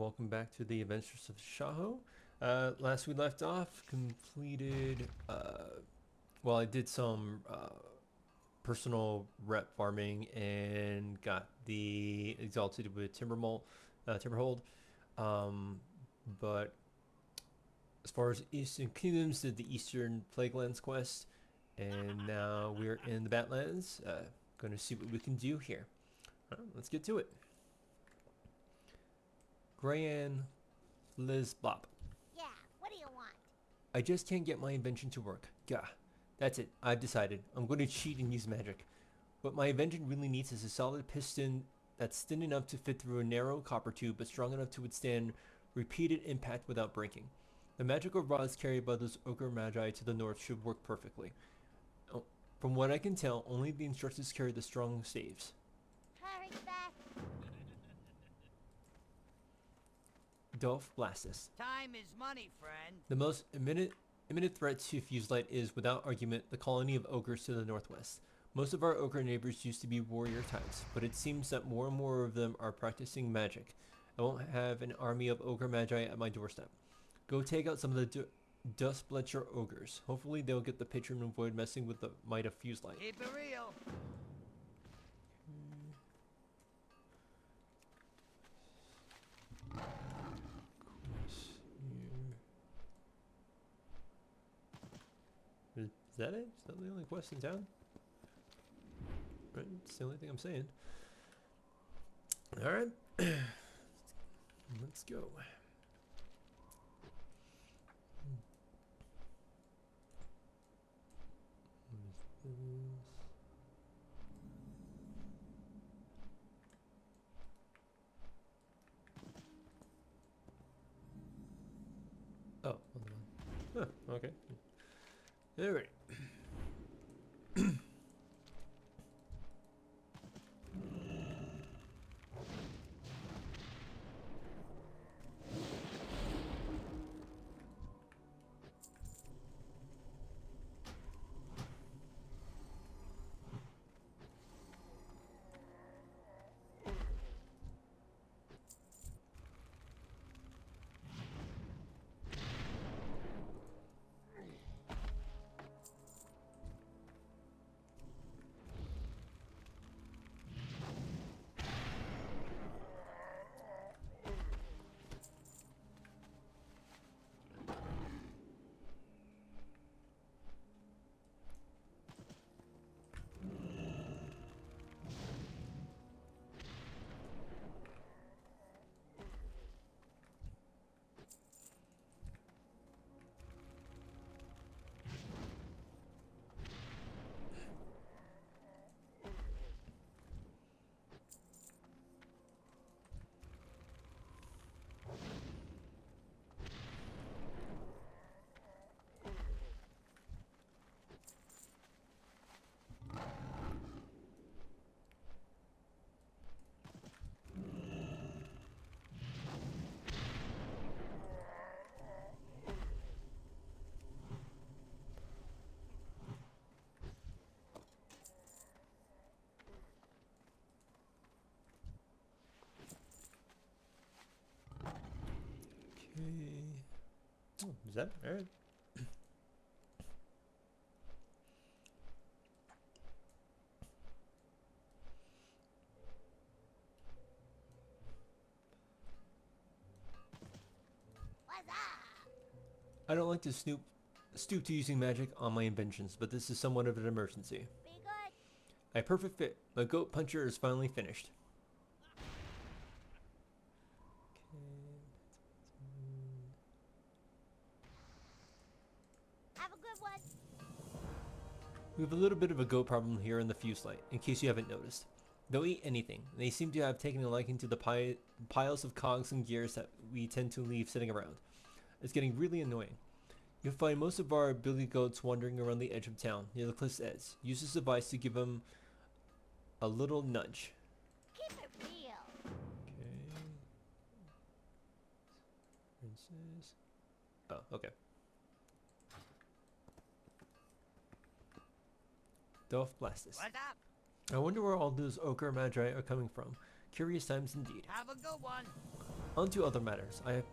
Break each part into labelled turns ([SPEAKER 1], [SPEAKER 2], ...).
[SPEAKER 1] welcome back to the Adventures of Tashaho. Last we left off, completed, well, I did some personal rep farming and got the Exalted with Timberhold. But as far as Eastern Kingdoms, did the Eastern Plaguelands quest, and now we're in the Badlands. Gonna see what we can do here. Let's get to it. Grayan Lizblop.
[SPEAKER 2] Yeah, what do you want?
[SPEAKER 1] I just can't get my invention to work. Gah. That's it. I've decided. I'm going to cheat and use magic. What my invention really needs is a solid piston that's thin enough to fit through a narrow copper tube but strong enough to withstand repeated impact without breaking. The magical rods carried by those ogre magi to the north should work perfectly. Oh, from what I can tell, only the instructors carry the strong staves.
[SPEAKER 2] Hurry back.
[SPEAKER 1] Dolph Blastus.
[SPEAKER 3] Time is money, friend.
[SPEAKER 1] The most imminent threat to Fuselight is, without argument, the colony of ogres to the northwest. Most of our ogre neighbors used to be warrior types, but it seems that more and more of them are practicing magic. I won't have an army of ogre magi at my doorstep. Go take out some of the Dust Bletcher ogres. Hopefully they'll get the picture and avoid messing with the might of Fuselight.
[SPEAKER 3] Keep it real.
[SPEAKER 1] Is that it? Is that the only quest in town? Right, it's the only thing I'm saying. Alright. Let's go. What is this? Oh, on the line. Huh, okay. Alright. Oh, is that alright?
[SPEAKER 2] What's up?
[SPEAKER 1] I don't like to stoop to using magic on my inventions, but this is somewhat of an emergency.
[SPEAKER 2] Be good.
[SPEAKER 1] A perfect fit. My goat puncher is finally finished.
[SPEAKER 2] Have a good one.
[SPEAKER 1] We have a little bit of a goat problem here in the Fuselight, in case you haven't noticed. They'll eat anything, and they seem to have taken a liking to the piles of cogs and gears that we tend to leave sitting around. It's getting really annoying. You'll find most of our billy goats wandering around the edge of town, near the cliff's edge. Use this device to give them a little nudge.
[SPEAKER 2] Keep it real.
[SPEAKER 1] Okay. Princess. Oh, okay. Dolph Blastus.
[SPEAKER 3] What's up?
[SPEAKER 1] I wonder where all those ochre magi are coming from. Curious times indeed.
[SPEAKER 3] Have a good one.
[SPEAKER 1] On to other matters. I have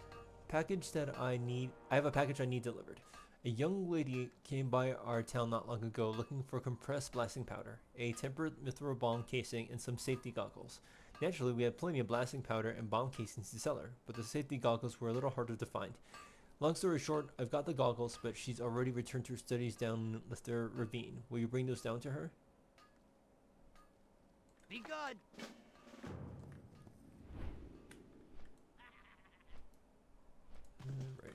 [SPEAKER 1] a package I need delivered. A young lady came by our town not long ago looking for compressed blasting powder, a tempered mithril bomb casing, and some safety goggles. Naturally, we had plenty of blasting powder and bomb casings to sell her, but the safety goggles were a little harder to find. Long story short, I've got the goggles, but she's already returned to her studies down the third ravine. Will you bring those down to her?
[SPEAKER 3] Be good.
[SPEAKER 1] Right.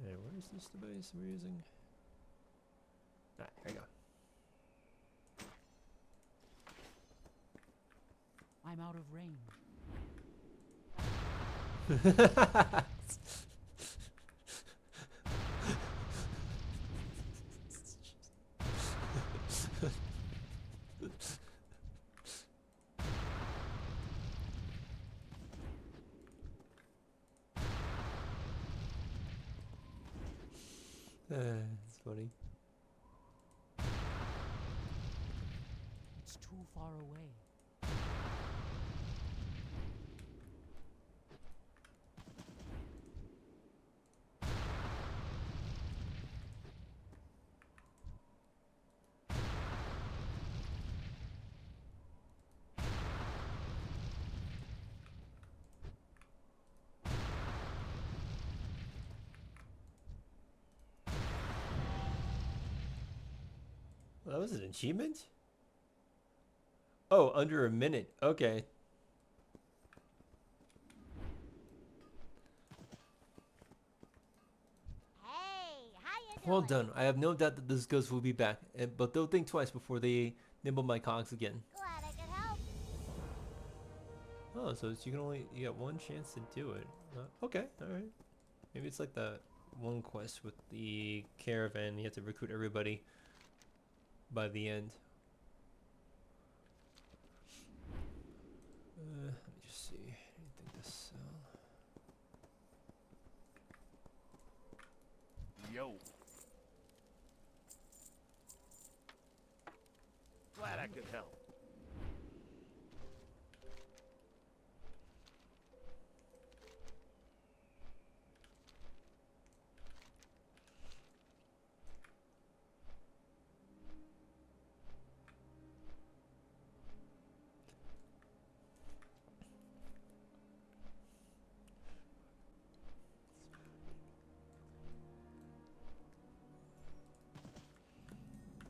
[SPEAKER 1] And where is this device we're using? Ah, there you
[SPEAKER 4] I'm out of range.
[SPEAKER 1] go. It's funny.
[SPEAKER 4] It's too far away.
[SPEAKER 1] Well, that was an achievement? Oh, under a minute. Okay.
[SPEAKER 2] Hey, how you doing?
[SPEAKER 1] Well done. I have no doubt that this ghost will be back, but they'll think twice before they nibble my cogs again.
[SPEAKER 2] Glad I could help.
[SPEAKER 1] Oh, so you got one chance to do it. Okay, alright. Maybe it's like the one quest with the caravan. You have to recruit everybody by the end. Let me just see. Anything to sell?
[SPEAKER 3] Yo. Glad I could help.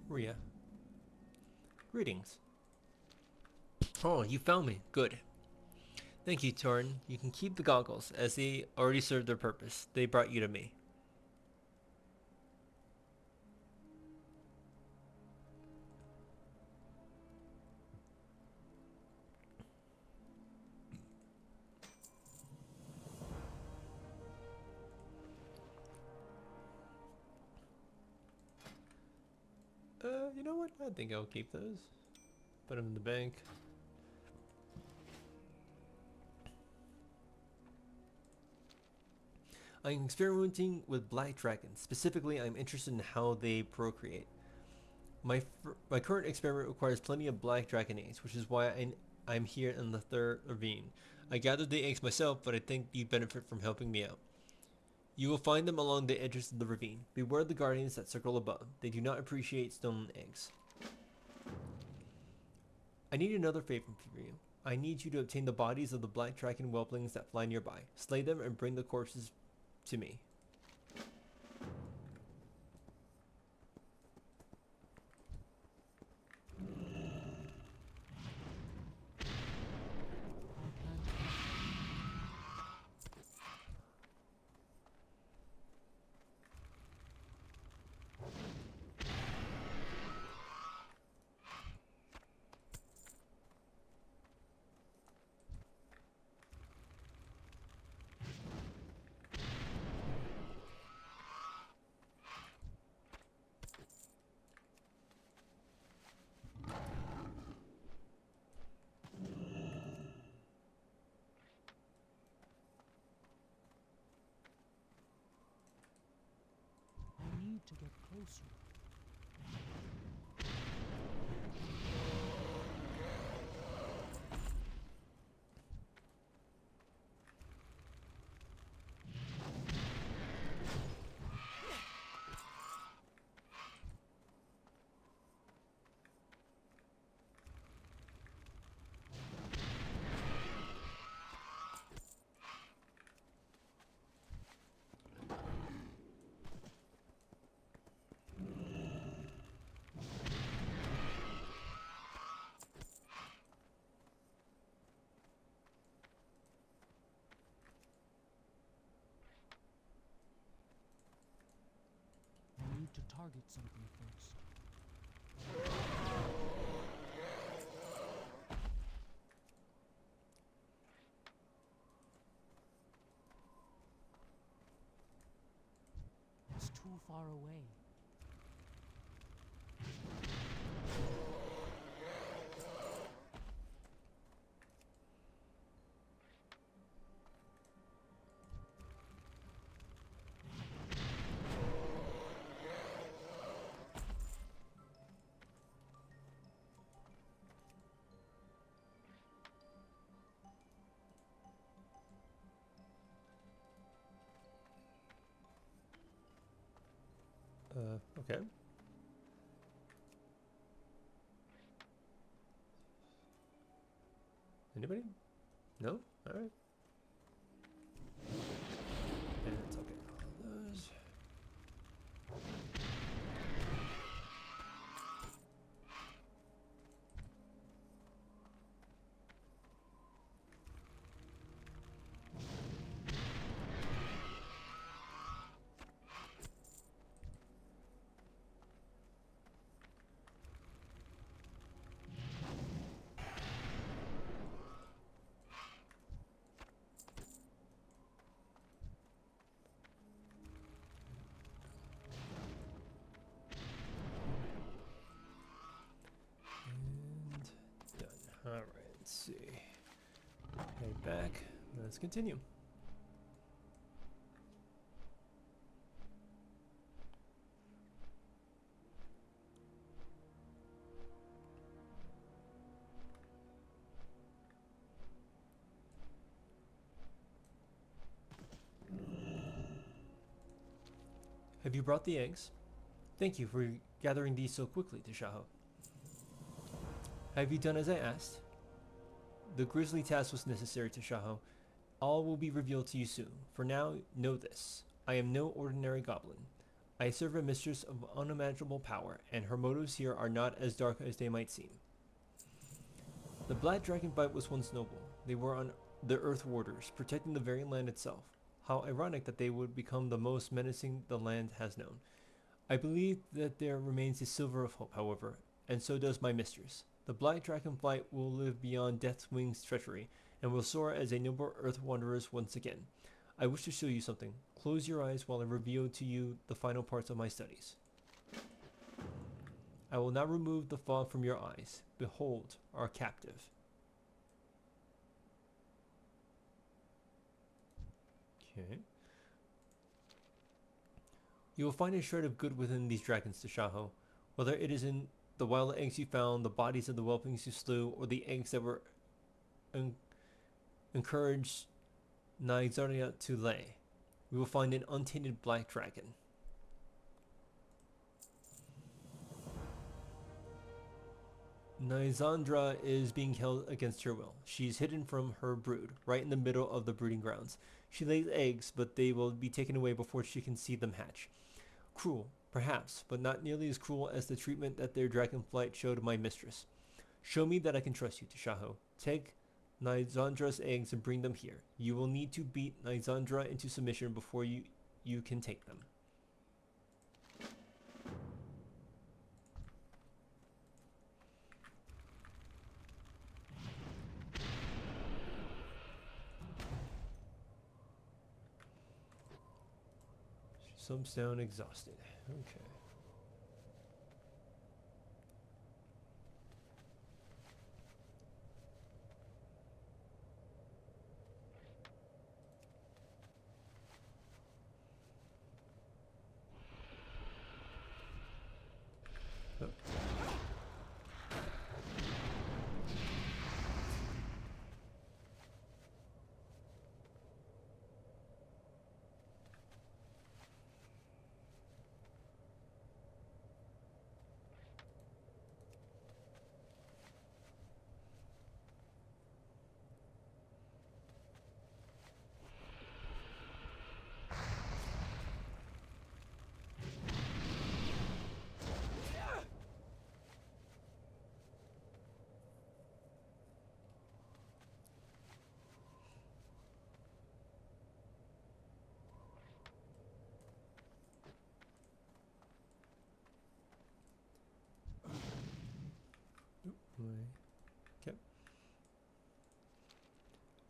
[SPEAKER 1] Ria. Greetings. Oh, you found me. Good. Thank you, Torn. You can keep the goggles, as they already served their purpose. They brought you to me. You know what? I think I'll keep those. Put them in the bank. I'm experimenting with black dragons. Specifically, I'm interested in how they procreate. My current experiment requires plenty of black dragon eggs, which is why I'm here in the third ravine. I gathered the eggs myself, but I think you'd benefit from helping me out. You will find them along the edges of the ravine. Beware the guardians that circle above. They do not appreciate stolen eggs. I need another favor from you. I need you to obtain the bodies of the black dragon whelplings that fly nearby. Slay them and bring the corpses to me.
[SPEAKER 4] I need to get closer. target something first. It's too far away.
[SPEAKER 1] Okay. Anybody? No? Alright. And it's okay. All those. And done. Alright, let's see. Head back. Let's continue. Have you brought the eggs? Thank you for gathering these so quickly, Tashaho. Have you done as I asked? The grisly task was necessary, Tashaho. All will be revealed to you soon. For now, know this. I am no ordinary goblin. I serve a mistress of unimaginable power, and her motives here are not as dark as they might seem. The Black Dragonbite was once noble. They were on the Earth Warders, protecting the very land itself. How ironic that they would become the most menacing the land has known. I believe that there remains a silver of hope, however, and so does my mistress. The Black Dragonflight will live beyond Death's Wing's treachery, and will soar as a noble Earth Wanderers once again. I wish to show you something. Close your eyes while I reveal to you the final parts of my studies. I will now remove the fog from your eyes. Behold, our captive. Okay. You will find a shred of good within these dragons, Tashaho. Whether it is in the wild eggs you found, the bodies of the whelplings you slew, or the eggs that were encouraged Nyxaria to lay, we will find an untainted black dragon. Nysandra is being held against her will. She is hidden from her brood, right in the middle of the breeding grounds. She lays eggs, but they will be taken away before she can see them hatch. Cruel, perhaps, but not nearly as cruel as the treatment that their dragonflight showed my mistress. Show me that I can trust you, Tashaho. Take Nyxandra's eggs and bring them here. You will need to beat Nyxandra into submission before you can take them. Some sound exhausted. Okay. Oh.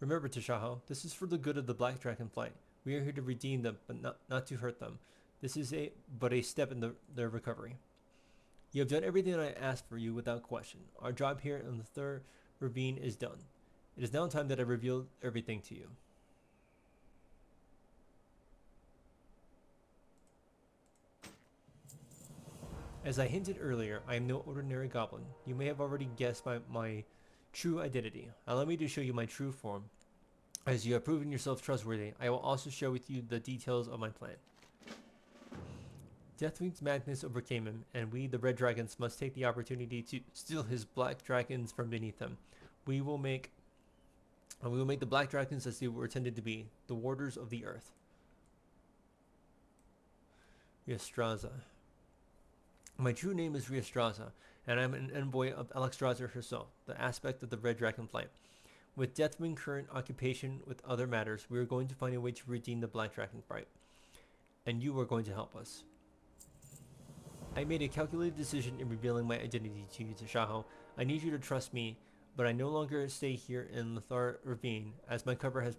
[SPEAKER 1] Remember, Tashaho, this is for the good of the Black Dragon flight. We are here to redeem them, but not to hurt them. This is but a step in their recovery. You have done everything I asked for you without question. Our job here in the third ravine is done. It is now time that I reveal everything to you. As I hinted earlier, I am no ordinary goblin. You may have already guessed my true identity. Allow me to show you my true form. As you have proven yourself trustworthy, I will also share with you the details of my plan. Deathwing's madness overcame him, and we, the Red Dragons, must take the opportunity to steal his black dragons from beneath him. We will make the black dragons as they were intended to be, the warders of the earth. Riestraza. My true name is Riestraza, and I am an envoy of Alexstrasza herself, the aspect of the Red Dragon flight. With Deathwing current occupation with other matters, we are going to find a way to redeem the Black Dragon fight. And you are going to help us. I made a calculated decision in revealing my identity to you, Tashaho. I need you to trust me, but I no longer stay here in Lothar Ravine, as my cover has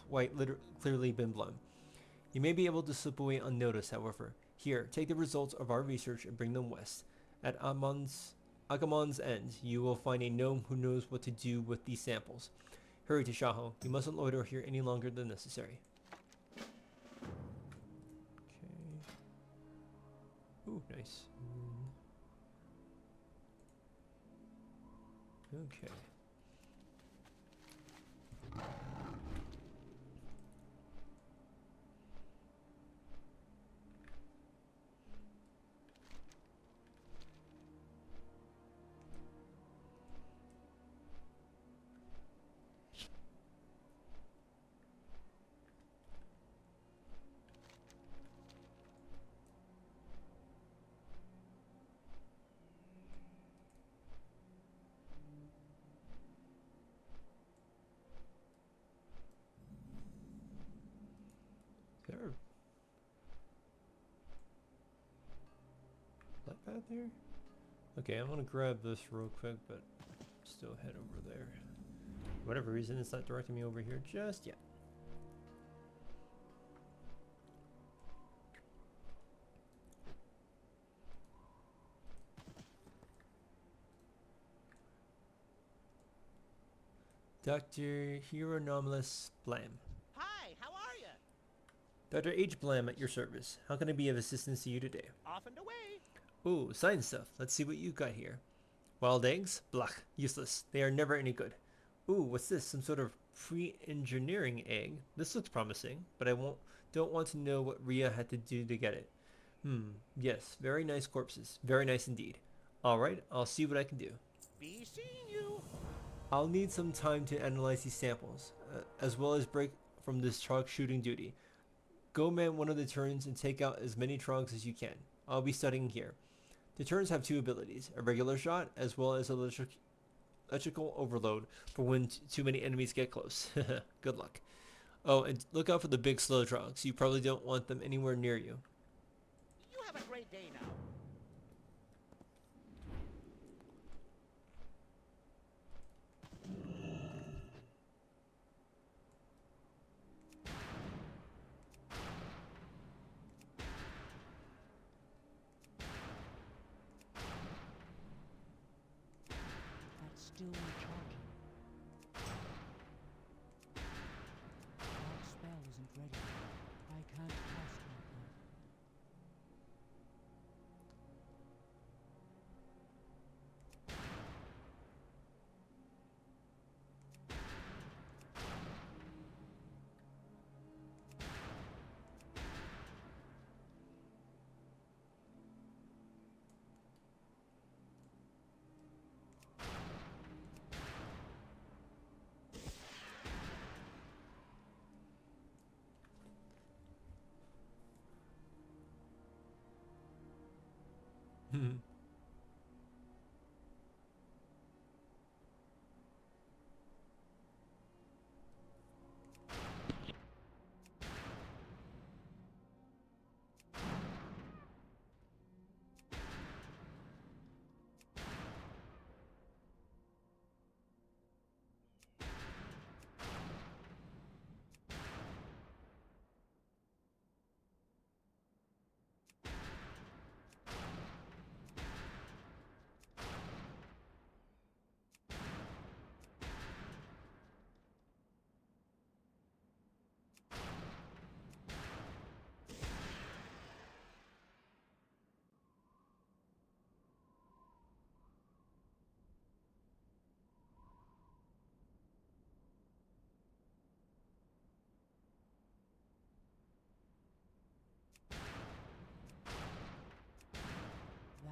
[SPEAKER 1] quite clearly been blown. You may be able to slip away unnoticed, however. Here, take the results of our research and bring them west. At Agamon's end, you will find a gnome who knows what to do with these samples. Hurry, Tashaho. You mustn't loiter here any longer than necessary. Okay. Ooh, nice. Okay. Is there a light path there? Okay, I'm gonna grab this real quick, but still head over there. For whatever reason, it's not directing me over here just yet. Dr. Hieronymus Blam.
[SPEAKER 3] Hi, how are you?
[SPEAKER 1] Dr. H. Blam at your service. How can I be of assistance to you today?
[SPEAKER 3] Off and away.
[SPEAKER 1] Ooh, science stuff. Let's see what you got here. Wild eggs? Blech. Useless. They are never any good. Ooh, what's this? Some sort of pre-engineering egg? This looks promising, but I don't want to know what Rhea had to do to get it. Yes. Very nice corpses. Very nice indeed. Alright, I'll see what I can do.
[SPEAKER 3] Be seeing you.
[SPEAKER 1] I'll need some time to analyze these samples, as well as break from this trog shooting duty. Go man one of the turns and take out as many trogs as you can. I'll be studying here. The turns have two abilities, a regular shot as well as electrical overload for when too many enemies get close. Good luck. Oh, and look out for the big slow trogs. You probably don't want them anywhere near you.
[SPEAKER 3] You have a great day now.
[SPEAKER 4] That's still recharging. That spell isn't ready. I can't cast it now.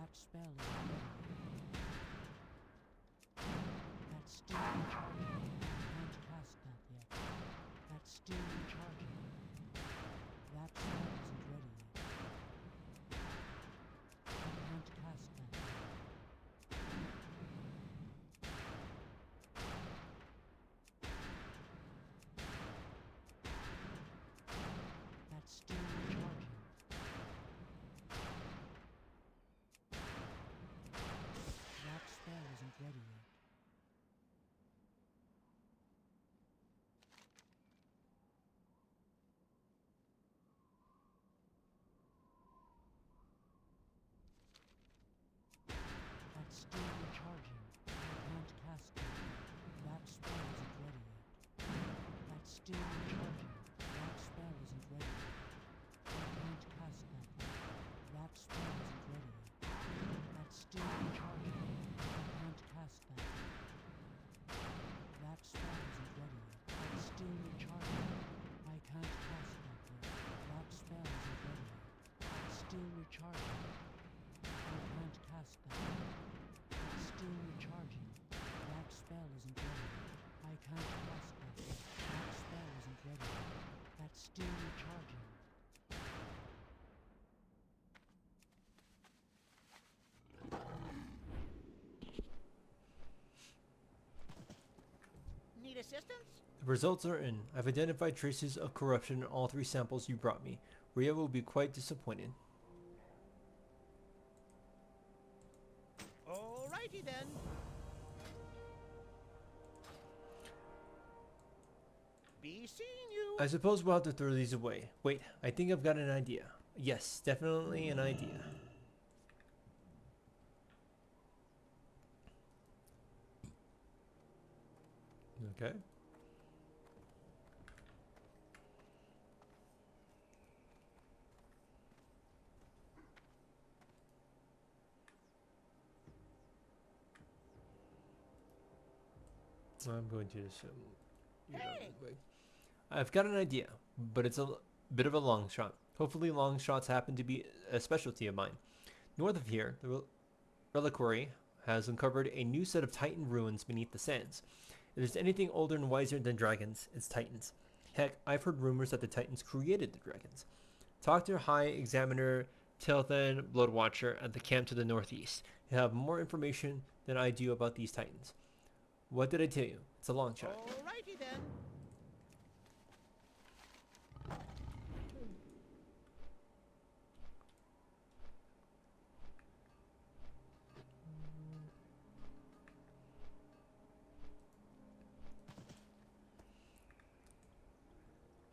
[SPEAKER 4] That spell isn't ready. That's still recharging. I can't cast that yet. That's still recharging. That spell isn't ready yet. I can't cast that yet. That's still recharging. That spell isn't ready yet. That's still recharging. I can't cast it. That spell isn't ready yet. That's still recharging. That spell isn't ready yet. I can't cast that yet. That spell isn't ready yet. That's still recharging. I can't cast that yet. That spell isn't ready yet. That's still recharging. I can't cast that yet. That spell isn't ready yet. That's still recharging. I can't cast that yet. That's still recharging. That spell isn't ready yet. I can't cast that yet. That spell isn't ready yet. That's still recharging.
[SPEAKER 3] Need assistance?
[SPEAKER 1] The results are in. I've identified traces of corruption in all 3 samples you brought me. Rhea will be quite disappointed.
[SPEAKER 3] Alrighty then. Be seeing you.
[SPEAKER 1] I suppose we'll have to throw these away. Wait, I think I've got an idea. Yes, definitely an idea. Okay. I'm going to assume.
[SPEAKER 3] Hey!
[SPEAKER 1] I've got an idea, but it's a bit of a long shot. Hopefully long shots happen to be a specialty of mine. North of here, the reliquary has uncovered a new set of Titan ruins beneath the sands. If there's anything older and wiser than dragons, it's Titans. Heck, I've heard rumors that the Titans created the dragons. Talk to High Examiner Tilthan Bloodwatcher at the camp to the northeast. He'll have more information than I do about these Titans. What did I tell you? It's a long shot.
[SPEAKER 3] Alrighty then.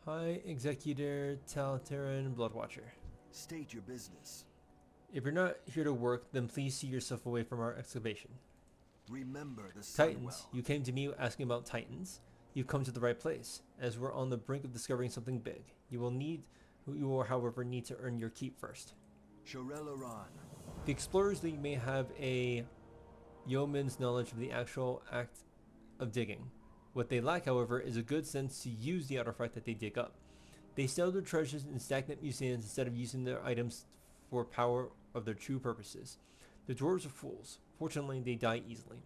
[SPEAKER 1] High Executor Talteran Bloodwatcher.
[SPEAKER 5] State your business.
[SPEAKER 1] If you're not here to work, then please see yourself away from our excavation.
[SPEAKER 5] Remember the
[SPEAKER 1] Titans, you came to me asking about Titans. You've come to the right place, as we're on the brink of discovering something big. You will, however, need to earn your keep first.
[SPEAKER 5] Shorel-Aran.
[SPEAKER 1] The Explorers League may have a yeoman's knowledge of the actual act of digging. What they lack, however, is a good sense to use the artifact that they dig up. They sell their treasures in stagnant museums instead of using their items for power of their true purposes. The dwarves are fools. Fortunately, they die easily.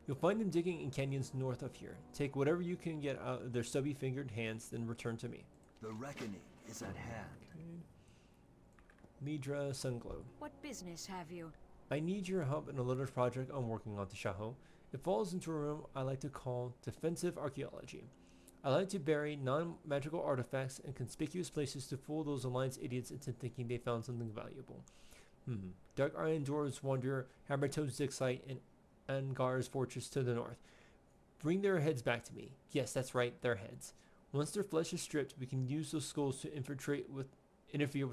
[SPEAKER 1] You'll find them digging in canyons north of here. Take whatever you can get out of their stubby-fingered hands, then return to me.
[SPEAKER 5] The reckoning is at hand.
[SPEAKER 1] Lidra Sunglow.
[SPEAKER 6] What business have you?
[SPEAKER 1] I need your help in a little project I'm working on, Tashaho. It falls into a room I like to call defensive archaeology. I like to bury non-magical artifacts in conspicuous places to fool those Alliance idiots into thinking they found something valuable. Dark Iron Dwarves wander Hammertoe's dig site in Angar's fortress to the north. Bring their heads back to me. Yes, that's right, their heads. Once their flesh is stripped, we can use those skulls to interfere with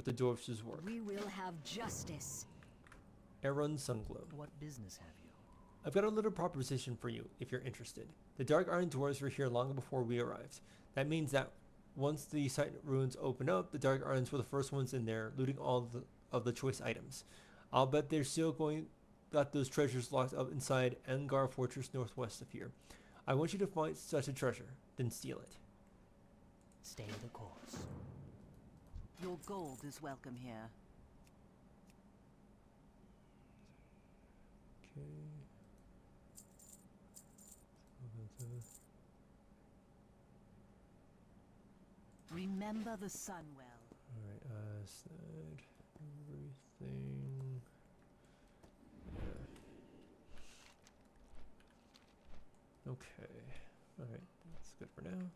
[SPEAKER 1] the dwarves' work.
[SPEAKER 6] We will have justice.
[SPEAKER 1] Aaron Sunglow.
[SPEAKER 7] What business have you?
[SPEAKER 1] I've got a little proposition for you, if you're interested. The Dark Iron Dwarves were here long before we arrived. That means that once the site ruins open up, the Dark Irons were the first ones in there, looting all of the choice items. I'll bet they're still got those treasures locked up inside Angar Fortress northwest of here. I want you to find such a treasure, then steal it.
[SPEAKER 7] Stay the course.
[SPEAKER 8] Your gold is welcome here.
[SPEAKER 1] Okay.
[SPEAKER 6] Remember the sun well.
[SPEAKER 1] Alright, said everything. Yeah. Okay. Alright, that's good for now.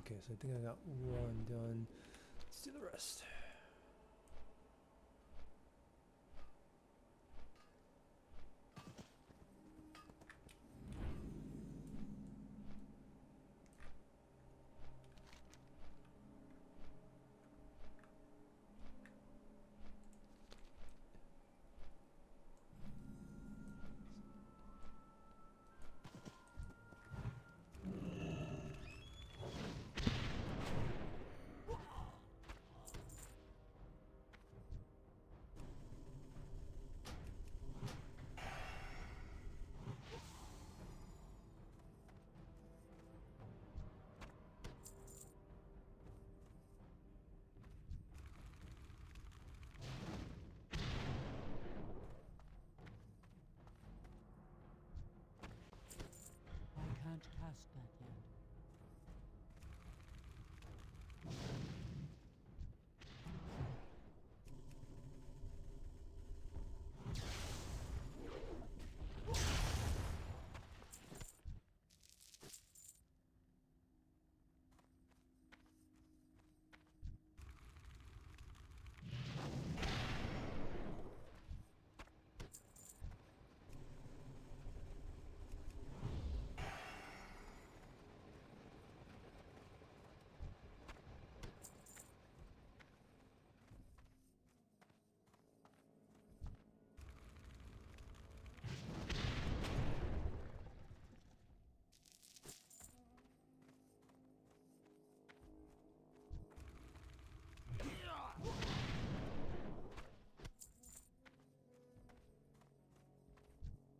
[SPEAKER 1] Okay, so I think I got one done. Let's do the rest.
[SPEAKER 4] I can't cast that yet.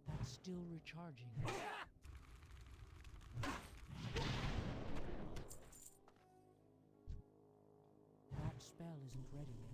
[SPEAKER 4] That's still recharging. That spell isn't ready yet.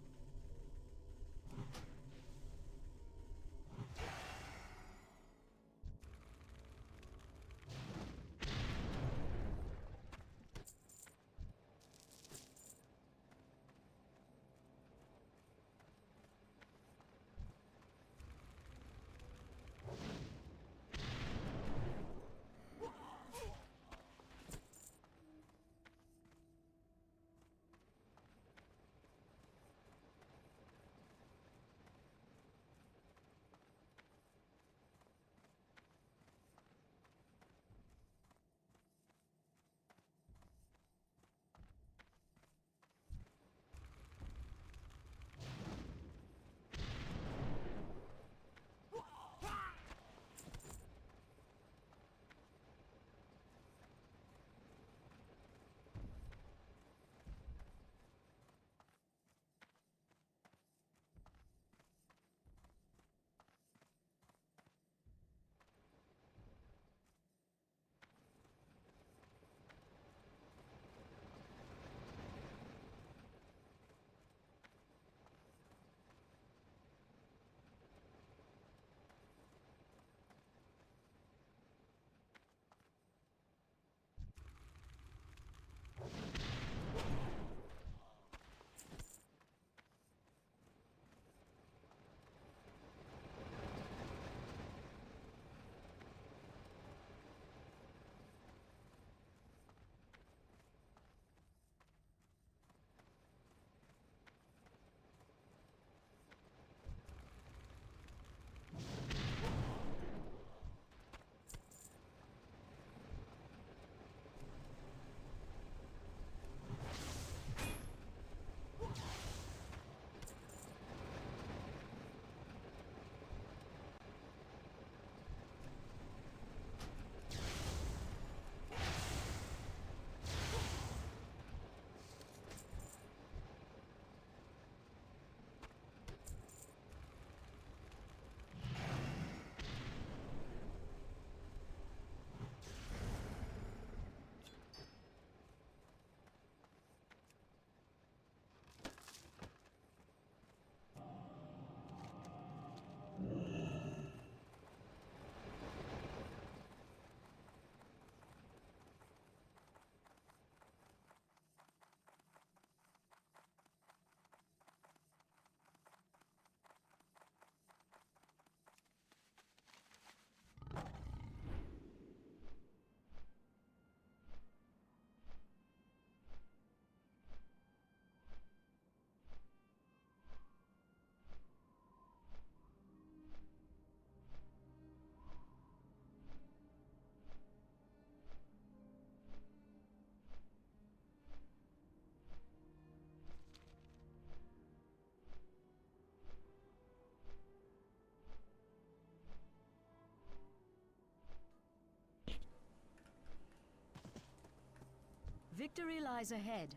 [SPEAKER 6] Victory lies ahead.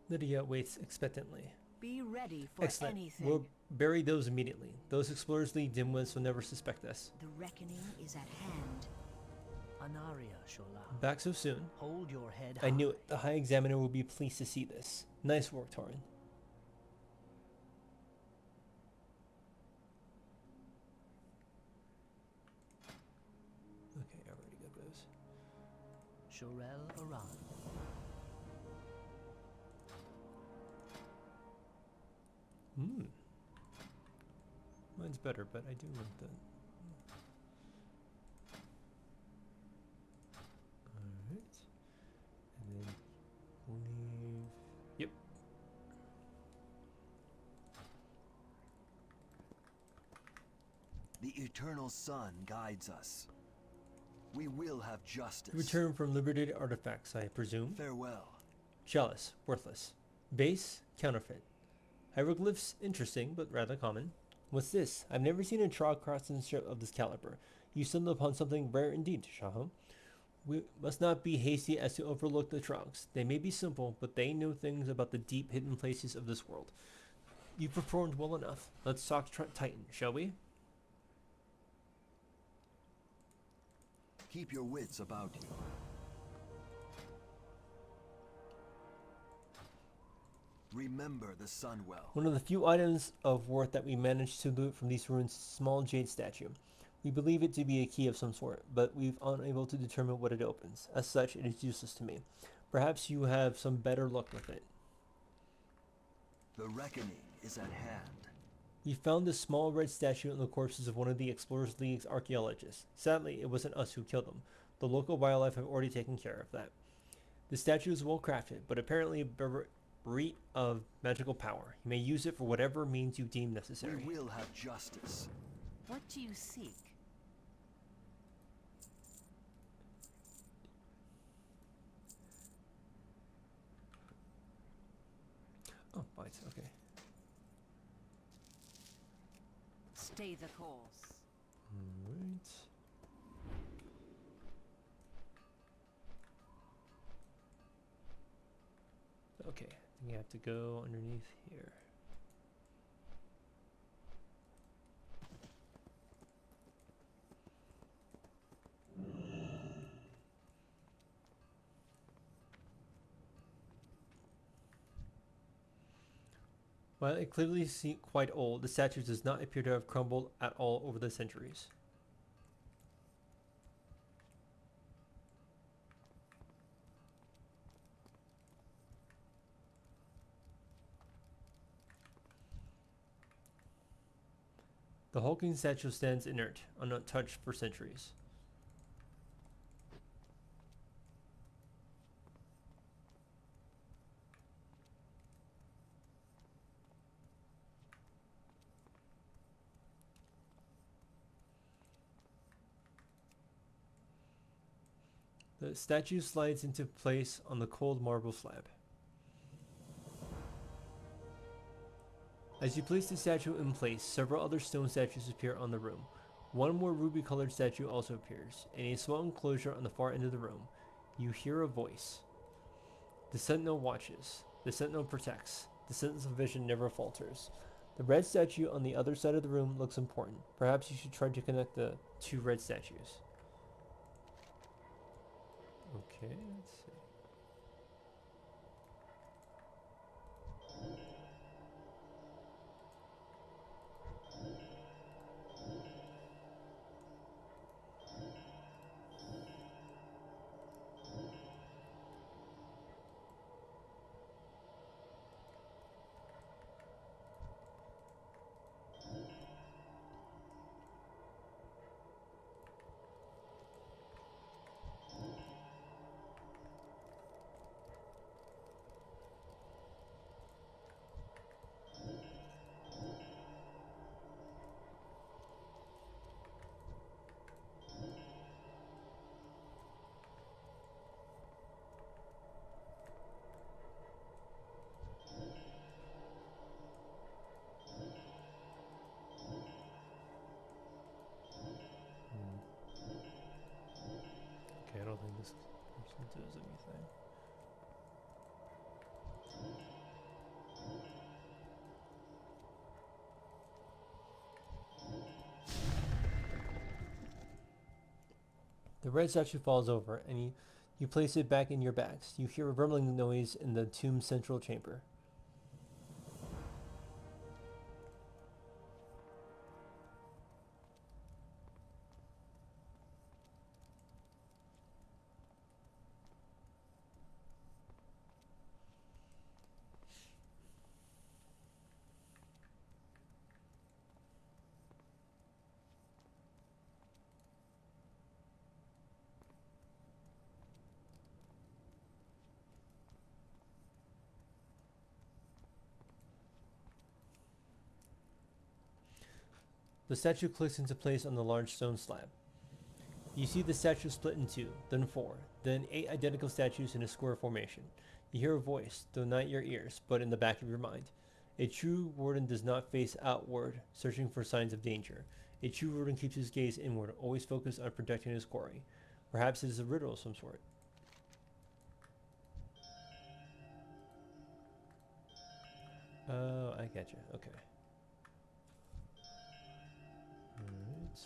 [SPEAKER 1] Lydia waits expectantly.
[SPEAKER 6] Be ready for
[SPEAKER 1] Excellent.
[SPEAKER 6] anything.
[SPEAKER 1] We'll bury those immediately. Those explorers lead dimwits will never suspect us.
[SPEAKER 6] The reckoning is at hand.
[SPEAKER 7] Anaria, Shola.
[SPEAKER 1] Back so soon.
[SPEAKER 7] Hold your head
[SPEAKER 1] I knew
[SPEAKER 7] high.
[SPEAKER 1] it. The High Examiner will be pleased to see this. Nice work, Torin. Okay, I already got those.
[SPEAKER 7] Shorel Aran.
[SPEAKER 1] Mine's better, but I do want that. Alright. And then leave. Yep.
[SPEAKER 5] The eternal sun guides us. We will have justice.
[SPEAKER 1] Return from liberated artifacts, I presume.
[SPEAKER 5] Farewell.
[SPEAKER 1] Chalice, worthless. Base, counterfeit. Hieroglyphs, interesting, but rather common. What's this? I've never seen a trog craftsmanship of this caliber. You stumbled upon something rare indeed, Tashaho. We must not be hasty as to overlook the trogs. They may be simple, but they know things about the deep hidden places of this world. You performed well enough. Let's talk Titan, shall we?
[SPEAKER 5] Keep your wits about you. Remember the Sunwell.
[SPEAKER 1] One of the few items of worth that we managed to loot from these ruins is a small jade statue. We believe it to be a key of some sort, but we've unable to determine what it opens. As such, it is useless to me. Perhaps you have some better luck with it.
[SPEAKER 5] The reckoning is at hand.
[SPEAKER 1] We found this small red statue in the corpses of one of the Explorers League's archaeologists. Sadly, it wasn't us who killed them. The local wildlife have already taken care of that. The statue is well crafted, but apparently bereft of magical power. You may use it for whatever means you deem necessary.
[SPEAKER 5] We will have justice.
[SPEAKER 6] What do you seek?
[SPEAKER 1] Oh, bites, okay.
[SPEAKER 6] Stay the course.
[SPEAKER 1] Alright. Okay, I think you have to go underneath here. While it clearly seems quite old, the statue does not appear to have crumbled at all over the centuries. The hulking statue stands inert, untouched for centuries. The statue slides into place on the cold marble slab. As you place the statue in place, several other stone statues appear on the room. One more ruby-colored statue also appears. In a small enclosure on the far end of the room, you hear a voice. The sentinel watches. The sentinel protects. The sense of vision never falters. The red statue on the other side of the room looks important. Perhaps you should try to connect the two red statues. Okay, let's see. Okay, I don't think this person does anything. The red statue falls over, and you place it back in your bags. You hear a rumbling noise in the tomb's central chamber. The statue clicks into place on the large stone slab. You see the statue split in two, then four, then 8 identical statues in a square formation. You hear a voice, though not your ears, but in the back of your mind. A true warden does not face outward, searching for signs of danger. A true warden keeps his gaze inward, always focused on protecting his quarry. Perhaps it is a riddle of some sort. Oh, I get you. Okay. Alright.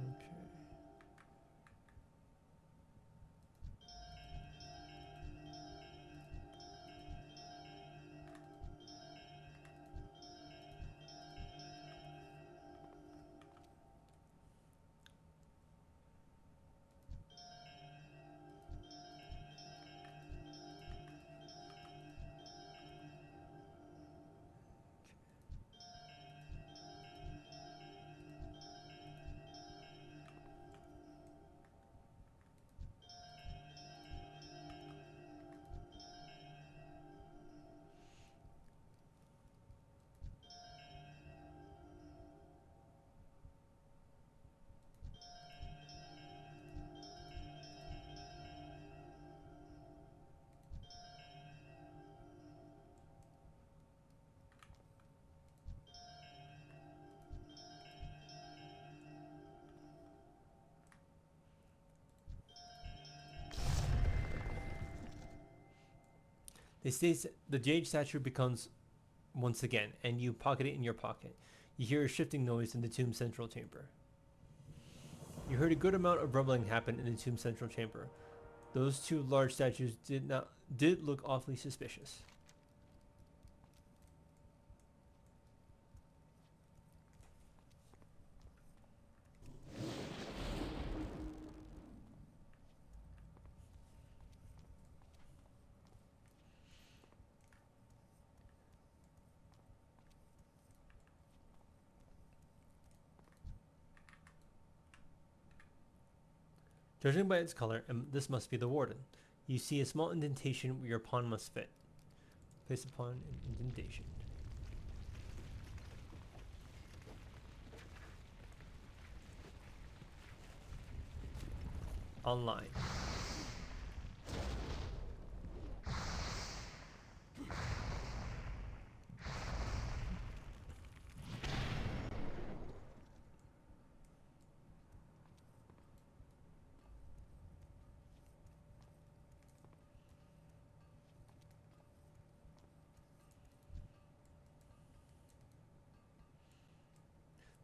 [SPEAKER 1] Okay. They say the jade statue becomes once again, and you pocket it in your pocket. You hear a shifting noise in the tomb's central chamber. You heard a good amount of rumbling happen in the tomb's central chamber. Those 2 large statues did look awfully suspicious. Judging by its color, this must be the warden. You see a small indentation where your pawn must fit. Place a pawn in indentation. Online.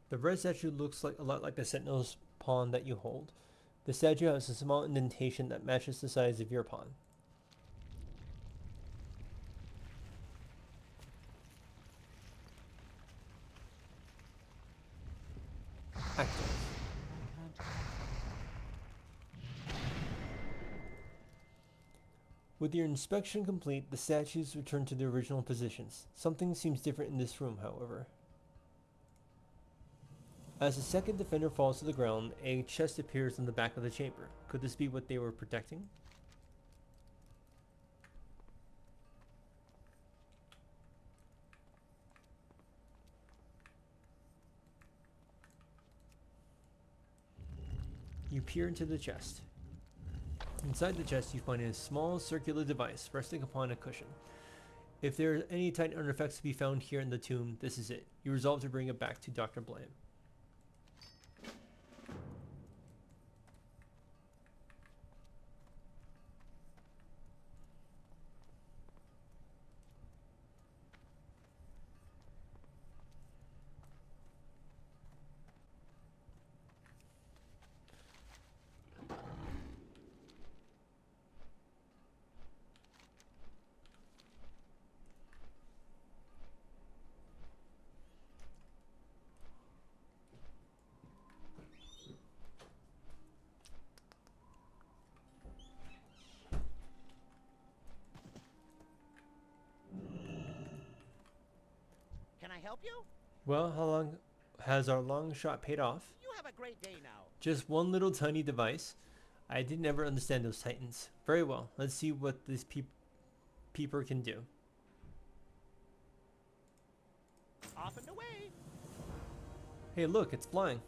[SPEAKER 1] The red statue looks a lot like the sentinel's pawn that you hold. The statue has a small indentation that matches the size of your pawn. Active. With your inspection complete, the statues return to their original positions. Something seems different in this room, however. As the second defender falls to the ground, a chest appears in the back of the chamber. Could this be what they were protecting? You peer into the chest. Inside the chest, you find a small circular device resting upon a cushion. If there are any Titan artifacts to be found here in the tomb, this is it. You resolve to bring it back to Dr. Blam.
[SPEAKER 3] Can I help you?
[SPEAKER 1] Well, how long has our long shot paid off?
[SPEAKER 3] You have a great day now.
[SPEAKER 1] Just one little tiny device. I did never understand those Titans. Very well, let's see what this peeper can do.
[SPEAKER 3] Off and away.
[SPEAKER 1] Hey, look, it's flying.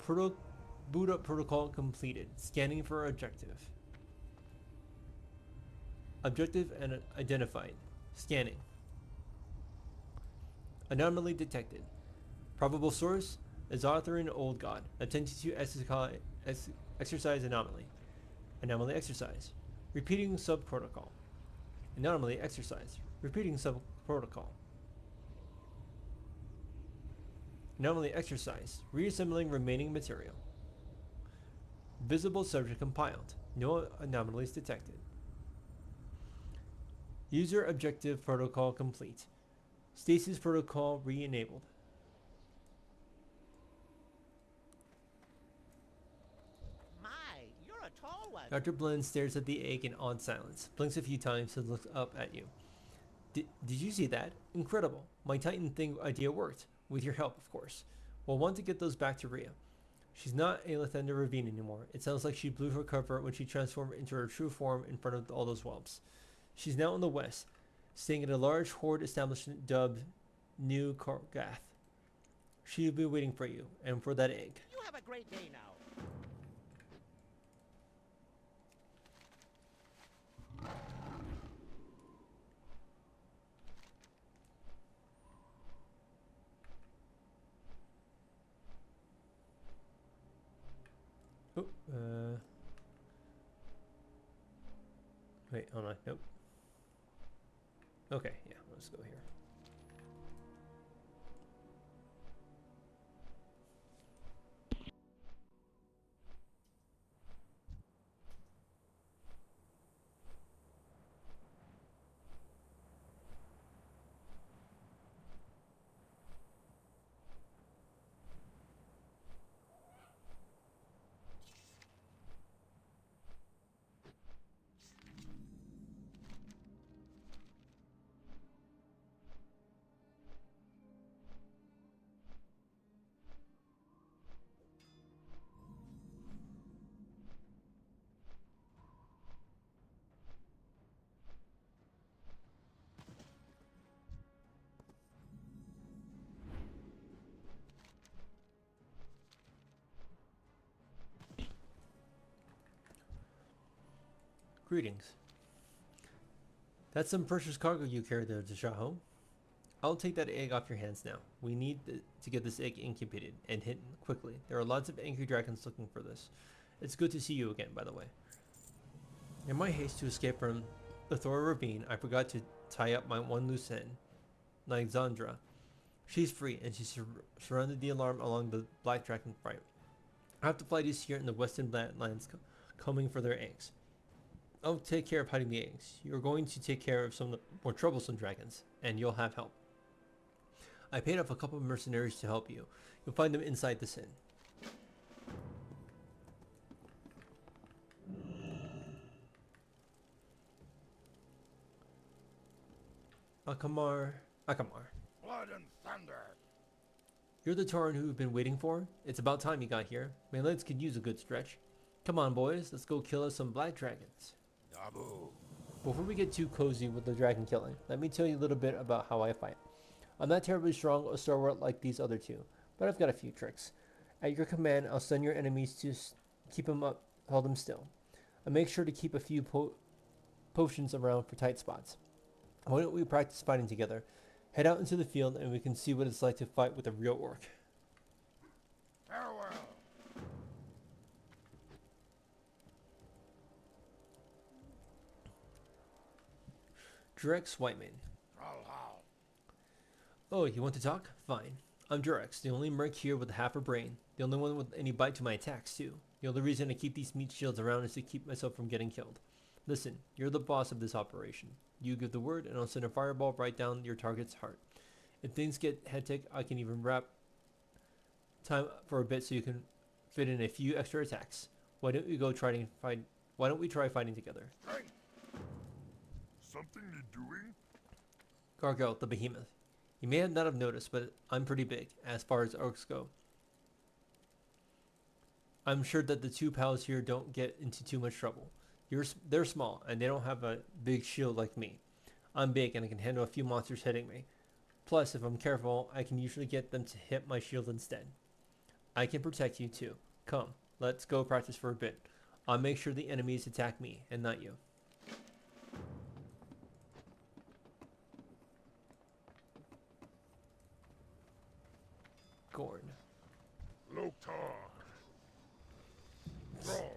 [SPEAKER 1] Boot up protocol completed. Scanning for objective. Objective and identified. Scanning. Anomaly detected. Probable source: Azotharan Old God. Attempting to exercise anomaly. Anomaly exercise. Repeating sub-protocol. Anomaly exercise. Repeating sub-protocol. Anomaly exercise. Reassembling remaining material. Visible subject compiled. No anomalies detected. User objective protocol complete. Stasis protocol re-enabled.
[SPEAKER 3] My, you're a tall one.
[SPEAKER 1] Dr. Blend stares at the egg in odd silence, blinks a few times and looks up at you. Did you see that? Incredible. My Titan thing idea worked. With your help, of course. We'll want to get those back to Rhea. She's not a Lathander Ravine anymore. It sounds like she blew her cover when she transformed into her true form in front of all those whelps. She's now in the west, staying at a large horde establishment dubbed New Kargath. She'll be waiting for you, and for that egg.
[SPEAKER 3] You have a great day now.
[SPEAKER 1] Oh, wait, hold on, nope. Okay, yeah, let's go here. Greetings. That's some precious cargo you carry there, Tashaho. I'll take that egg off your hands now. We need to get this egg incubated and hidden quickly. There are lots of angry dragons looking for this. It's good to see you again, by the way. In my haste to escape from the Thor Ravine, I forgot to tie up my one loose end, Lysandra. She's free, and she surrounded the alarm along the Black Dragon fight. I have to fly these here in the Western Lands, combing for their eggs. I'll take care of hiding the eggs. You're going to take care of some of the more troublesome dragons, and you'll have help. I paid off a couple of mercenaries to help you. You'll find them inside this inn. Akamar.
[SPEAKER 8] Blood and thunder.
[SPEAKER 1] You're the Tauren who we've been waiting for? It's about time you got here. My legs could use a good stretch. Come on, boys. Let's go kill us some black dragons.
[SPEAKER 8] Dabu.
[SPEAKER 1] Before we get too cozy with the dragon killing, let me tell you a little bit about how I fight. I'm not terribly strong or stalwart like these other two, but I've got a few tricks. At your command, I'll send your enemies to keep them up, hold them still. I make sure to keep a few potions around for tight spots. Why don't we practice fighting together? Head out into the field and we can see what it's like to fight with a real orc.
[SPEAKER 8] Farewell.
[SPEAKER 1] Drex Whitemane.
[SPEAKER 8] Tralhal.
[SPEAKER 1] Oh, you want to talk? Fine. I'm Durex, the only merc here with half a brain. The only one with any bite to my attacks, too. The only reason I keep these meat shields around is to keep myself from getting killed. Listen, you're the boss of this operation. You give the word and I'll send a fireball right down your target's heart. If things get hectic, I can even wrap time for a bit so you can fit in a few extra attacks. Why don't we try fighting together?
[SPEAKER 8] Strength. Something you doing?
[SPEAKER 1] Gargoyle, the behemoth. You may not have noticed, but I'm pretty big, as far as orcs go. I'm sure that the two pals here don't get into too much trouble. They're small, and they don't have a big shield like me. I'm big, and I can handle a few monsters hitting me. Plus, if I'm careful, I can usually get them to hit my shield instead. I can protect you too. Come, let's go practice for a bit. I'll make sure the enemies attack me, and not you. Gorn.
[SPEAKER 8] Loktar. Tralhal.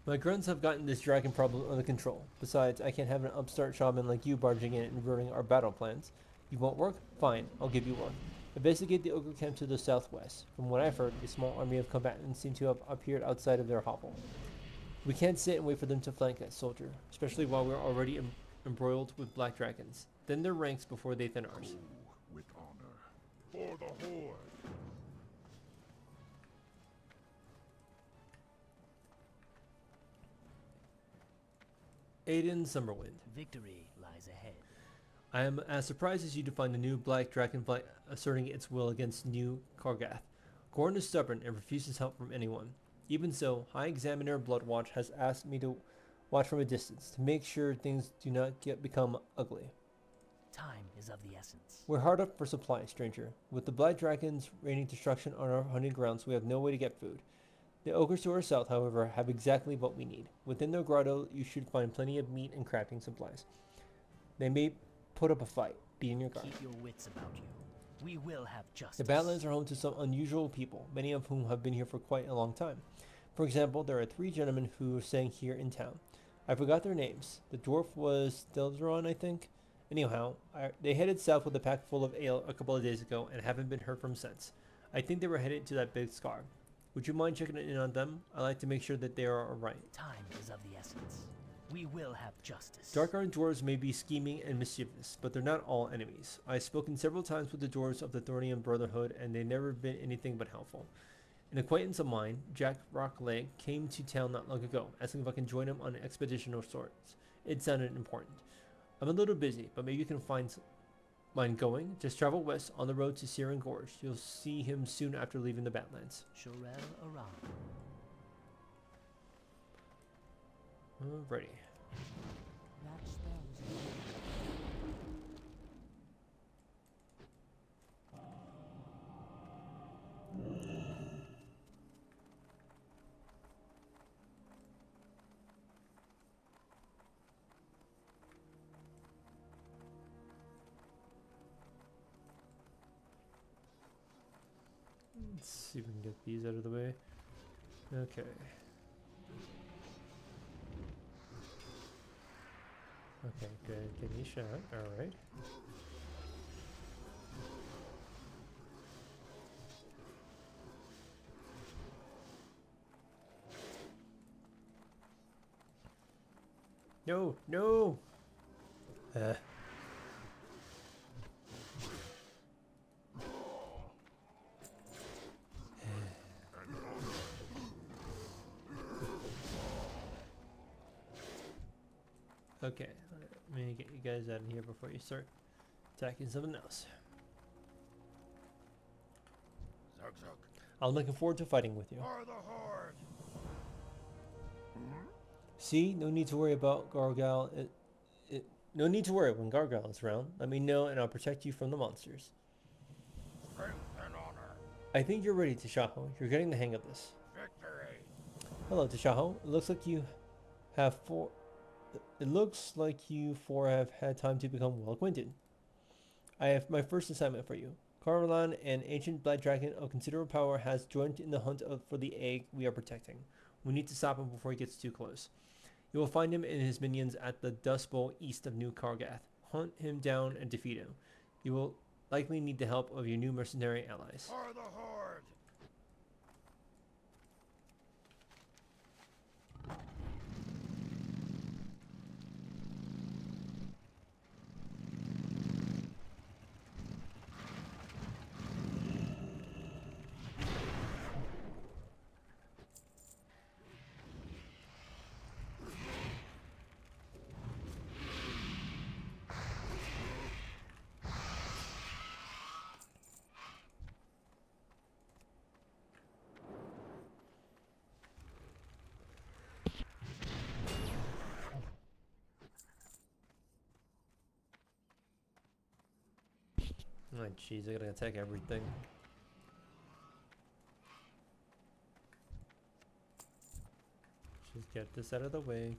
[SPEAKER 1] My grunts have gotten this dragon problem under control. Besides, I can't have an upstart shaman like you barging in and ruining our battle plans. You won't work? Fine, I'll give you one. Investigate the ogre camp to the southwest. From what I've heard, a small army of combatants seem to have appeared outside of their hovel. We can't sit and wait for them to flank us, soldier, especially while we're already embroiled with black dragons. Thin their ranks before they thin ours.
[SPEAKER 8] With honor. For the Horde.
[SPEAKER 1] Aiden Summerwind.
[SPEAKER 7] Victory lies ahead.
[SPEAKER 1] I am as surprised as you to find the new black dragonfly asserting its will against new Kargath. Gorn is stubborn and refuses help from anyone. Even so, High Examiner Bloodwatch has asked me to watch from a distance to make sure things do not become ugly.
[SPEAKER 7] Time is of the essence.
[SPEAKER 1] We're hard up for supplies, stranger. With the black dragons raining destruction on our hunting grounds, we have no way to get food. The ogres to our south, however, have exactly what we need. Within their grotto, you should find plenty of meat and crafting supplies. They may put up a fight. Be in your guard.
[SPEAKER 7] Keep your wits about you. We will have justice.
[SPEAKER 1] The Badlands are home to some unusual people, many of whom have been here for quite a long time. For example, there are 3 gentlemen who are staying here in town. I forgot their names. The dwarf was Delderon, I think. Anyhow, they headed south with a pack full of ale a couple of days ago and haven't been heard from since. I think they were headed to that big scar. Would you mind checking in on them? I like to make sure that they are alright.
[SPEAKER 7] Time is of the essence. We will have justice.
[SPEAKER 1] Dark-Iron dwarves may be scheming and mischievous, but they're not all enemies. I've spoken several times with the dwarves of the Thornian Brotherhood, and they've never been anything but helpful. An acquaintance of mine, Jack Rockleg, came to town not long ago, asking if I can join him on an expedition of sorts. It sounded important. I'm a little busy, but maybe you can mind going. Just travel west on the road to Siren Gorge. You'll see him soon after leaving the Badlands.
[SPEAKER 7] Shorel Aram.
[SPEAKER 1] Alrighty.
[SPEAKER 4] That spell is
[SPEAKER 1] Let's see if we can get these out of the way. Okay. Okay, good. Give me a shot. Alright. No, no! Okay, let me get you guys out of here before you start attacking something else.
[SPEAKER 8] Zug Zug.
[SPEAKER 1] I'm looking forward to fighting with you.
[SPEAKER 8] For the Horde.
[SPEAKER 1] See, no need to worry about Gargoyle. No need to worry when Gargoyle is around. Let me know and I'll protect you from the monsters.
[SPEAKER 8] Strength and honor.
[SPEAKER 1] I think you're ready, Tashaho. You're getting the hang of this.
[SPEAKER 8] Victory.
[SPEAKER 1] Hello, Tashaho. It looks like you have It looks like you four have had time to become well acquainted. I have my first assignment for you. Carvalan, an ancient black dragon of considerable power, has joined in the hunt for the egg we are protecting. We need to stop him before he gets too close. You will find him and his minions at the Dust Bowl east of New Kargath. Hunt him down and defeat him. You will likely need the help of your new mercenary allies.
[SPEAKER 8] For the Horde!
[SPEAKER 1] Oh jeez, I gotta attack everything. Just get this out of the way.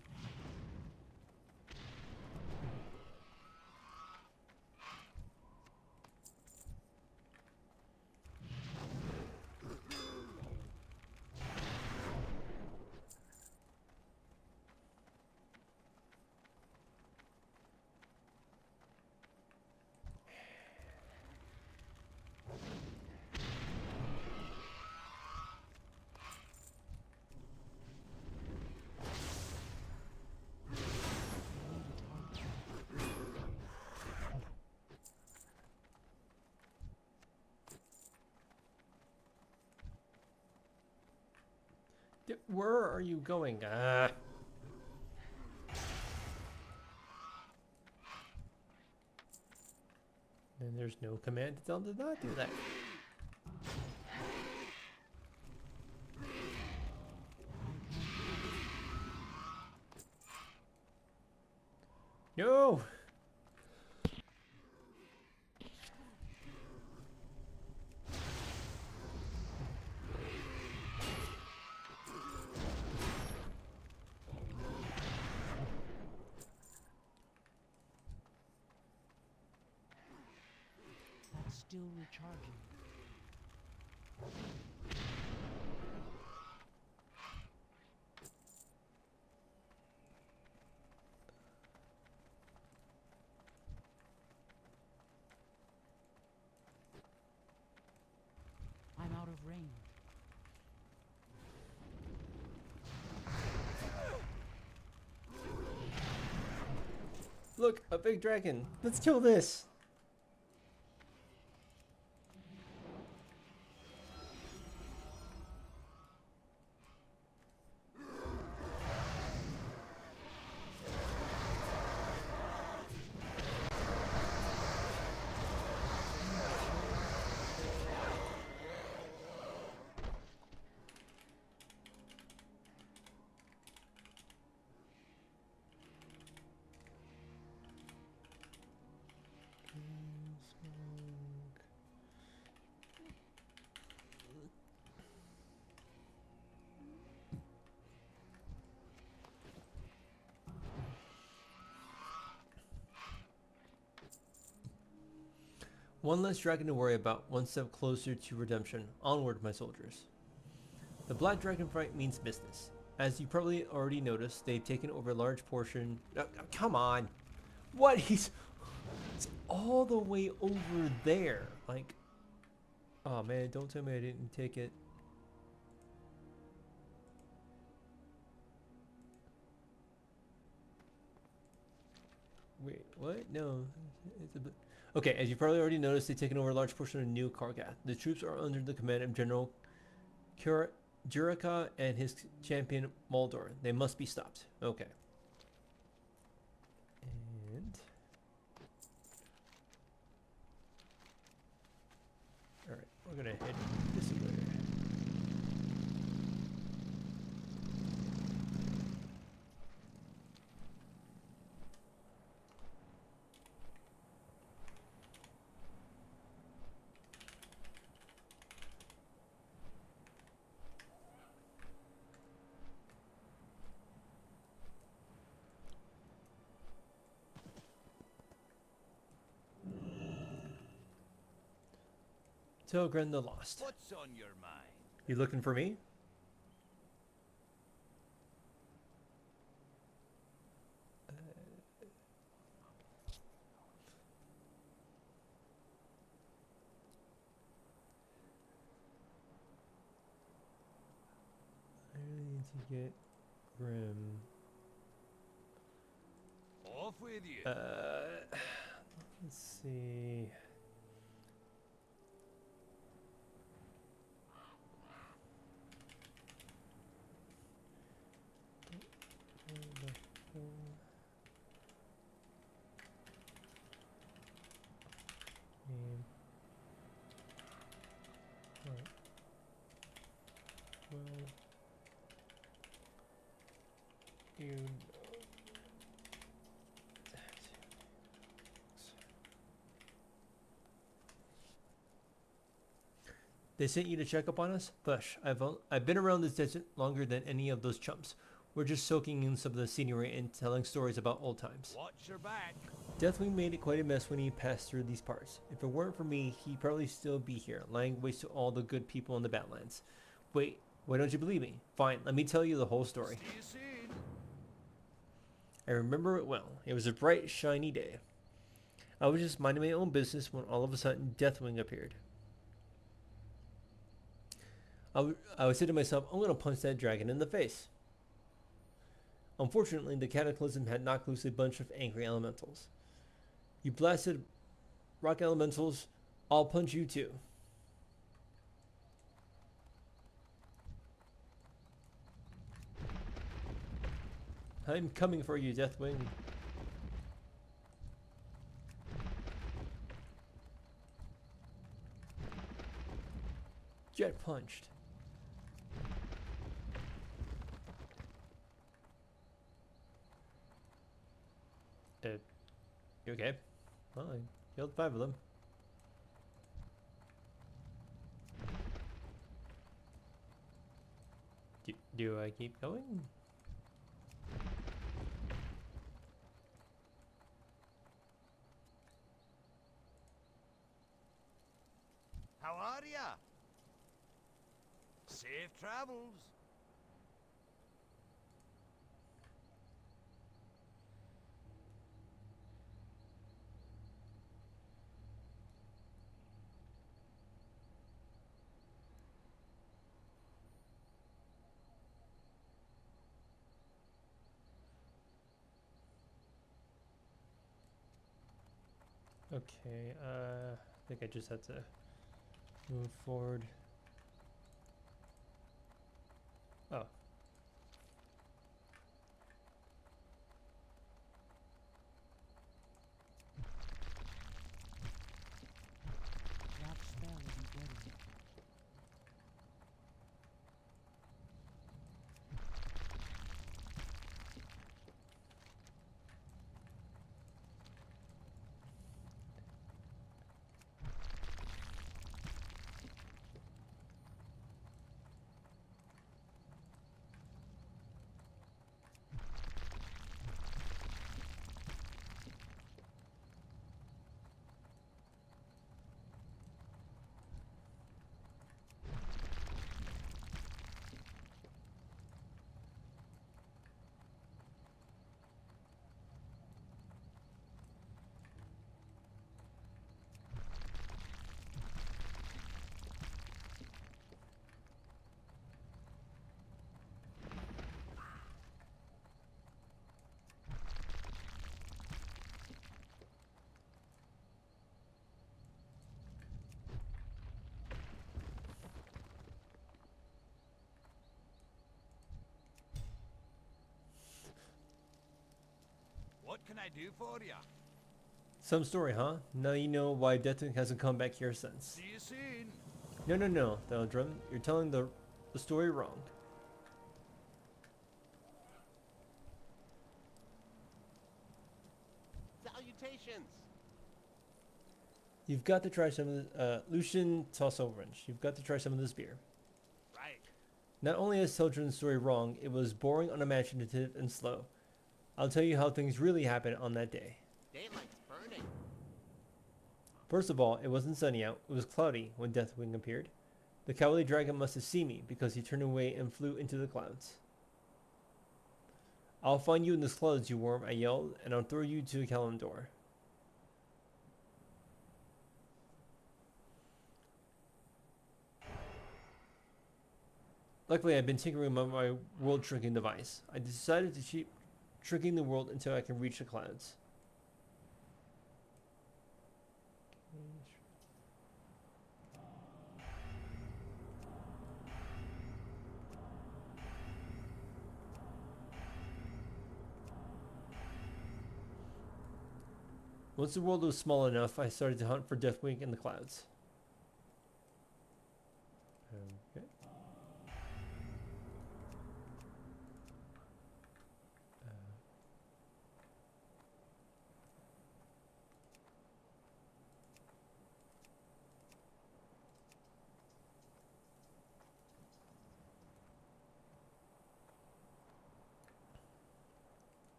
[SPEAKER 1] Where are you going? Ah. And there's no command to tell them to not do that. No!
[SPEAKER 4] That's still recharging. I'm out of range.
[SPEAKER 1] Look, a big dragon. Let's kill this. One less dragon to worry about, one step closer to redemption. Onward, my soldiers. The Black Dragon fight means business. As you probably already noticed, they've taken over a large portion... come on! What? It's all the way over there. Like... Oh man, don't tell me I didn't take it. Wait, what? No. It's a bit... Okay, as you probably already noticed, they've taken over a large portion of New Kargath. The troops are under the command of General Jurika and his champion Moldor. They must be stopped. Okay. And... Alright, we're gonna head this way. Telgren the Lost.
[SPEAKER 8] What's on your mind?
[SPEAKER 1] You looking for me? I really need to get Grim.
[SPEAKER 8] Off with you.
[SPEAKER 1] Let's see. Name. Right. Well, you know that. They sent you to check up on us? Bush, I've been around this desert longer than any of those chumps. We're just soaking in some of the scenery and telling stories about old times.
[SPEAKER 8] Watch your back.
[SPEAKER 1] Deathwing made it quite a mess when he passed through these parts. If it weren't for me, he'd probably still be here, lying waste to all the good people in the Badlands. Wait, why don't you believe me? Fine, let me tell you the whole story.
[SPEAKER 8] See you soon.
[SPEAKER 1] I remember it well. It was a bright, shiny day. I was just minding my own business when all of a sudden Deathwing appeared. I would say to myself, I'm going to punch that dragon in the face. Unfortunately, the Cataclysm had knocked loose a bunch of angry elementals. You blasted rock elementals, I'll punch you too. I'm coming for you, Deathwing. Jet punched. You okay? Well, I killed 5 of them. Do I keep going?
[SPEAKER 8] How are ya? Safe travels.
[SPEAKER 1] Okay, I think I just had to move forward. Oh.
[SPEAKER 4] That spell isn't ready yet.
[SPEAKER 8] What can I do for ya?
[SPEAKER 1] Some story, huh? Now you know why Deathwing hasn't come back here since.
[SPEAKER 8] See you soon.
[SPEAKER 1] No, Theldrum. You're telling the story wrong.
[SPEAKER 3] Salutations.
[SPEAKER 1] You've got to try some of the, Lucian Tashaho Wrench. You've got to try some of this beer.
[SPEAKER 8] Right.
[SPEAKER 1] Not only is Teldrin's story wrong, it was boring, unimaginative, and slow. I'll tell you how things really happened on that day.
[SPEAKER 3] Daylight's burning.
[SPEAKER 1] First of all, it wasn't sunny out, it was cloudy when Deathwing appeared. The cowardly dragon must have seen me because he turned away and flew into the clouds. I'll find you in the clouds, you worm, I yelled, and I'll throw you to Kalimdor. Luckily, I've been tinkering with my world shrinking device. I decided to keep shrinking the world until I can reach the clouds. Once the world was small enough, I started to hunt for Deathwing in the clouds. Okay.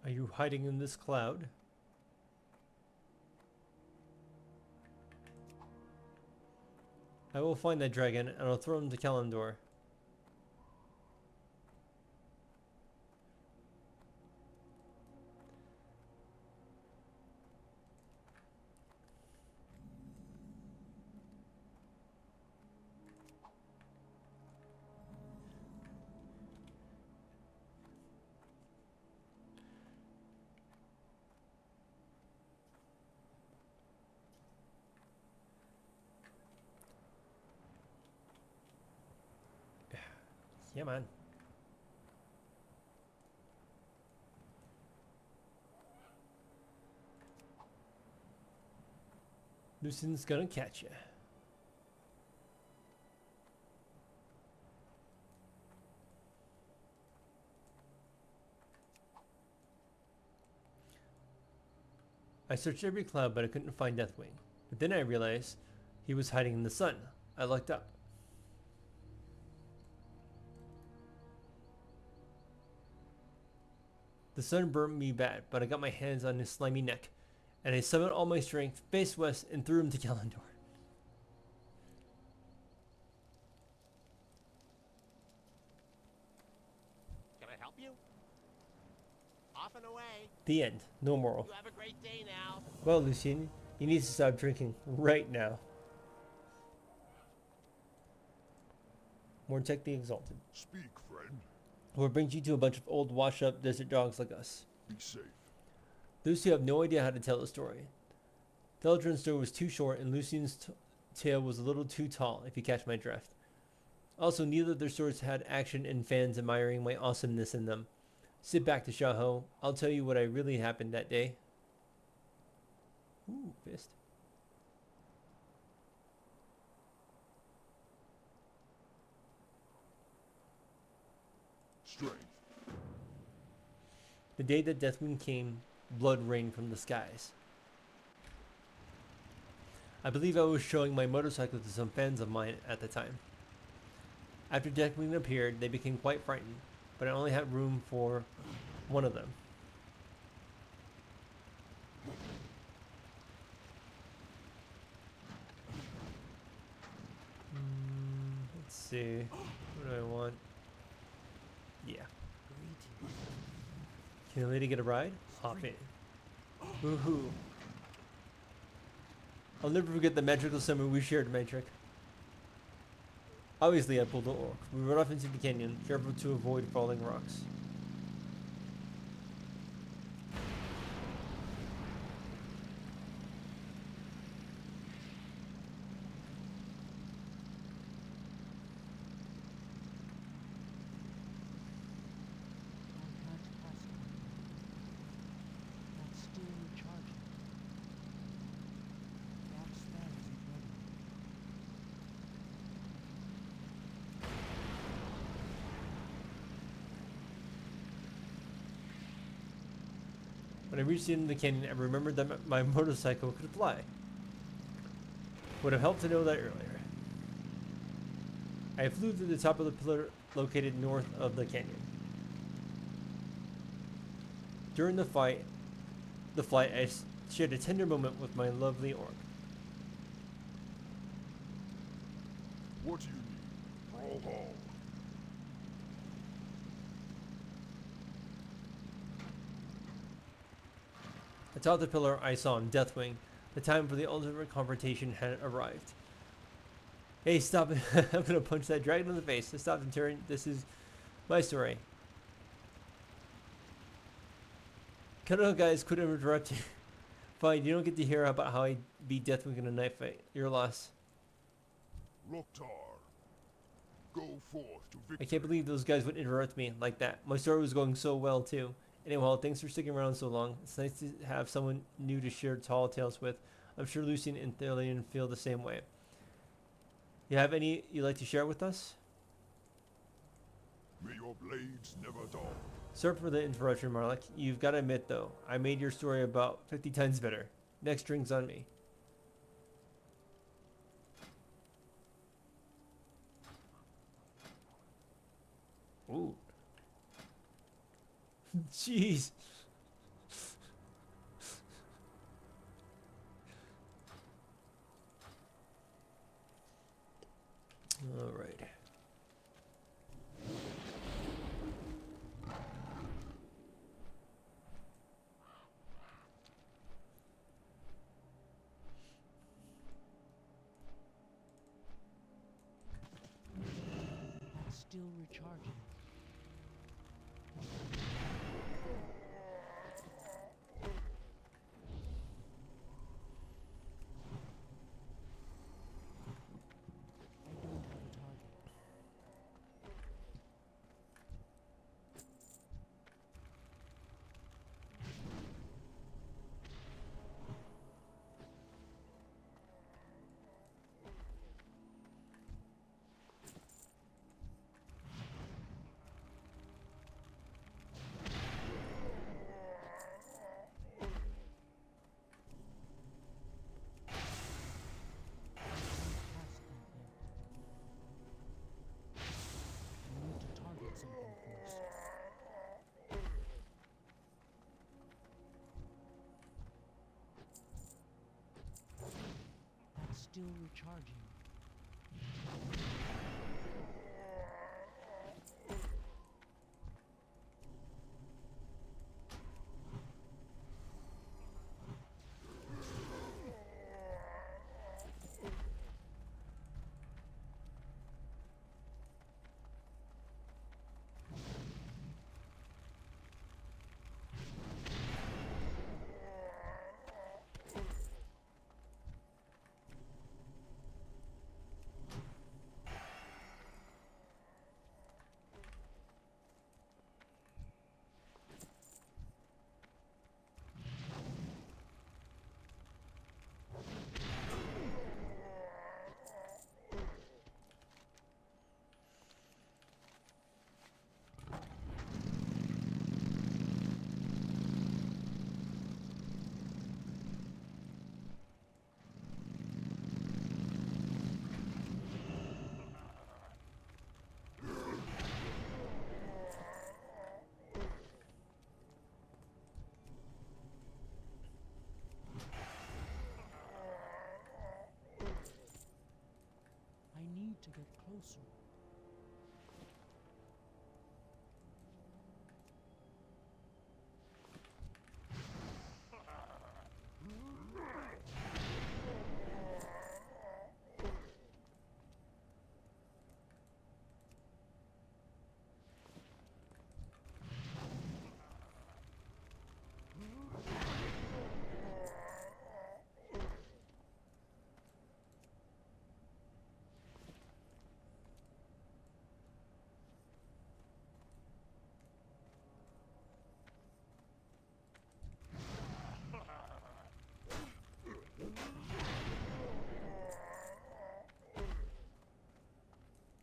[SPEAKER 1] Are you hiding in this cloud? I will find that dragon and I'll throw him to Kalimdor. Yeah, man. Lucian's gonna catch you. I searched every cloud, but I couldn't find Deathwing. But then I realized he was hiding in the sun. I looked up. The sun burnt me bad, but I got my hands on his slimy neck, and I summoned all my strength, faced west, and threw him to Kalimdor.
[SPEAKER 3] Can I help you? Off and away.
[SPEAKER 1] The end. No moral.
[SPEAKER 3] You have a great day now.
[SPEAKER 1] Well, Lucian, you need to stop drinking right now. Mortek the Exalted.
[SPEAKER 8] Speak, friend.
[SPEAKER 1] What brings you to a bunch of old, washed-up desert dogs like us?
[SPEAKER 8] Be safe.
[SPEAKER 1] Those who have no idea how to tell a story. Deldrin's story was too short, and Lucian's tale was a little too tall, if you catch my drift. Also, neither of their stories had action and fans admiring my awesomeness in them. Sit back, Tashaho. I'll tell you what really happened that day. Ooh, fist.
[SPEAKER 8] Strength.
[SPEAKER 1] The day that Deathwing came, blood rained from the skies. I believe I was showing my motorcycle to some fans of mine at the time. After Deathwing appeared, they became quite frightened, but I only had room for one of them. Let's see. What do I want? Yeah. Can the lady get a ride? Hop in. Woohoo. I'll never forget the magical summer we shared, Matrix. Obviously, I pulled the orc. We run off into the canyon, careful to avoid falling rocks.
[SPEAKER 4] That's still charging. That spell isn't ready.
[SPEAKER 1] When I reached the end of the canyon, I remembered that my motorcycle could fly. Would have helped to know that earlier. I flew to the top of the pillar located north of the canyon. During the flight, I shared a tender moment with my lovely orc.
[SPEAKER 9] What do you need? Brawl.
[SPEAKER 1] Atop the pillar, I saw him, Deathwing. The time for the ultimate confrontation had arrived. Hey, stop it. I'm gonna punch that dragon in the face. Stop him, Tyrion. This is my story. Cut it out, guys. Quit interrupting. Fine, you don't get to hear about how I beat Deathwing in a knife fight. Your loss.
[SPEAKER 9] Loktar, go forth to victory.
[SPEAKER 1] I can't believe those guys would interrupt me like that. My story was going so well, too. Anyway, thanks for sticking around so long. It's nice to have someone new to share tall tales with. I'm sure Lucian and Thelian feel the same way. You have any you'd like to share with us?
[SPEAKER 9] May your blades never dull.
[SPEAKER 1] Sorry for the interruption, Marlek. You've got to admit, though, I made your story about 50 times better. Next drink's on me. Ooh. Jeez. All right.
[SPEAKER 4] That's still recharging. I don't have a target. Still recharging. I need to get closer.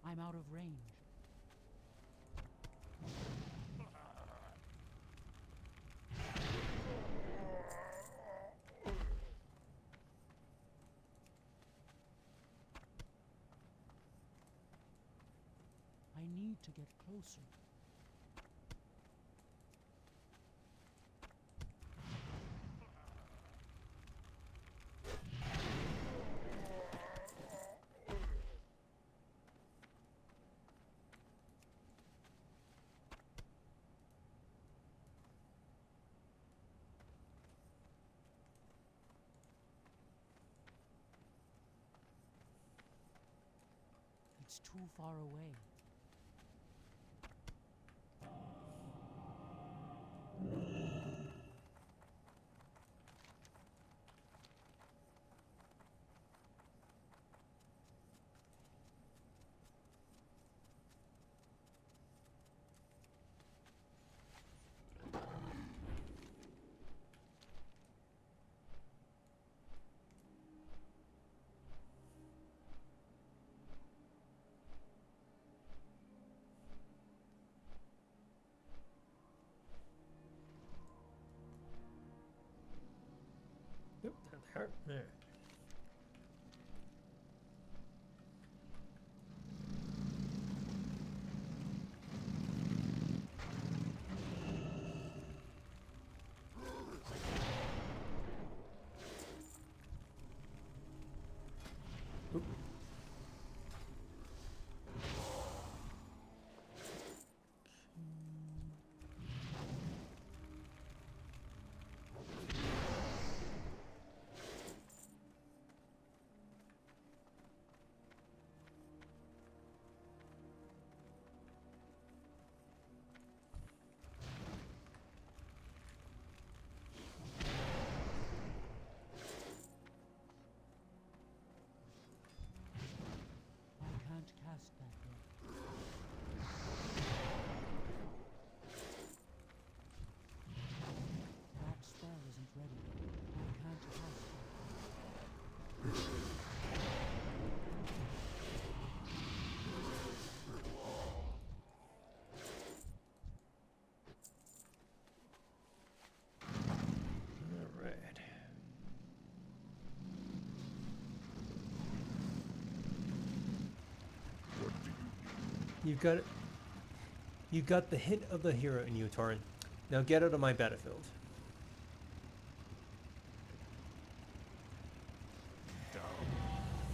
[SPEAKER 4] I'm out of range. I need to get closer. It's too far away.
[SPEAKER 1] Yep, there they are. There. Oop.
[SPEAKER 4] I can't cast that yet. That spell isn't ready yet. I can't cast that.
[SPEAKER 1] All right.
[SPEAKER 9] What do you
[SPEAKER 1] You've got it. You got the hit of the hero in you, Torin. Now get out of my battlefield.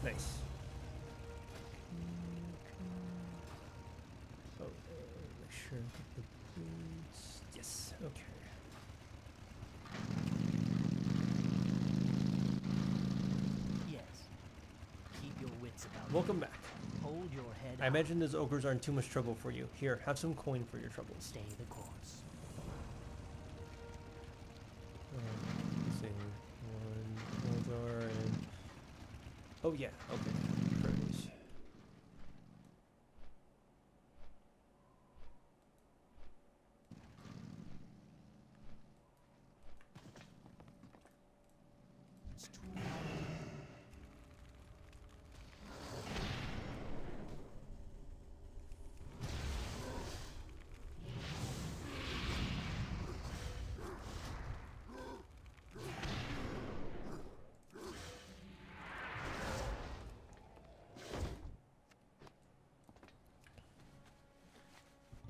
[SPEAKER 1] Nice. Oh, make sure I get the boots. Yes. Okay.
[SPEAKER 7] Yes. Keep your wits about you.
[SPEAKER 1] Welcome back.
[SPEAKER 7] Hold your head
[SPEAKER 1] I
[SPEAKER 7] high.
[SPEAKER 1] imagine those ogres aren't too much trouble for you. Here, have some coin for your troubles.
[SPEAKER 7] Stay the course.
[SPEAKER 1] Using one Eldar and oh yeah, okay. Praise.
[SPEAKER 4] It's too far away.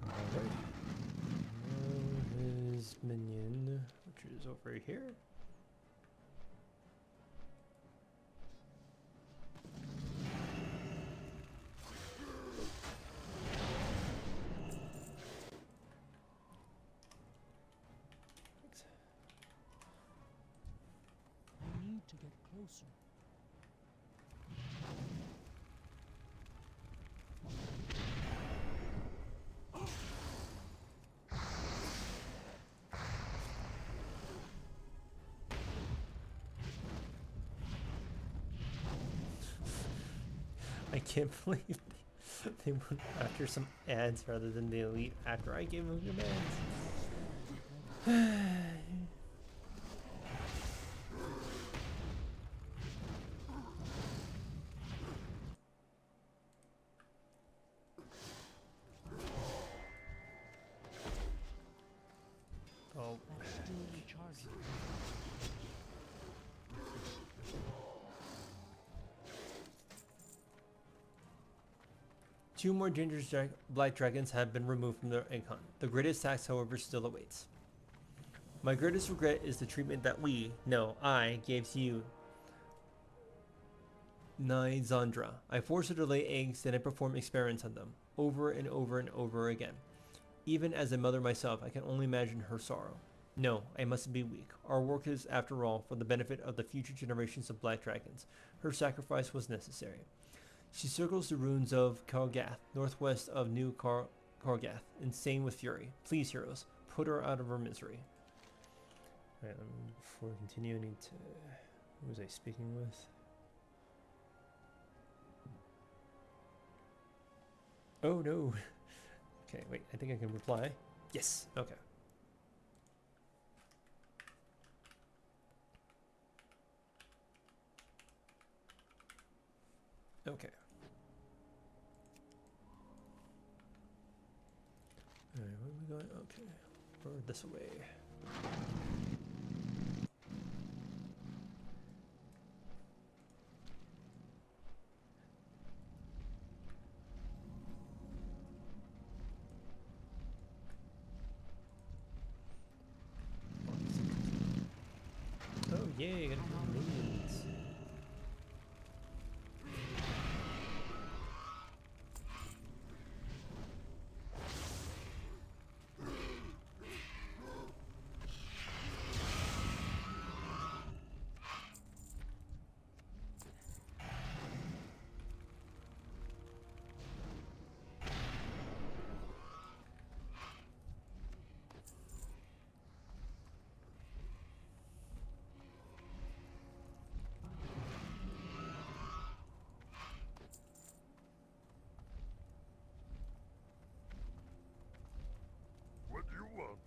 [SPEAKER 1] Alright. Now his minion, which is over here.
[SPEAKER 4] I need to get closer.
[SPEAKER 1] I can't believe they went after some ads rather than the elite after I gave them commands. Oh,
[SPEAKER 4] That's still recharging.
[SPEAKER 1] two more dangerous black dragons have been removed from their icon. The greatest tax, however, still awaits. My greatest regret is the treatment that I, gave to you, Nizandra. I forced her to lay eggs, and I performed experiments on them, over and over and over again. Even as a mother myself, I can only imagine her sorrow. No, I mustn't be weak. Our work is, after all, for the benefit of the future generations of black dragons. Her sacrifice was necessary. She circles the ruins of Kargath, northwest of New Kargath, insane with fury. Please, heroes, put her out of her misery. Alright, before we continue, I need to... Who was I speaking with? Oh no! Okay, wait, I think I can reply. Yes, okay. Okay. Alright, where are we going? Okay. Or this way. Oh yay, I got minions.
[SPEAKER 9] What do you want?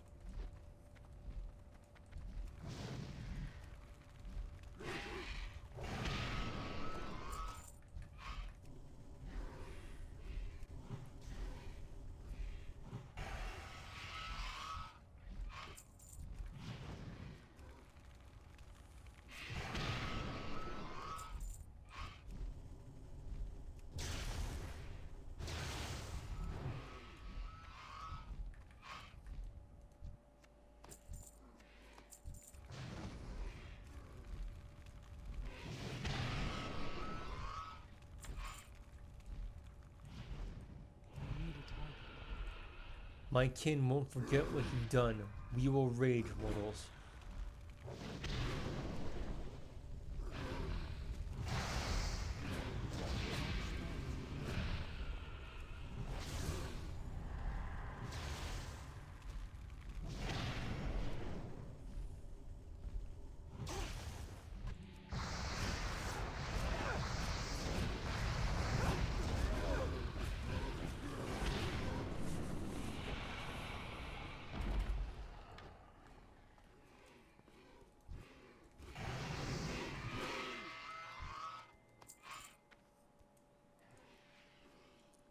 [SPEAKER 4] I need a target.
[SPEAKER 1] My kin won't forget what you've done. We will rage, mortals.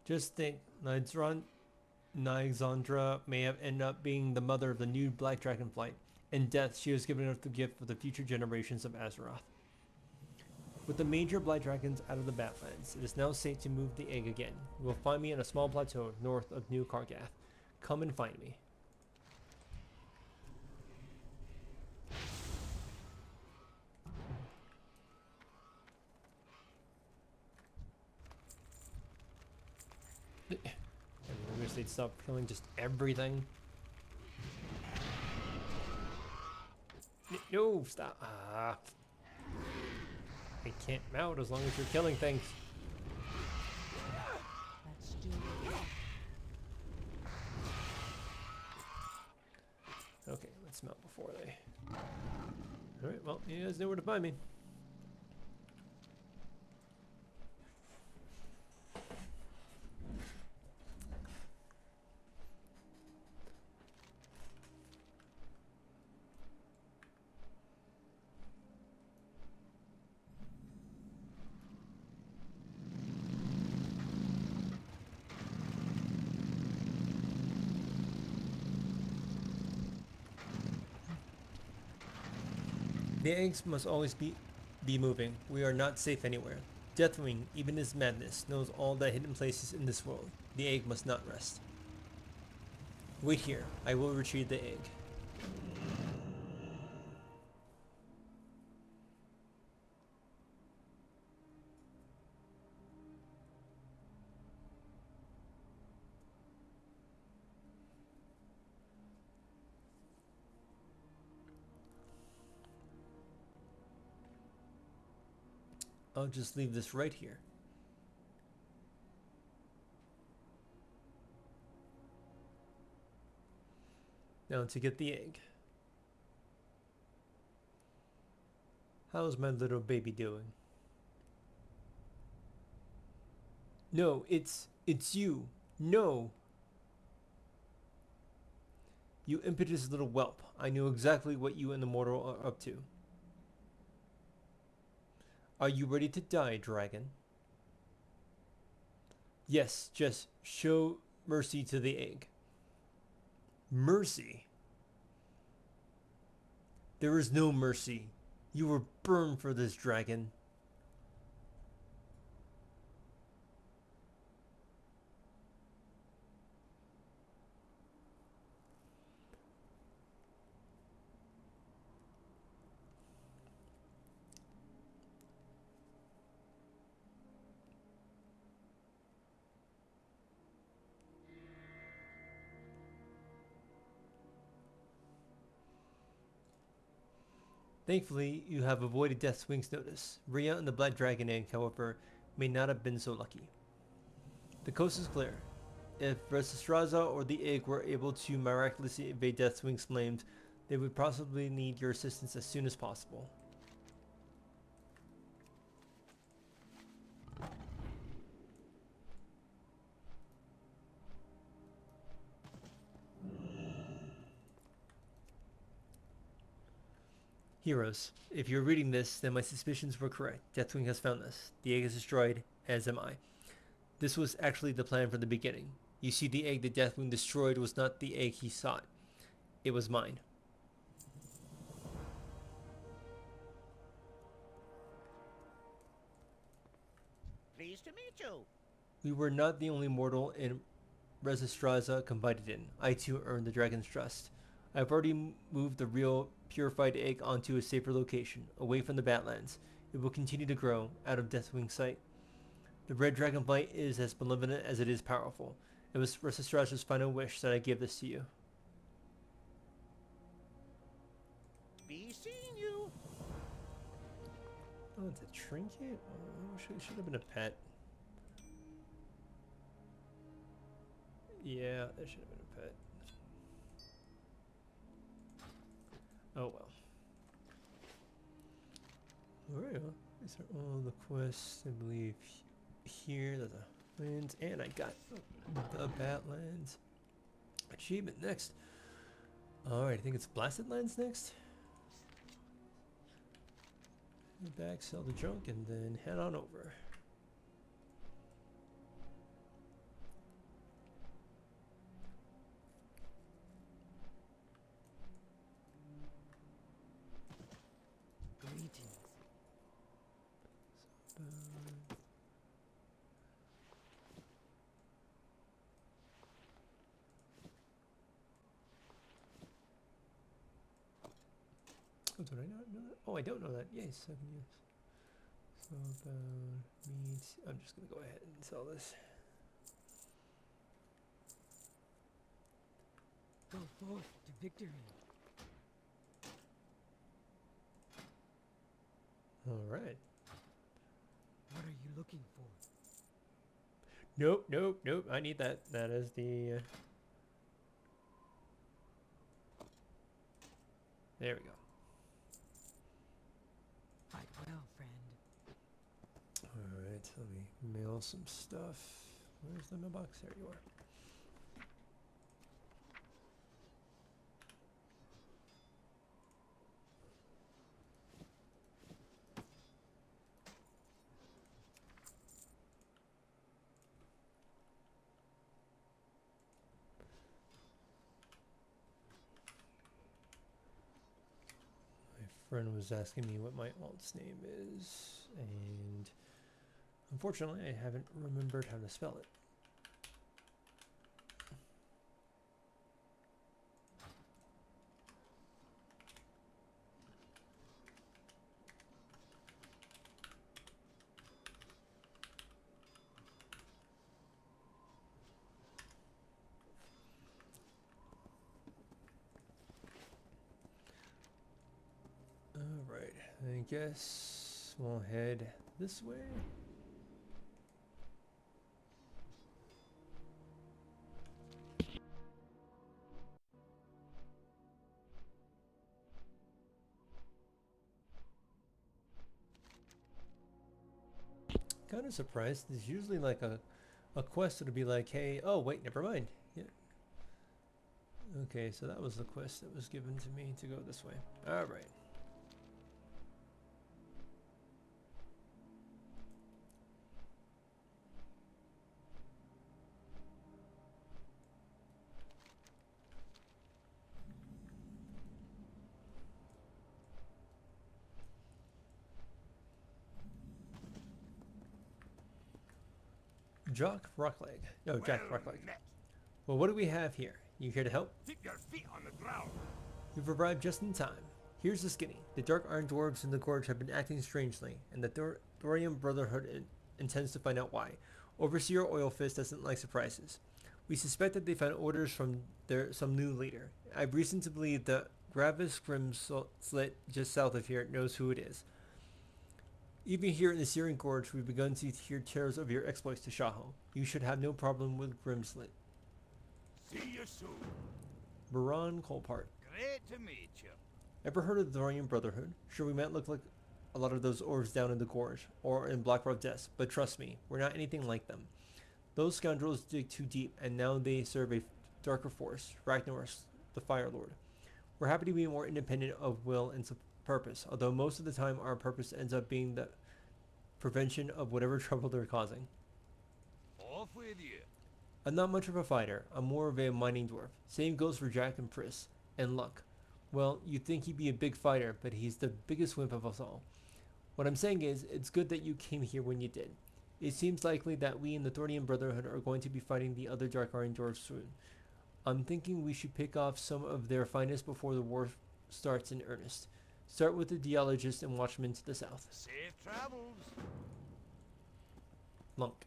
[SPEAKER 1] Just think, Nixandra may have ended up being the mother of the new Black Dragon flight. In death, she was given the gift for the future generations of Azeroth. With the major Black Dragons out of the Badlands, it is now safe to move the egg again. You will find me on a small plateau north of New Kargath. Come and find me. I wish they'd stop killing just everything. No, stop. Ah. I can't mount as long as you're killing things.
[SPEAKER 4] That's still
[SPEAKER 1] Okay, let's mount before they... Alright, well, you guys know where to find me. The eggs must always be moving. We are not safe anywhere. Deathwing, even his madness, knows all the hidden places in this world. The egg must not rest. Wait here. I will retrieve the egg. I'll just leave this right here. Now to get the egg. How's my little baby doing? No, it's you. No. You impetuous little whelp. I knew exactly what you and the mortal are up to. Are you ready to die, dragon? Yes, just show mercy to the egg. Mercy? There is no mercy. You were burned for this, dragon. Thankfully, you have avoided Deathwing's notice. Rhea and the Black Dragon egg, however, may not have been so lucky. The coast is clear. If Resistraza or the egg were able to miraculously evade Deathwing's flames, they would possibly need your assistance as soon as possible. Heroes, if you're reading this, then my suspicions were correct. Deathwing has found us. The egg is destroyed, as am I. This was actually the plan from the beginning. You see, the egg that Deathwing destroyed was not the egg he sought. It was mine.
[SPEAKER 3] Pleased to meet you.
[SPEAKER 1] We were not the only mortal in Resistraza confided in. I too earned the dragon's trust. I've already moved the real purified egg onto a safer location, away from the Badlands. It will continue to grow, out of Deathwing's sight. The red dragonflight is as malevolent as it is powerful. It was Resistraza's final wish that I give this to you.
[SPEAKER 3] Be seeing you.
[SPEAKER 1] Oh, it's a trinket? Oh, should have been a pet. Yeah, that should have been a pet. Oh well. Alright, well, these are all the quests, I believe. Here, there's the lands, and I got the Badlands achievement next. Alright, I think it's Blasted Lands next. Head back, sell the junk, and then head on over.
[SPEAKER 4] Greetings.
[SPEAKER 1] Oh, did I not know that? Oh, I don't know that. Yes, 7 years. So meat. I'm just gonna go ahead and sell this.
[SPEAKER 4] Go forth to victory.
[SPEAKER 1] All right.
[SPEAKER 4] What are you looking for?
[SPEAKER 1] Nope, nope, nope. I need that. That is the. There we go.
[SPEAKER 4] Fight well, friend.
[SPEAKER 1] All right. Let me mail some stuff. Where's the mailbox? There you are. Friend was asking me what my alt's name is, and unfortunately I haven't remembered how to spell it. Alright, I guess we'll head this way. Kind of surprised. There's usually like a quest that'll be like, hey, oh wait, never mind. Yeah. Okay, so that was the quest that was given to me to go this way. All right. Jock Rockleg. No, Jack Rockleg.
[SPEAKER 8] met.
[SPEAKER 1] Well, what do we have here? You here to help?
[SPEAKER 8] Keep your feet on the ground.
[SPEAKER 1] You've arrived just in time. Here's the skinny. The Dark Iron Dwarves in the Gorge have been acting strangely, and the Thorium Brotherhood intends to find out why. Overseer Oilfist doesn't like surprises. We suspect that they found orders from some new leader. I've reason to believe that Gravis Grimslit, just south of here, knows who it is. Even here in the Syrian Gorge, we've begun to hear tales of your exploits to Tashaho. You should have no problem with Grimslit.
[SPEAKER 8] See you soon.
[SPEAKER 1] Baron Colpart.
[SPEAKER 8] Great to meet you.
[SPEAKER 1] Ever heard of the Thorium Brotherhood? Sure, we might look like a lot of those orcs down in the gorge, or in Blackrock Depths, but trust me, we're not anything like them. Those scoundrels dig too deep, and now they serve a darker force, Ragnaros, the Fire Lord. We're happy to be more independent of will and purpose, although most of the time our purpose ends up being the prevention of whatever trouble they're causing.
[SPEAKER 8] Off with you.
[SPEAKER 1] I'm not much of a fighter, I'm more of a mining dwarf. Same goes for Jack and Pris, and Luck. Well, you'd think he'd be a big fighter, but he's the biggest wimp of us all. What I'm saying is, it's good that you came here when you did. It seems likely that we in the Thorium Brotherhood are going to be fighting the other Dark Iron Dwarves soon. I'm thinking we should pick off some of their finest before the war starts in earnest. Start with the Geologist and Watchman to the south.
[SPEAKER 8] Safe travels.
[SPEAKER 1] Lunk.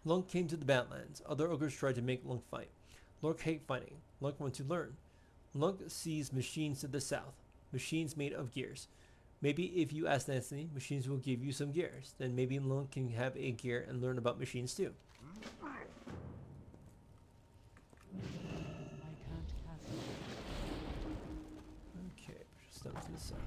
[SPEAKER 1] Lunk came to the Badlands. Other ogres tried to make Lunk fight. Lunk hate fighting. Lunk wants to learn. Lunk sees machines to the south. Machines made of gears. Maybe if you ask nicely, machines will give you some gears. Then maybe Lunk can have a gear and learn about machines too.
[SPEAKER 4] I can't cast it.
[SPEAKER 1] Okay, just up to the south.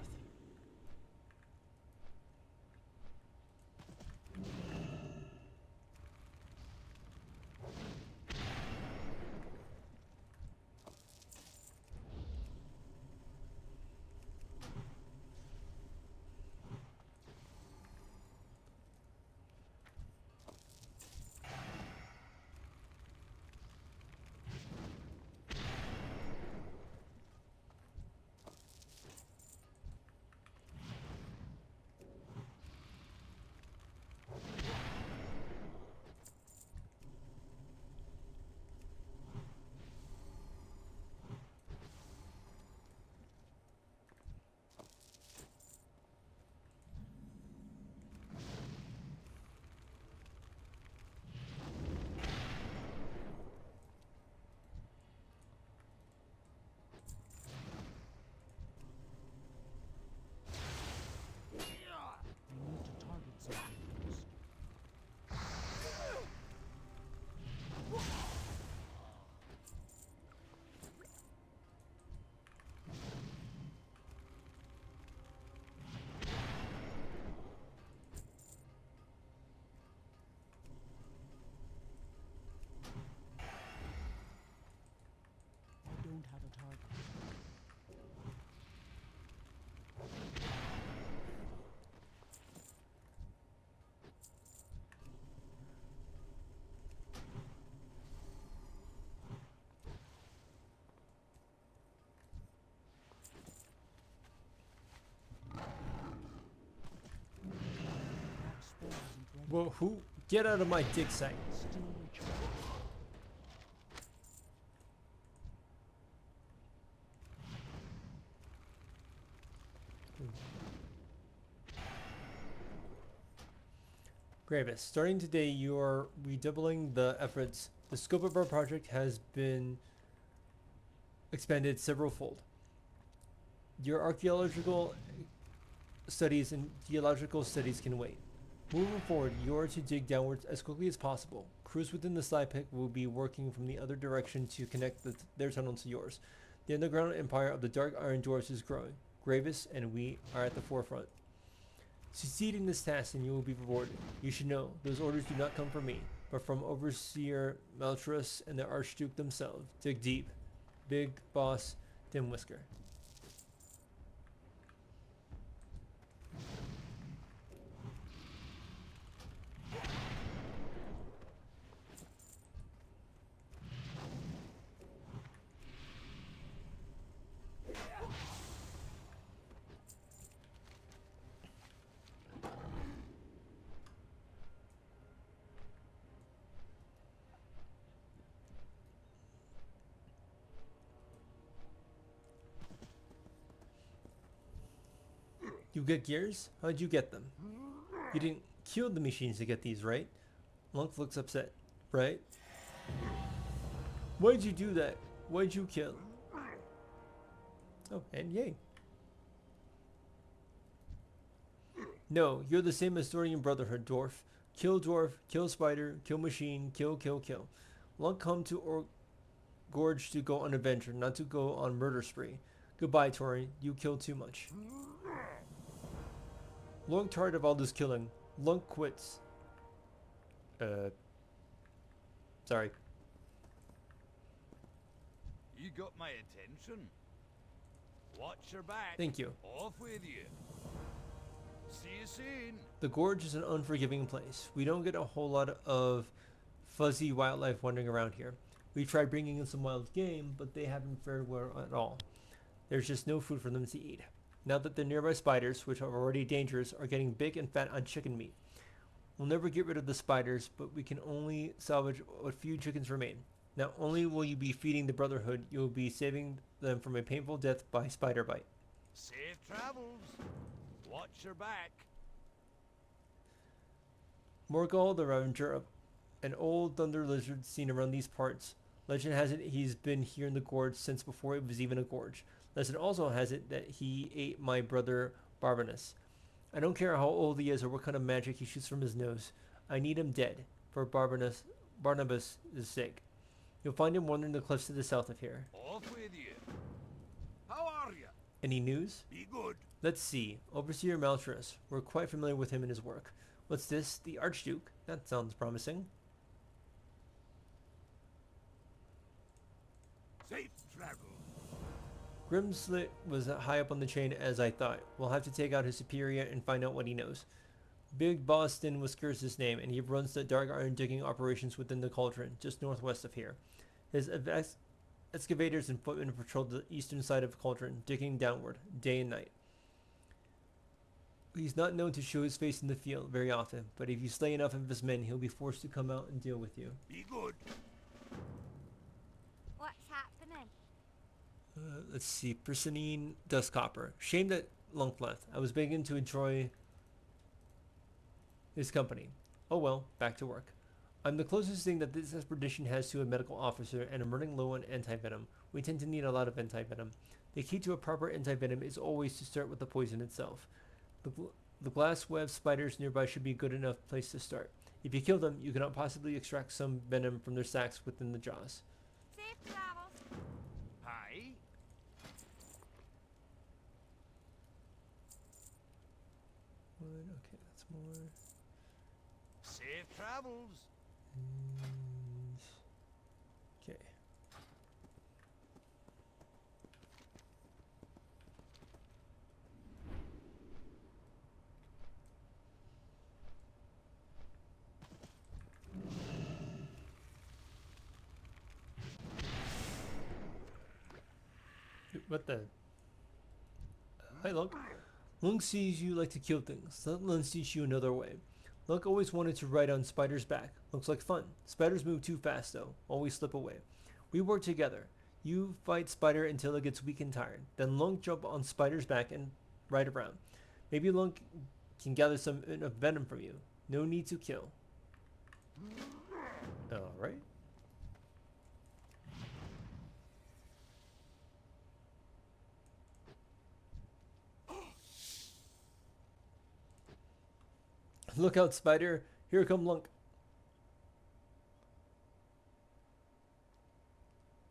[SPEAKER 4] I need to target something first. I don't have a target. That spell isn't ready.
[SPEAKER 1] Well, who? Get out of my dig site.
[SPEAKER 4] Still recharging.
[SPEAKER 1] Gravis, starting today, you are redoubling the efforts. The scope of our project has been expanded several-fold. Your archaeological studies and geological studies can wait. Moving forward, you are to dig downwards as quickly as possible. Crews within the slide pit will be working from the other direction to connect their tunnel to yours. The underground empire of the Dark Iron Dwarfs is growing. Gravis and we are at the forefront. Succeed in this task and you will be rewarded. You should know, those orders do not come from me, but from Overseer Maltrus and the Archduke themselves. Dig deep. Big Boss Dim Whisker. You get gears? How'd you get them? You didn't kill the machines to get these, right? Lunk looks upset. Right? Why'd you do that? Why'd you kill? Oh, and yay. No, you're the same as Dorian Brotherhood, dwarf, kill spider, kill machine, kill. Lunk come to Gorge to go on adventure, not to go on murder spree. Goodbye, Tori. You killed too much. Lunk tired of all this killing. Lunk quits. Sorry.
[SPEAKER 8] You got my attention. Watch your back.
[SPEAKER 1] Thank you.
[SPEAKER 8] Off with you. See you soon.
[SPEAKER 1] The Gorge is an unforgiving place. We don't get a whole lot of fuzzy wildlife wandering around here. We tried bringing in some wild game, but they haven't fared well at all. There's just no food for them to eat. Now that the nearby spiders, which are already dangerous, are getting big and fat on chicken meat. We'll never get rid of the spiders, but we can only salvage what few chickens remain. Not only will you be feeding the Brotherhood, you will be saving them from a painful death by spider bite.
[SPEAKER 8] Safe travels. Watch your back.
[SPEAKER 1] Morgul the Ravager, an old thunder lizard seen around these parts. Legend has it he's been here in the gorge since before it was even a gorge. Legend also has it that he ate my brother Barbanus. I don't care how old he is or what kind of magic he shoots from his nose. I need him dead, for Barnabas' sake. You'll find him wandering the cliffs to the south of here.
[SPEAKER 8] Off with you. How are you?
[SPEAKER 1] Any news?
[SPEAKER 8] Be good.
[SPEAKER 1] Let's see. Overseer Maltrus. We're quite familiar with him and his work. What's this? The Archduke? That sounds promising.
[SPEAKER 8] Safe travel.
[SPEAKER 1] Grimslit was high up on the chain as I thought. We'll have to take out his superior and find out what he knows. Big Boston Whiskers is his name, and he runs the dark iron digging operations within the cauldron, just northwest of here. His excavators and footmen patrol the eastern side of the cauldron, digging downward, day and night. He's not known to show his face in the field very often, but if you slay enough of his men, he'll be forced to come out and deal with you.
[SPEAKER 8] Be good.
[SPEAKER 2] What's happening?
[SPEAKER 1] Let's see. Prisonine Dust Copper. Shame that Lunk left. I was beginning to enjoy his company. Oh well, back to work. I'm the closest thing that this expedition has to a medical officer, and I'm running low on anti-venom. We tend to need a lot of anti-venom. The key to a proper anti-venom is always to start with the poison itself. The glass web spiders nearby should be a good enough place to start. If you kill them, you cannot possibly extract some venom from their sacs within the jaws.
[SPEAKER 2] Safe travels.
[SPEAKER 8] Hi.
[SPEAKER 1] Okay, that's more.
[SPEAKER 8] Safe travels.
[SPEAKER 1] Okay. What the? Hi, Lunk. Lunk sees you like to kill things. Let Lunk teach you another way. Lunk always wanted to ride on Spider's back. Looks like fun. Spiders move too fast, though. Always slip away. We work together. You fight Spider until it gets weak and tired. Then Lunk jump on Spider's back and ride around. Maybe Lunk can gather some venom from you. No need to kill. Alright. Look out, Spider. Here come Lunk.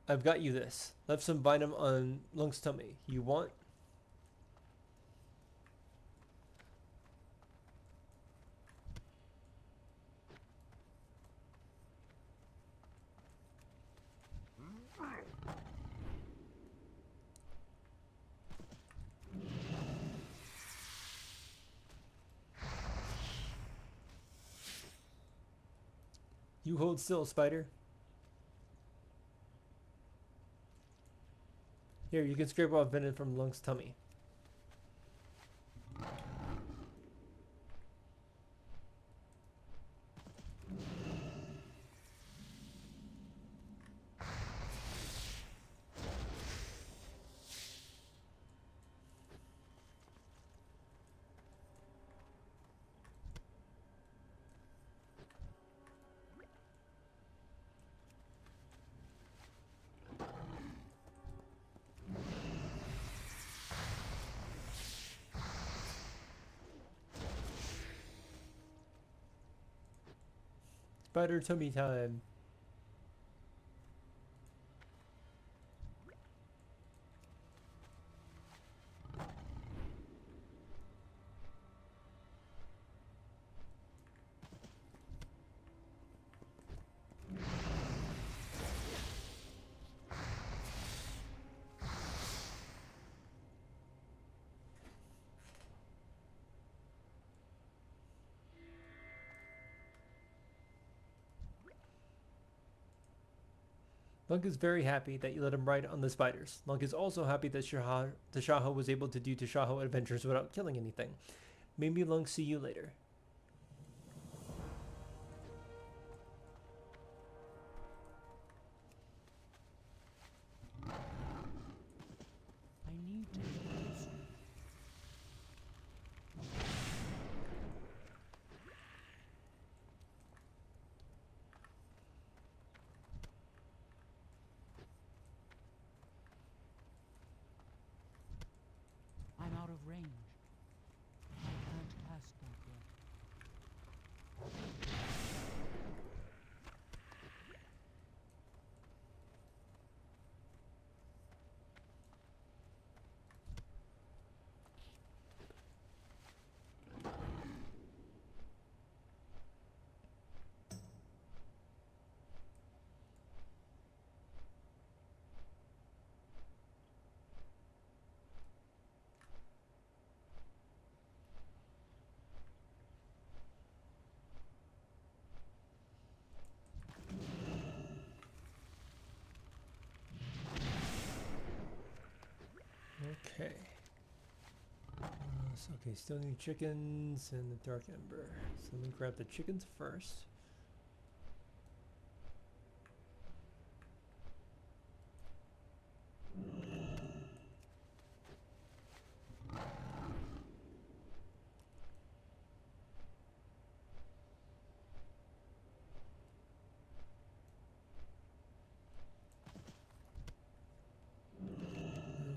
[SPEAKER 1] I've got you this. Left some venom on Lunk's tummy. You want? You hold still, spider. Here, you can scrape off venom from Lunk's tummy. Spider tummy time. Lunk is very happy that you let him ride on the spiders. Lunk is also happy that Tashaho was able to do Tashaho adventures without killing anything. Maybe Lunk see you later.
[SPEAKER 4] I need to get closer. I'm out of range. I can't cast that yet.
[SPEAKER 1] Okay. Okay, still need chickens and the dark ember. So let me grab the chickens first.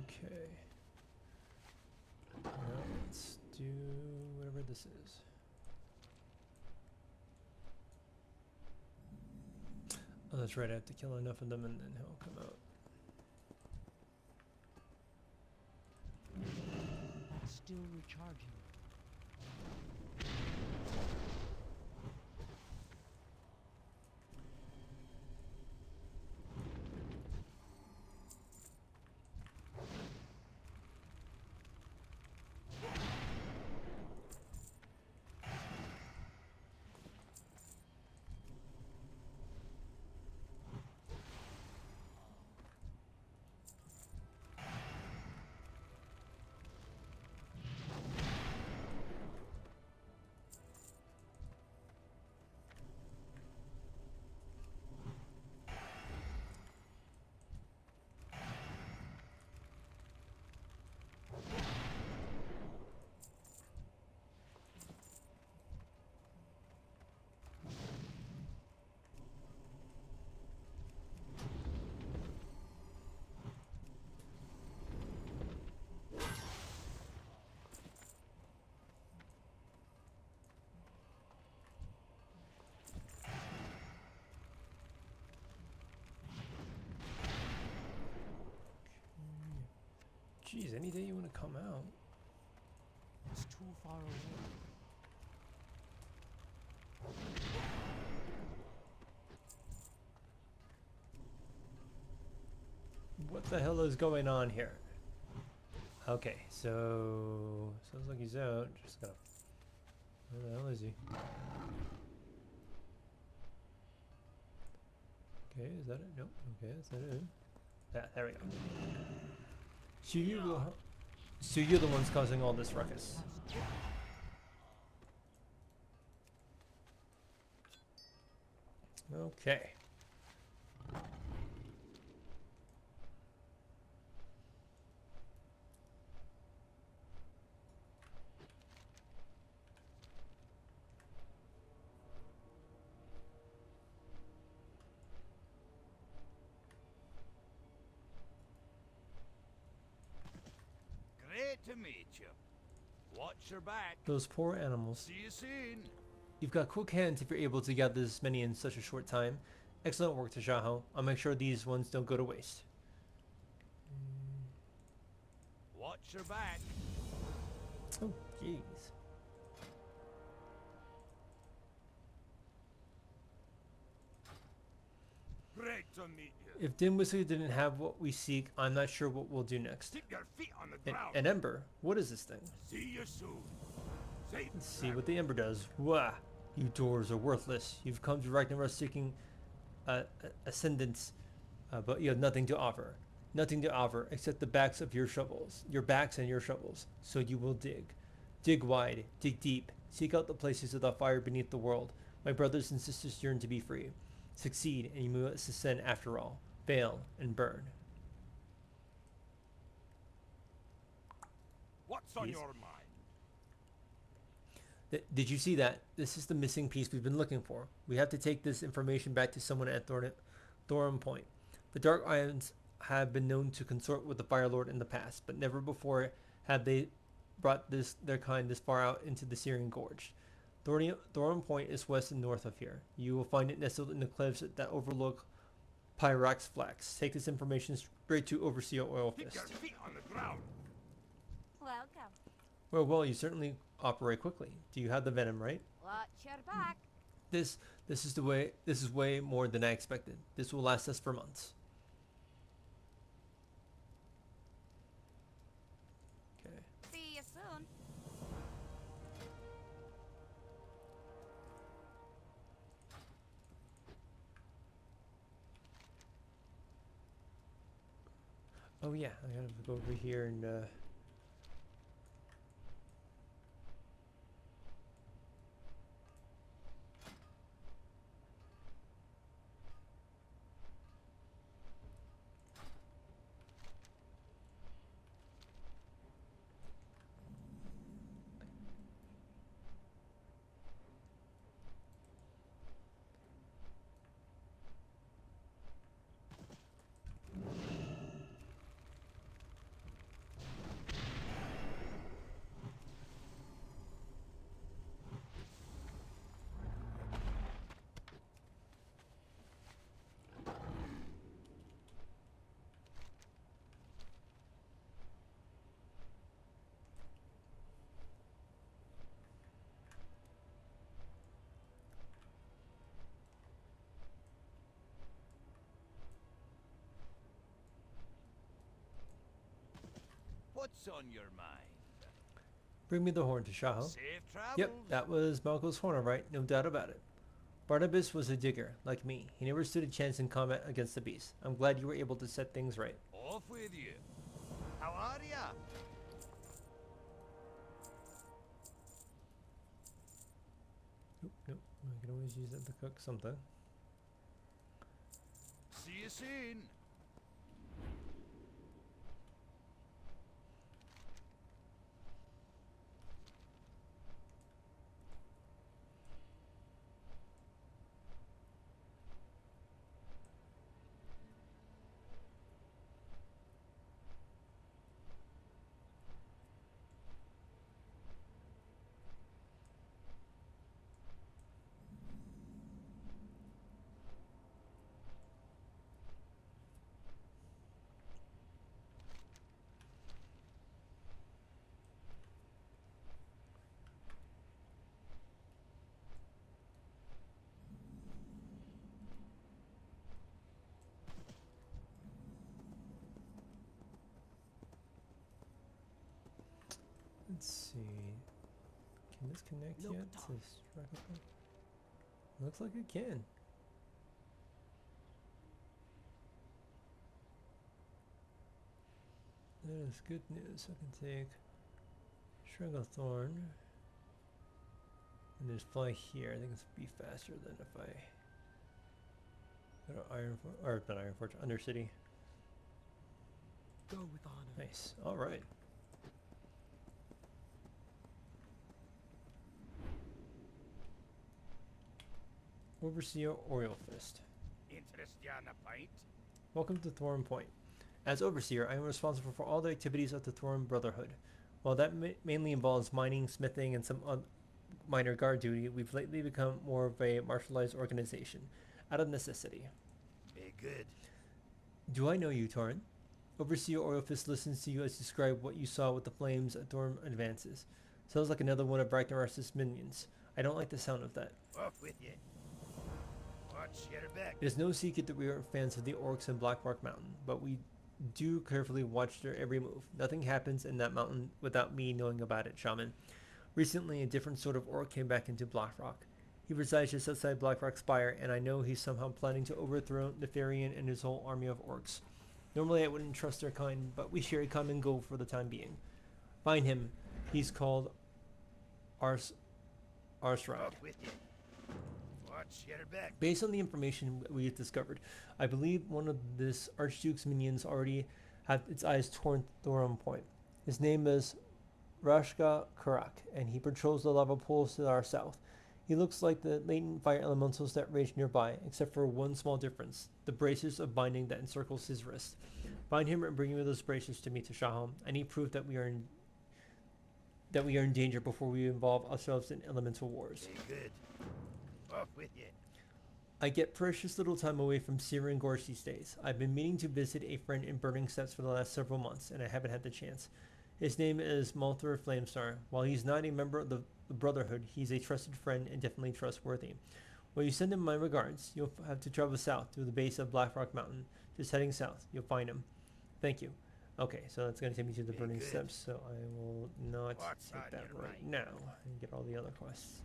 [SPEAKER 1] Okay. Now let's do whatever this is. Oh, that's right. I have to kill enough of them and then he'll come out.
[SPEAKER 4] That's still recharging.
[SPEAKER 1] Geez, any day you want to come out.
[SPEAKER 4] It's too far away.
[SPEAKER 1] What the hell is going on here? Okay, so sounds like he's out. Just gotta. Where the hell is he? Okay, is that it? Nope. Okay, is that it? Yeah, there we go. So you're the ones causing all this ruckus. Okay.
[SPEAKER 8] Great to meet you. Watch your back.
[SPEAKER 1] Those poor animals.
[SPEAKER 8] See you soon.
[SPEAKER 1] You've got quick hands if you're able to gather this many in such a short time. Excellent work, Tashaho. I'll make sure these ones don't go to waste.
[SPEAKER 8] Watch your back.
[SPEAKER 1] Oh, jeez.
[SPEAKER 9] Great to meet you.
[SPEAKER 1] If Dim Whistler didn't have what we seek, I'm not sure what we'll do next.
[SPEAKER 9] Keep your feet on the
[SPEAKER 1] An,
[SPEAKER 9] ground.
[SPEAKER 1] an ember? What is this thing?
[SPEAKER 9] See you soon. Safe
[SPEAKER 1] Let's see what the ember does. Wah! You dwarves are worthless. You've come to Ragnarok seeking ascendance, but you have nothing to offer. Nothing to offer except the backs of your shovels. Your backs and your shovels. So you will dig. Dig wide. Dig deep. Seek out the places of the fire beneath the world. My brothers and sisters yearn to be free. Succeed, and you must ascend after all. Fail and burn.
[SPEAKER 9] What's on
[SPEAKER 1] Yes.
[SPEAKER 9] your mind?
[SPEAKER 1] Did you see that? This is the missing piece we've been looking for. We have to take this information back to someone at Thorum Point. The Dark Islands have been known to consort with the Fire Lord in the past, but never before have they brought their kind this far out into the Syrian Gorge. Thorum Point is west and north of here. You will find it nestled in the cliffs that overlook Pyrax Flax. Take this information straight to Overseer
[SPEAKER 9] Keep
[SPEAKER 1] Oilfist.
[SPEAKER 9] your feet on the ground.
[SPEAKER 2] Welcome.
[SPEAKER 1] Well, you certainly operate quickly. Do you have the venom, right?
[SPEAKER 2] Watch your back.
[SPEAKER 1] This is way more than I expected. This will last us for months. Okay.
[SPEAKER 2] See you soon.
[SPEAKER 1] Oh yeah, I gotta go over here and
[SPEAKER 8] What's on your mind?
[SPEAKER 1] bring me the horn, Tashaho.
[SPEAKER 8] Safe travels.
[SPEAKER 1] Yep, that was Malco's horn, all right, no doubt about it. Barnabas was a digger, like me. He never stood a chance in combat against the beast. I'm glad you were able to set things right.
[SPEAKER 8] Off with you. How are ya?
[SPEAKER 1] Nope, I can always use it to cook something.
[SPEAKER 8] See you soon.
[SPEAKER 1] Let's see. Can this connect
[SPEAKER 7] Look,
[SPEAKER 1] yet
[SPEAKER 7] Tom.
[SPEAKER 1] to Struggle? Looks like it can. That is good news. I can take Thorn and just fly here. I think it's be faster than if I go to or not Iron Forge, Undercity.
[SPEAKER 7] Go with honor.
[SPEAKER 1] Nice. All right. Overseer Oriole Fist.
[SPEAKER 9] Interest you on a pint?
[SPEAKER 1] Welcome to Thorn Point. As Overseer, I am responsible for all the activities of the Thorn Brotherhood. While that mainly involves mining, smithing, and some minor guard duty, we've lately become more of a martialized organization, out of necessity.
[SPEAKER 9] Be good.
[SPEAKER 1] Do I know you, Torin? Overseer Oriofist listens to you as you describe what you saw with the flames at Thorn Advances. Sounds like another one of Ragnar's minions. I don't like the sound of that.
[SPEAKER 9] Off with you. Watch your back.
[SPEAKER 1] It is no secret that we are fans of the orcs in Blackrock Mountain, but we do carefully watch their every move. Nothing happens in that mountain without me knowing about it, Shaman. Recently, a different sort of orc came back into Blackrock. He resides just outside Blackrock Spire, and I know he's somehow planning to overthrow Nefarian and his whole army of orcs. Normally, I wouldn't trust their kind, but we share a common goal for the time being. Find him. He's called Arsrad.
[SPEAKER 9] Off with you. Watch your back.
[SPEAKER 1] Based on the information we've discovered, I believe one of this Archduke's minions already had its eyes torn Thorum Point. His name is Rashka Karak, and he patrols the lava pools to our south. He looks like the latent fire elementals that rage nearby, except for one small difference: the braces of binding that encircles his wrist. Find him and bring me those braces to me, Tashaho. I need proof that we are in danger before we involve ourselves in elemental wars.
[SPEAKER 9] Be good. Off with you.
[SPEAKER 1] I get precious little time away from Siren Gorge these days. I've been meaning to visit a friend in Burning Steps for the last several months, and I haven't had the chance. His name is Malthur Flamestar. While he's not a member of the Brotherhood, he's a trusted friend and definitely trustworthy. When you send him my regards, you'll have to travel south through the base of Blackrock Mountain. Just heading south, you'll find him. Thank you. Okay, so that's going to take me to the Burning Steps, so I will not take that right now and get all the other quests.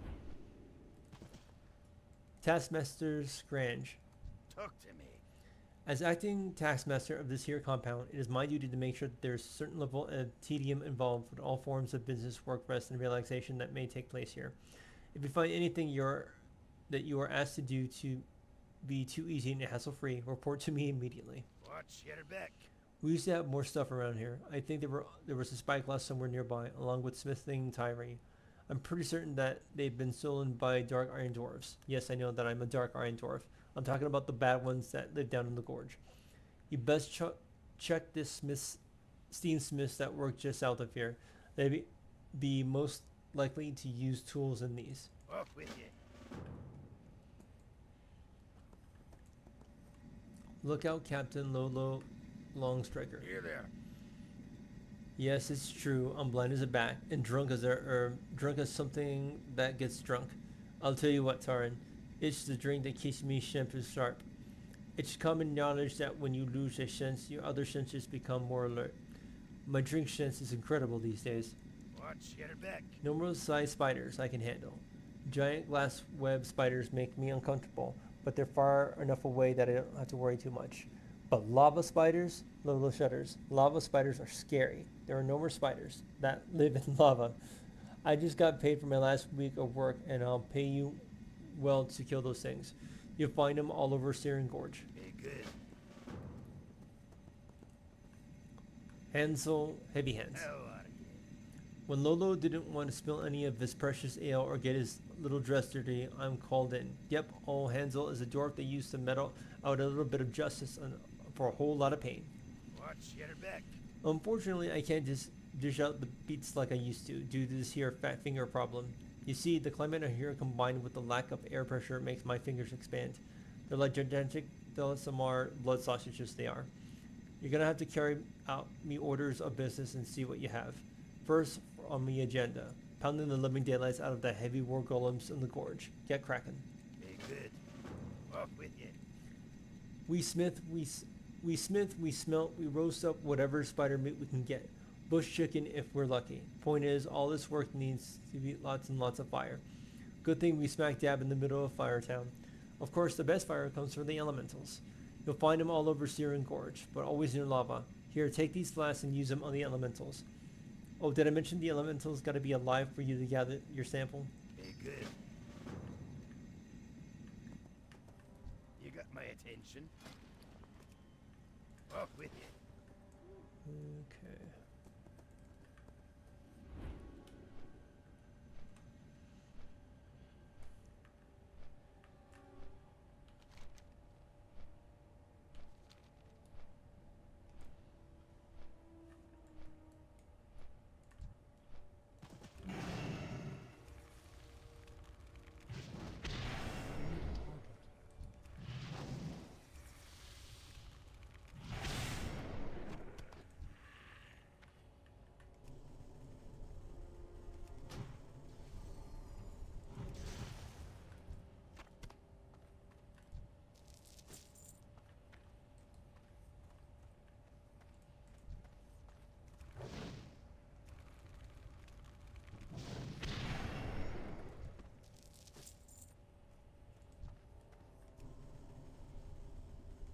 [SPEAKER 1] Taskmaster's Grange.
[SPEAKER 9] Talk to me.
[SPEAKER 1] As acting taskmaster of this here compound, it is my duty to make sure that there's a certain level of tedium involved with all forms of business, work, rest, and relaxation that may take place here. If you find anything that you are asked to do to be too easy and hassle-free, report to me immediately.
[SPEAKER 9] Watch your back.
[SPEAKER 1] We used to have more stuff around here. I think there was a spyglass somewhere nearby, along with smithing Tyree. I'm pretty certain that they've been stolen by Dark Iron Dwarves. Yes, I know that I'm a Dark Iron Dwarf. I'm talking about the bad ones that live down in the gorge. You best check this steam smiths that work just south of here. They'd be most likely to use tools in these.
[SPEAKER 9] Off with you.
[SPEAKER 1] Look out, Captain Lolo Longstriker.
[SPEAKER 9] Here there.
[SPEAKER 1] Yes, it's true. I'm blind as a bat and drunk as something that gets drunk. I'll tell you what, Taran. It's the drink that keeps me sharp. It's common knowledge that when you lose a sense, your other senses become more alert. My drink sense is incredible these days.
[SPEAKER 9] Watch your back.
[SPEAKER 1] Normal sized spiders I can handle. Giant glass web spiders make me uncomfortable, but they're far enough away that I don't have to worry too much. But lava spiders? Lolo shudders. Lava spiders are scary. There are no more spiders that live in lava. I just got paid for my last week of work, and I'll pay you well to kill those things. You'll find them all over Siren Gorge.
[SPEAKER 9] Be good.
[SPEAKER 1] Hansel Heavy Hands.
[SPEAKER 9] How are you?
[SPEAKER 1] When Lolo didn't want to spill any of his precious ale or get his little dress dirty, I'm called in. Yep, old Hansel is a dwarf that used to meddle out a little bit of justice for a whole lot of pain.
[SPEAKER 9] Watch your back.
[SPEAKER 1] Unfortunately, I can't just dish out the beats like I used to due to this here fat finger problem. You see, the climate here combined with the lack of air pressure makes my fingers expand. They're like gigantic Delisomar blood sausages they are. You're gonna have to carry out me orders of business and see what you have. First on the agenda, pounding the living daylights out of the heavy war golems in the gorge. Get cracking.
[SPEAKER 9] Be good. Off with you.
[SPEAKER 1] We smith, we smelt, we roast up whatever spider meat we can get. Bush chicken if we're lucky. Point is, all this work needs to be lots and lots of fire. Good thing we smack dab in the middle of Fire Town. Of course, the best fire comes from the elementals. You'll find them all over Siren Gorge, but always near lava. Here, take these flasks and use them on the elementals. Oh, did I mention the elementals got to be alive for you to gather your sample?
[SPEAKER 8] Hey, good. You got my attention. Off with you.
[SPEAKER 1] Okay.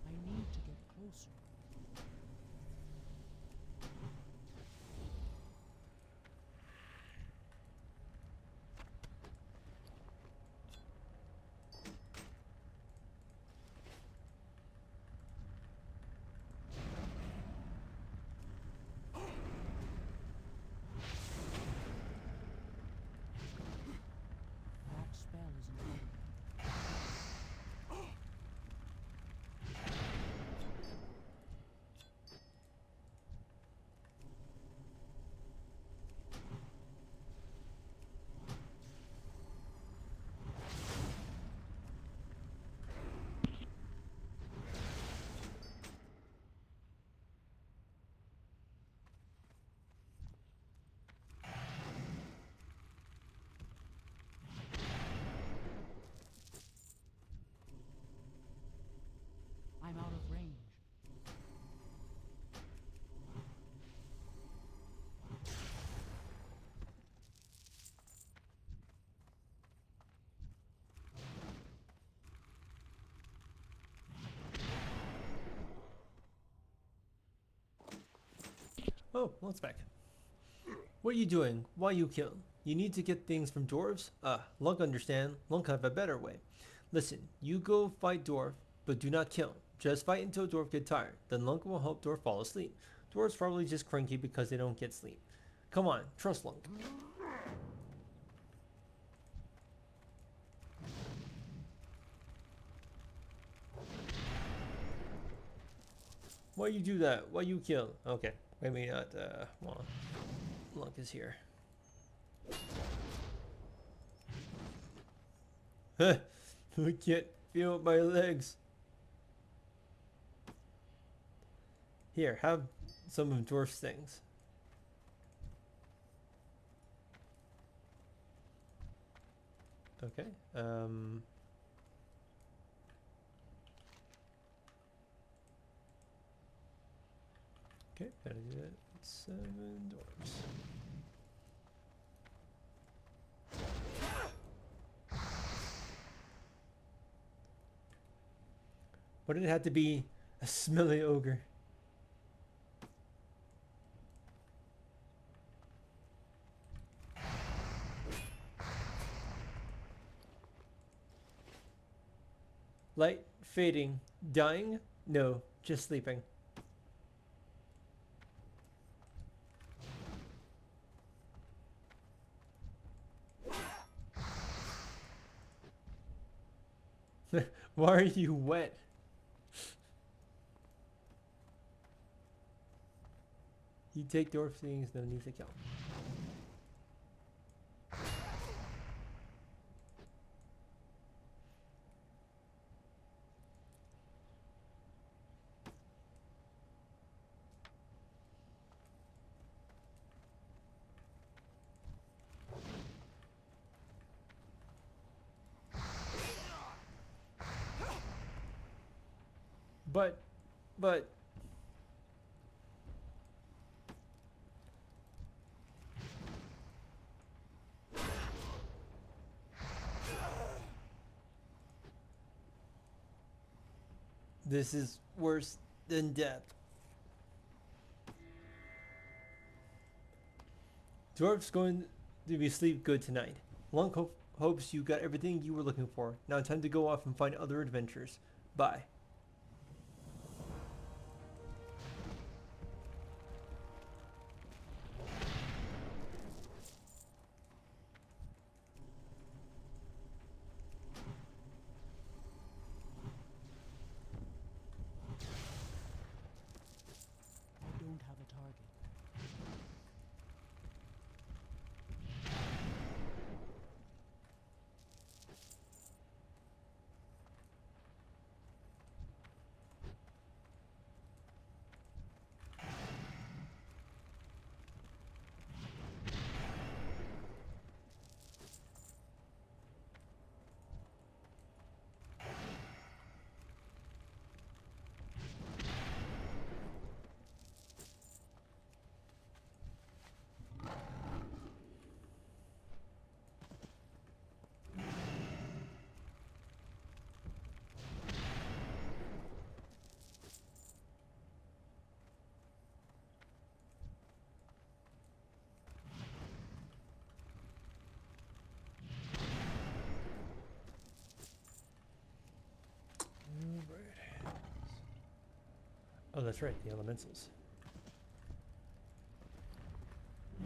[SPEAKER 4] I need to get closer. That spell isn't ready yet. I'm out of range.
[SPEAKER 1] Oh, well, it's back. What are you doing? Why you kill? You need to get things from dwarves? Lunk understand. Lunk have a better way. Listen, you go fight dwarf, but do not kill. Just fight until dwarf get tired. Then Lunk will help dwarf fall asleep. Dwarves probably just cranky because they don't get sleep. Come on, trust Lunk. Why you do that? Why you kill? Okay, maybe not. Well, Lunk is here. I can't feel my legs. Here, have some of Dwarf's things. Okay. Okay, gotta do that. 7 dwarves. Why did it have to be a smelly ogre? Light fading. Dying? No, just sleeping. Why are you wet? You take dwarf things, no need to kill. But this is worse than death. Dwarf's going to be sleep good tonight. Lunk hopes you got everything you were looking for. Now time to go off and find other adventures. Bye.
[SPEAKER 4] I don't have a target.
[SPEAKER 1] Oh, that's right, the elementals.
[SPEAKER 4] I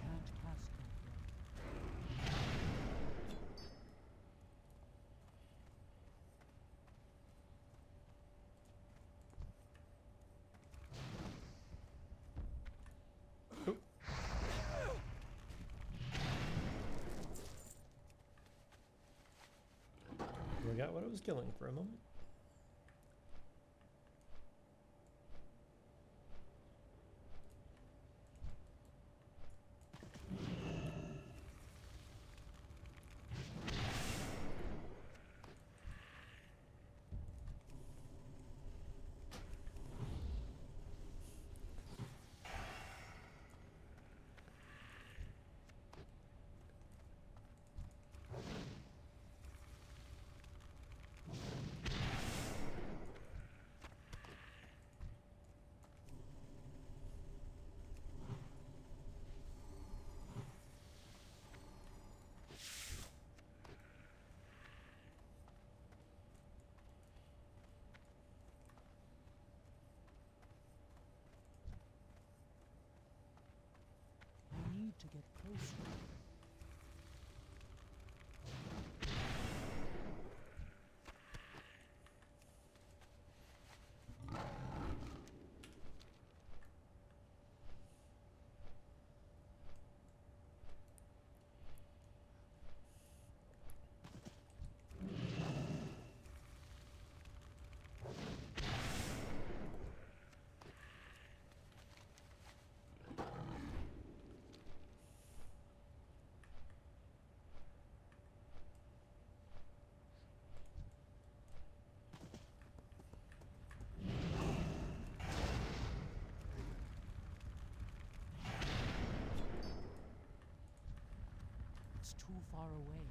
[SPEAKER 4] can't cast that yet.
[SPEAKER 1] Forgot what I was killing for a moment.
[SPEAKER 4] I need to get closer. It's too far away.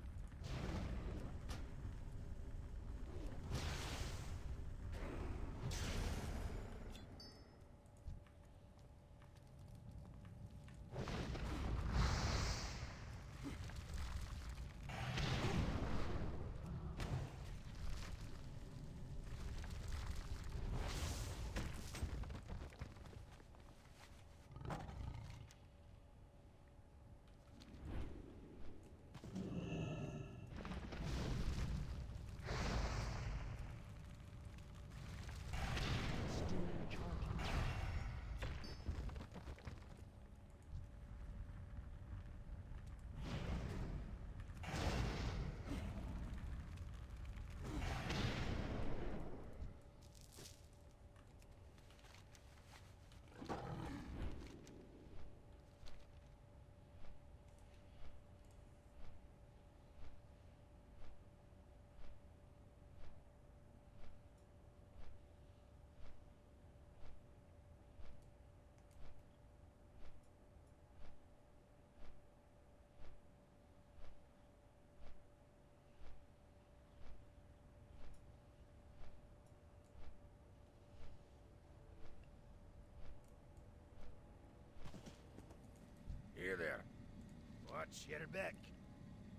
[SPEAKER 8] your back.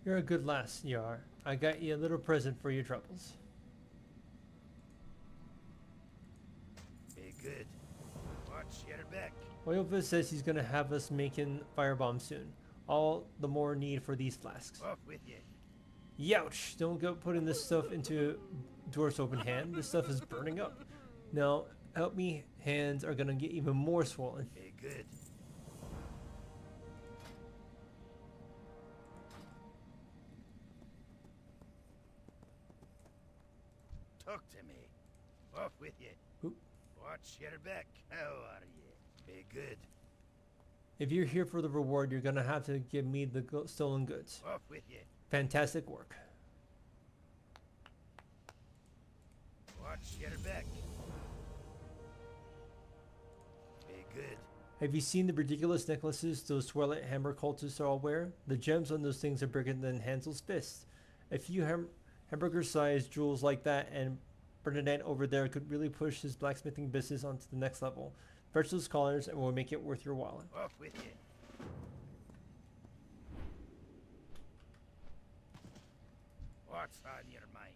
[SPEAKER 1] You're a good lass, you are. I got you a little present for your troubles.
[SPEAKER 8] Be good. Watch your back.
[SPEAKER 1] Oyolva says he's gonna have us making firebombs soon. All the more need for these flasks.
[SPEAKER 8] Off with you.
[SPEAKER 1] Youch! Don't go putting this stuff into Dwarf's open hand. This stuff is burning up. Now, help me, hands are gonna get even more swollen.
[SPEAKER 8] Be good. Talk to me. Off with you.
[SPEAKER 1] Oop.
[SPEAKER 8] Watch your back. How are you? Be good.
[SPEAKER 1] If you're here for the reward, you're gonna have to give me the stolen goods.
[SPEAKER 8] Off with you.
[SPEAKER 1] Fantastic work.
[SPEAKER 8] Watch your back. Be good.
[SPEAKER 1] Have you seen the ridiculous necklaces those Twilight Hammer cultists all wear? The gems on those things are bigger than Hansel's fist. A few hamburger-sized jewels like that, and Bernadette over there could really push his blacksmithing business onto the next level. Fetch those collars and we'll make it worth your while.
[SPEAKER 8] Off with you. What's on your mind?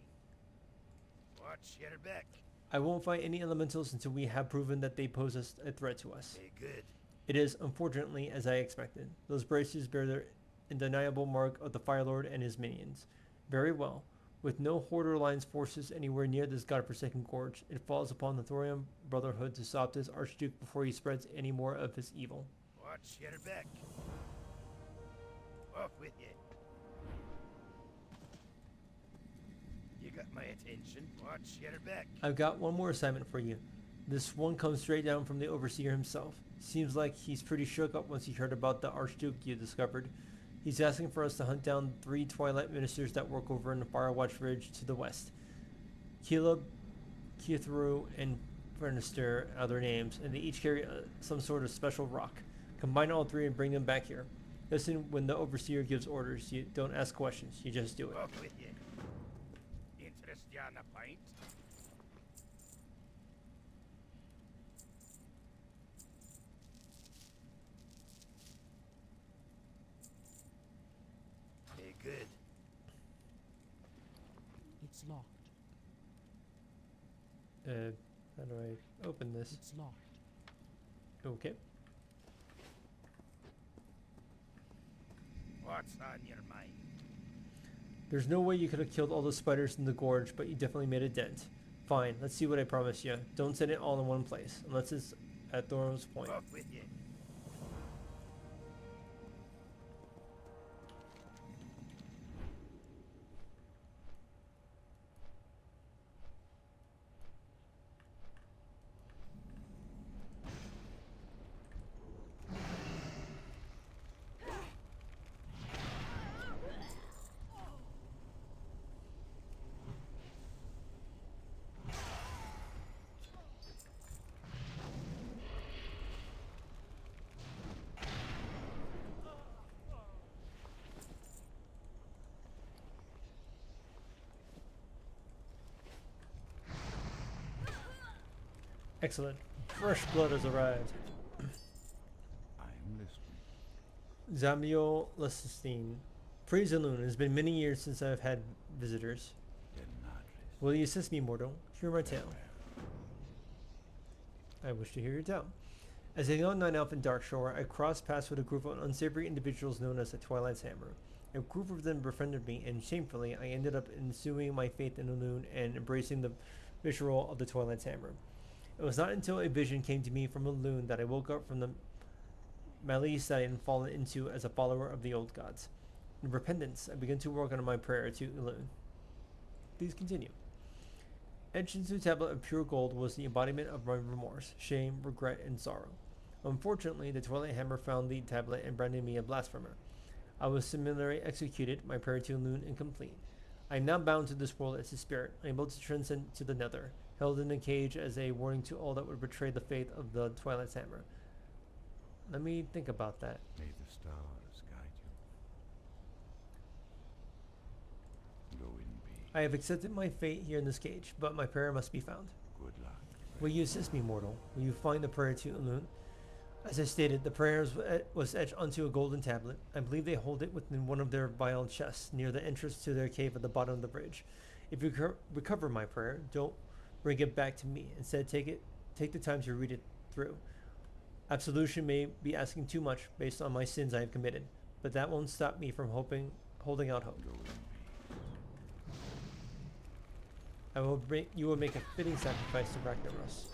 [SPEAKER 8] Watch your back.
[SPEAKER 1] I won't fight any elementals until we have proven that they pose a threat to us.
[SPEAKER 8] Be good.
[SPEAKER 1] It is, unfortunately, as I expected. Those braces bear the undeniable mark of the Fire Lord and his minions. Very well. With no Horde Alliance forces anywhere near this godforsaken gorge, it falls upon the Thorium Brotherhood to stop this Archduke before he spreads any more of his evil.
[SPEAKER 8] Watch your back. Off with you. You got my attention. Watch your back.
[SPEAKER 1] I've got one more assignment for you. This one comes straight down from the Overseer himself. Seems like he's pretty shook up once he heard about the Archduke you discovered. He's asking for us to hunt down 3 Twilight Ministers that work over in the Firewatch Ridge to the west. Caleb, Kithru, and Fernister are their names, and they each carry some sort of special rock. Combine all 3 and bring them back here. Listen when the Overseer gives orders. You don't ask questions, you just do it.
[SPEAKER 8] Off with you. Interest you on a pint? Be good.
[SPEAKER 4] It's locked.
[SPEAKER 1] How do I open this?
[SPEAKER 4] It's locked.
[SPEAKER 1] Okay.
[SPEAKER 8] What's on your mind?
[SPEAKER 1] There's no way you could have killed all those spiders in the gorge, but you definitely made a dent. Fine, let's see what I promise you. Don't send it all in one place, unless it's at Thorum's Point.
[SPEAKER 8] Off with you.
[SPEAKER 1] Excellent. Fresh blood has arrived.
[SPEAKER 8] I'm listening.
[SPEAKER 1] Zamio Lesestine. Praise the Loon. It has been many years since I've had visitors. Will you assist me, mortal? Hear my tale. I wish to hear your tale. As a young night elf in Darkshore, I crossed paths with a group of unsavory individuals known as the Twilight's Hammer. A group of them befriended me, and shamefully, I ended up ensuing my faith in the Loon and embracing the visual of the Twilight's Hammer. It was not until a vision came to me from a Loon that I woke up from the malice that I had fallen into as a follower of the old gods. In repentance, I began to work on my prayer to Loon. Please continue. Etched into a tablet of pure gold was the embodiment of my remorse, shame, regret, and sorrow. Unfortunately, the Twilight Hammer found the tablet and branded me a blasphemer. I was similarly executed, my prayer to Loon incomplete. I am now bound to this world as a spirit, unable to transcend to the nether, held in a cage as a warning to all that would betray the faith of the Twilight's Hammer. Let me think about that.
[SPEAKER 8] May the stars guide you. Go in peace.
[SPEAKER 1] I have accepted my fate here in this cage, but my prayer must be found.
[SPEAKER 8] Good luck.
[SPEAKER 1] Will you assist me, mortal? Will you find the prayer to Loon? As I stated, the prayer was etched onto a golden tablet. I believe they hold it within one of their vile chests near the entrance to their cave at the bottom of the bridge. If you recover my prayer, don't bring it back to me. Instead, take the time to read it through. Absolution may be asking too much based on my sins I have committed, but that won't stop me from holding out hope. You will make a fitting sacrifice to Ragnaros.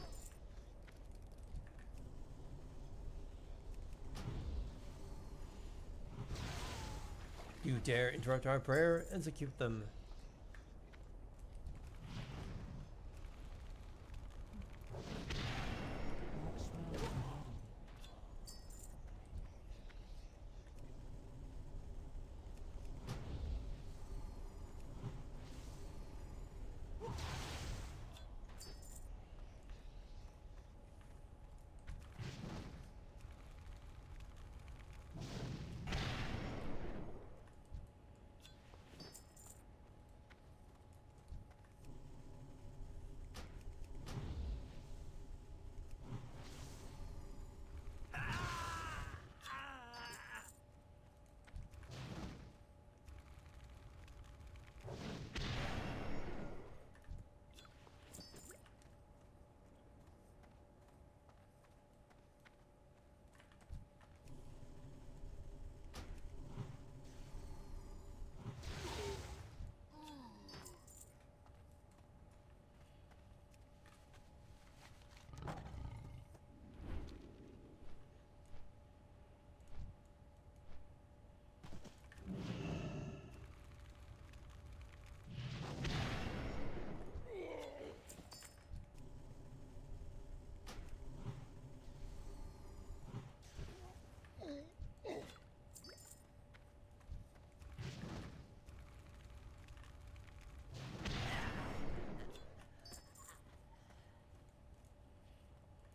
[SPEAKER 1] You dare interrupt our prayer, execute them.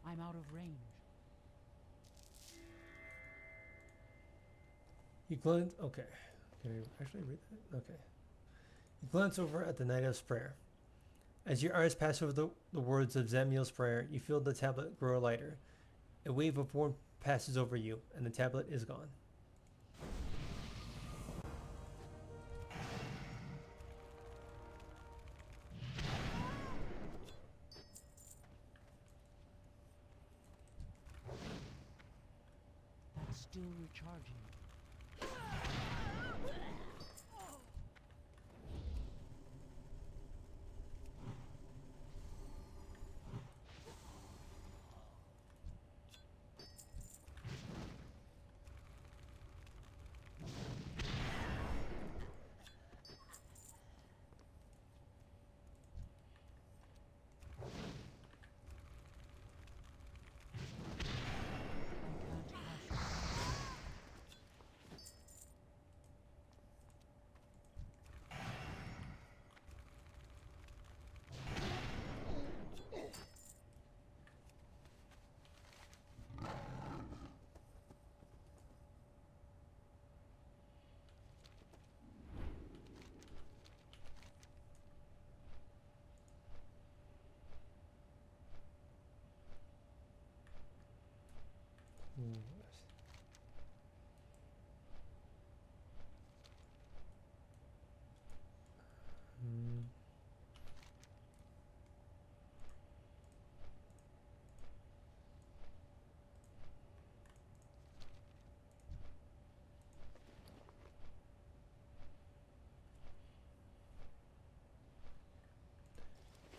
[SPEAKER 4] I'm out of range.
[SPEAKER 1] You glance. Okay. Can I actually read that? Okay. You glance over at the Night's prayer. As your eyes pass over the words of Zamiel's prayer, you feel the tablet grow lighter. A wave of warmth passes over you, and the tablet is gone.
[SPEAKER 4] That's still recharging.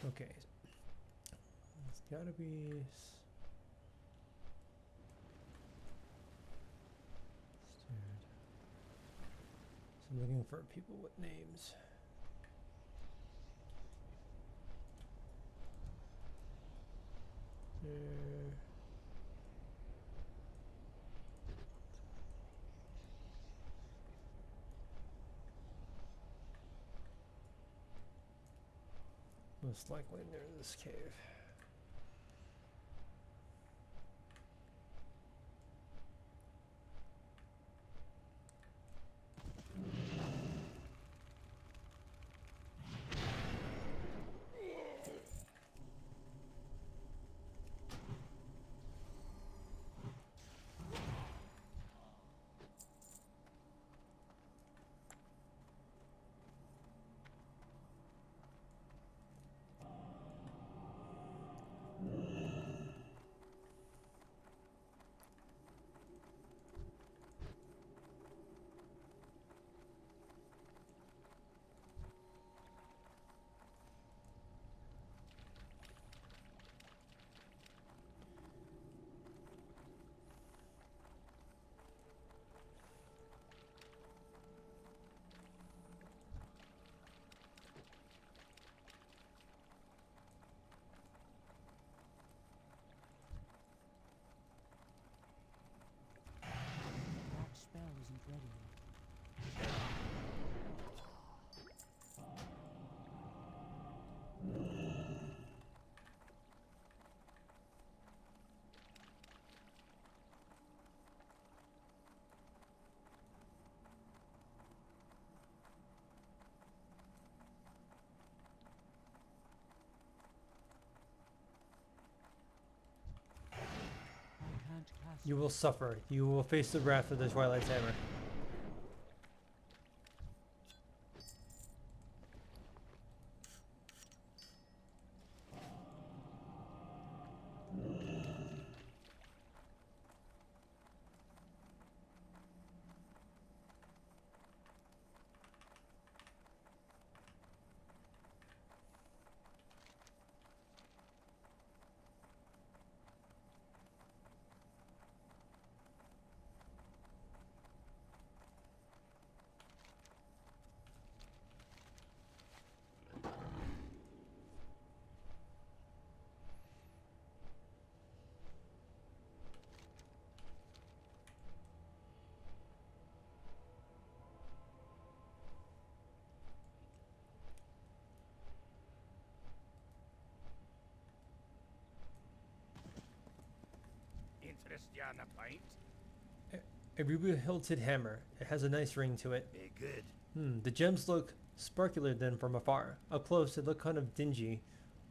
[SPEAKER 1] Okay. It's gotta be. So I'm looking for people with names. There. Most likely near this cave. You will suffer. You will face the wrath of the Twilight's hammer.
[SPEAKER 8] Interest you on a pint?
[SPEAKER 1] A ruby-hilted hammer. It has a nice ring to it.
[SPEAKER 8] Be good.
[SPEAKER 1] The gems look sparkler than from afar. Up close, they look kind of dingy.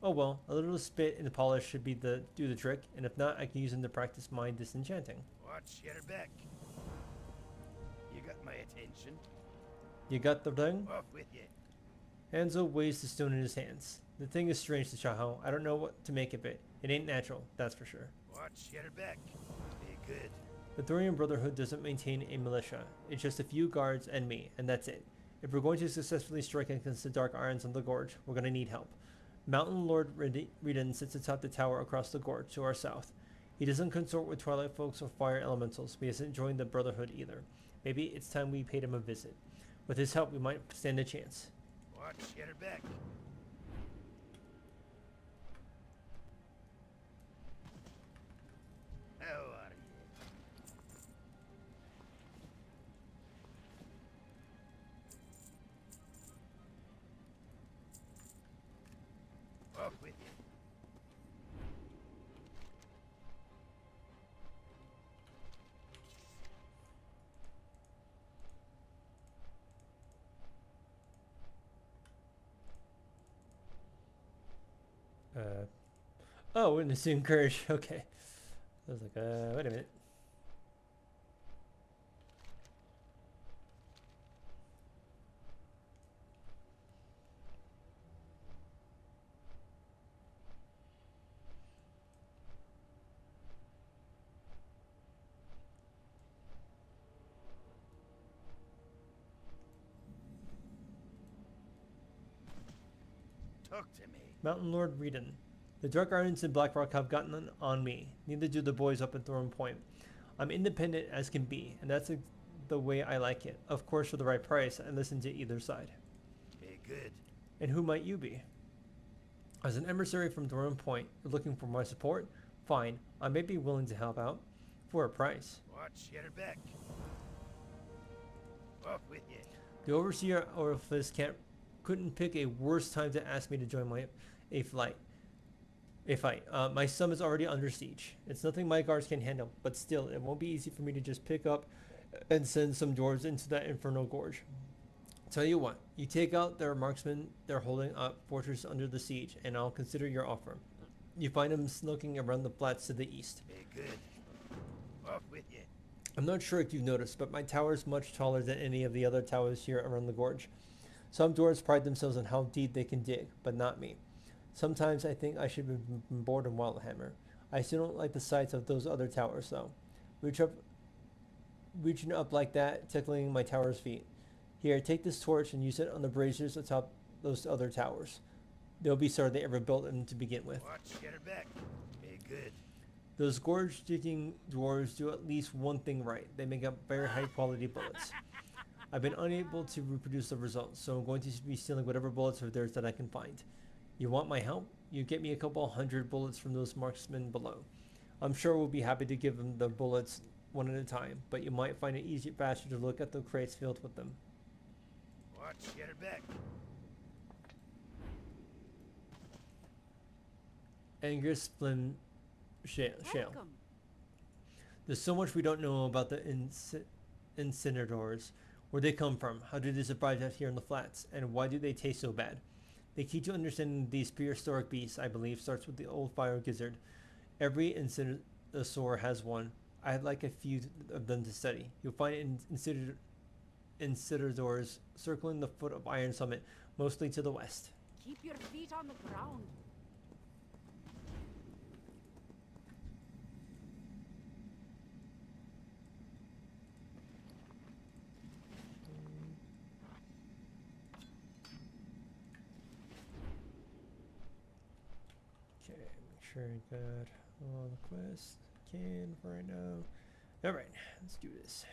[SPEAKER 1] Oh well, a little spit and polish should do the trick, and if not, I can use them to practice my disenchanting.
[SPEAKER 8] Watch your back. You got my attention.
[SPEAKER 1] You got the ring?
[SPEAKER 8] Off with you.
[SPEAKER 1] Hanzo weighs the stone in his hands. The thing is strange to Tashaho. I don't know what to make of it. It ain't natural, that's for sure.
[SPEAKER 8] Watch your back. Be good.
[SPEAKER 1] The Thorian Brotherhood doesn't maintain a militia. It's just a few guards and me, and that's it. If we're going to successfully strike against the Dark Irons on the Gorge, we're going to need help. Mountain Lord Reden sits atop the tower across the gorge to our south. He doesn't consort with Twilight folks or fire elementals, but he hasn't joined the Brotherhood either. Maybe it's time we paid him a visit. With his help, we might stand a chance.
[SPEAKER 8] Watch your back. How are you? Off with you.
[SPEAKER 1] Oh, witness encourage. Okay. I was like, wait a minute.
[SPEAKER 8] Talk to me.
[SPEAKER 1] Mountain Lord Reden. The Dark Irons and Blackrock have gotten on me. Neither do the boys up at Thorn Point. I'm independent as can be, and that's the way I like it. Of course, for the right price, I listen to either side.
[SPEAKER 8] Be good.
[SPEAKER 1] And who might you be? As an emissary from Thorn Point, you're looking for my support? Fine, I may be willing to help out. For a price.
[SPEAKER 8] Watch your back. Off with you.
[SPEAKER 1] The Overseer Orifice couldn't pick a worse time to ask me to join a fight. My sum is already under siege. It's nothing my guards can handle, but still, it won't be easy for me to just pick up and send some dwarves into that infernal gorge. Tell you what, you take out their marksmen they're holding up fortress under the siege, and I'll consider your offer. You find them skulking around the flats to the east.
[SPEAKER 8] Be good. Off with you.
[SPEAKER 1] I'm not sure if you've noticed, but my tower is much taller than any of the other towers here around the gorge. Some dwarves pride themselves on how deep they can dig, but not me. Sometimes I think I should have been bored in Wildhammer. I still don't like the sights of those other towers, though. Reaching up like that, tickling my tower's feet. Here, take this torch and use it on the braziers atop those other towers. They'll be sorry they ever built them to begin with.
[SPEAKER 8] Watch your back. Be good.
[SPEAKER 1] Those gorge-digging dwarves do at least one thing right. They make up very high-quality bullets. I've been unable to reproduce the results, so I'm going to be stealing whatever bullets of theirs that I can find. You want my help? You get me a couple hundred bullets from those marksmen below. I'm sure we'll be happy to give them the bullets one at a time, but you might find it easier faster to look at the crates filled with them.
[SPEAKER 8] Watch your back.
[SPEAKER 1] Angus Flynn Shale.
[SPEAKER 6] Welcome.
[SPEAKER 1] There's so much we don't know about the incinerators. Where they come from, how did they survive out here in the flats, and why do they taste so bad? The key to understanding these prehistoric beasts, I believe, starts with the old fire gizzard. Every incinerosaur has one. I'd like a few of them to study. You'll find it in Citadors circling the foot of Iron Summit, mostly to the west.
[SPEAKER 2] Keep your feet on the ground.
[SPEAKER 1] Okay, make sure I got all the quests I can for right now. Alright, let's do this.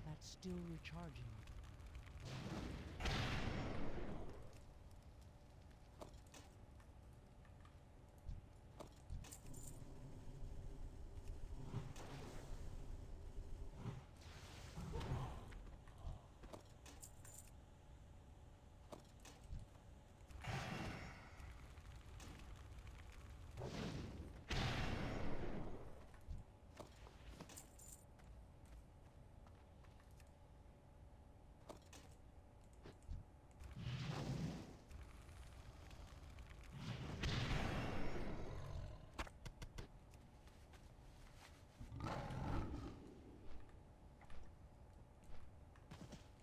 [SPEAKER 4] That's still recharging.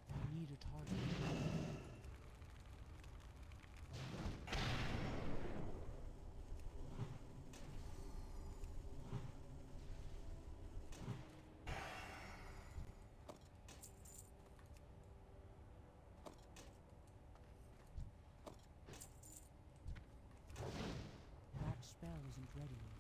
[SPEAKER 4] I need a target. That spell isn't ready yet.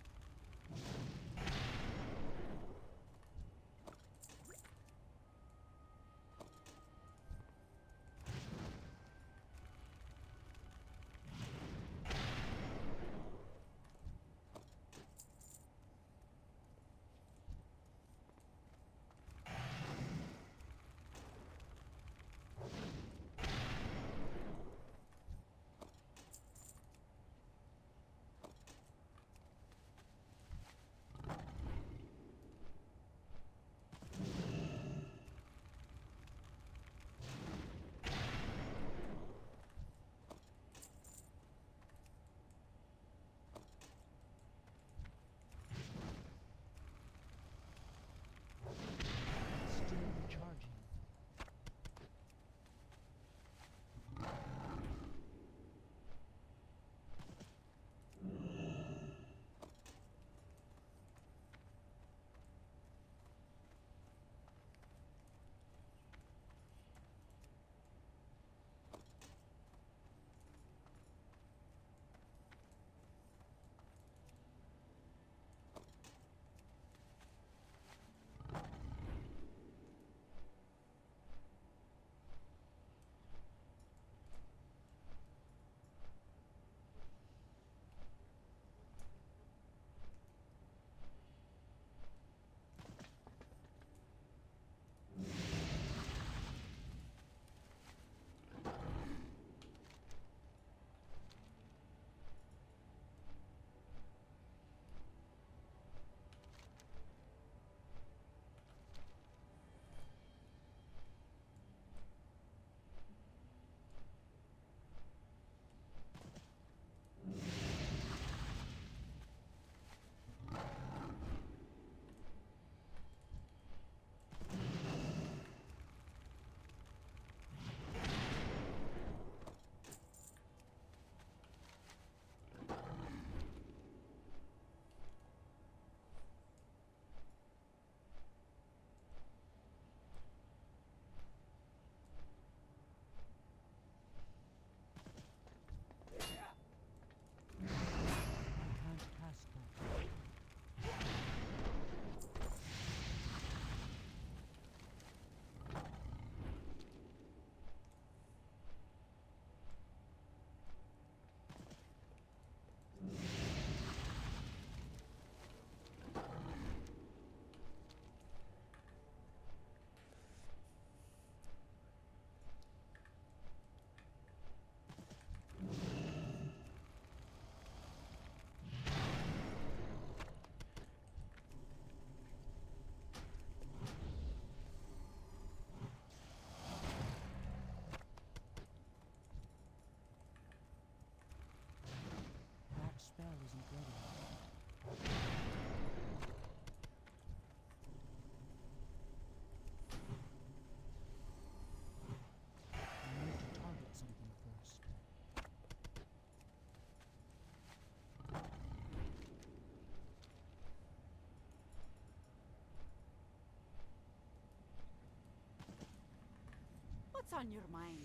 [SPEAKER 2] What's on your mind?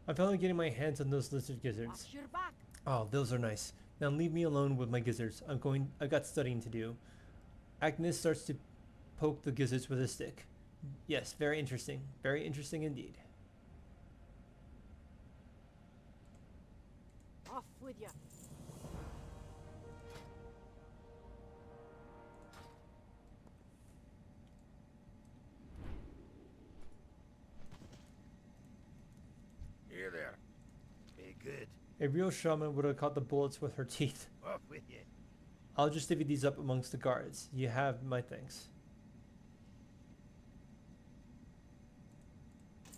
[SPEAKER 1] I'm finally getting my hands on those lizard gizzards.
[SPEAKER 2] Watch your back.
[SPEAKER 1] Oh, those are nice. Now leave me alone with my gizzards. I've got studying to do. Agnes starts to poke the gizzards with a stick. Yes, very interesting. Very interesting indeed.
[SPEAKER 2] Off with you.
[SPEAKER 8] Here there. Be good.
[SPEAKER 1] A real shaman would have caught the bullets with her teeth.
[SPEAKER 8] Off with you.
[SPEAKER 1] I'll just divvy these up amongst the guards. You have my thanks.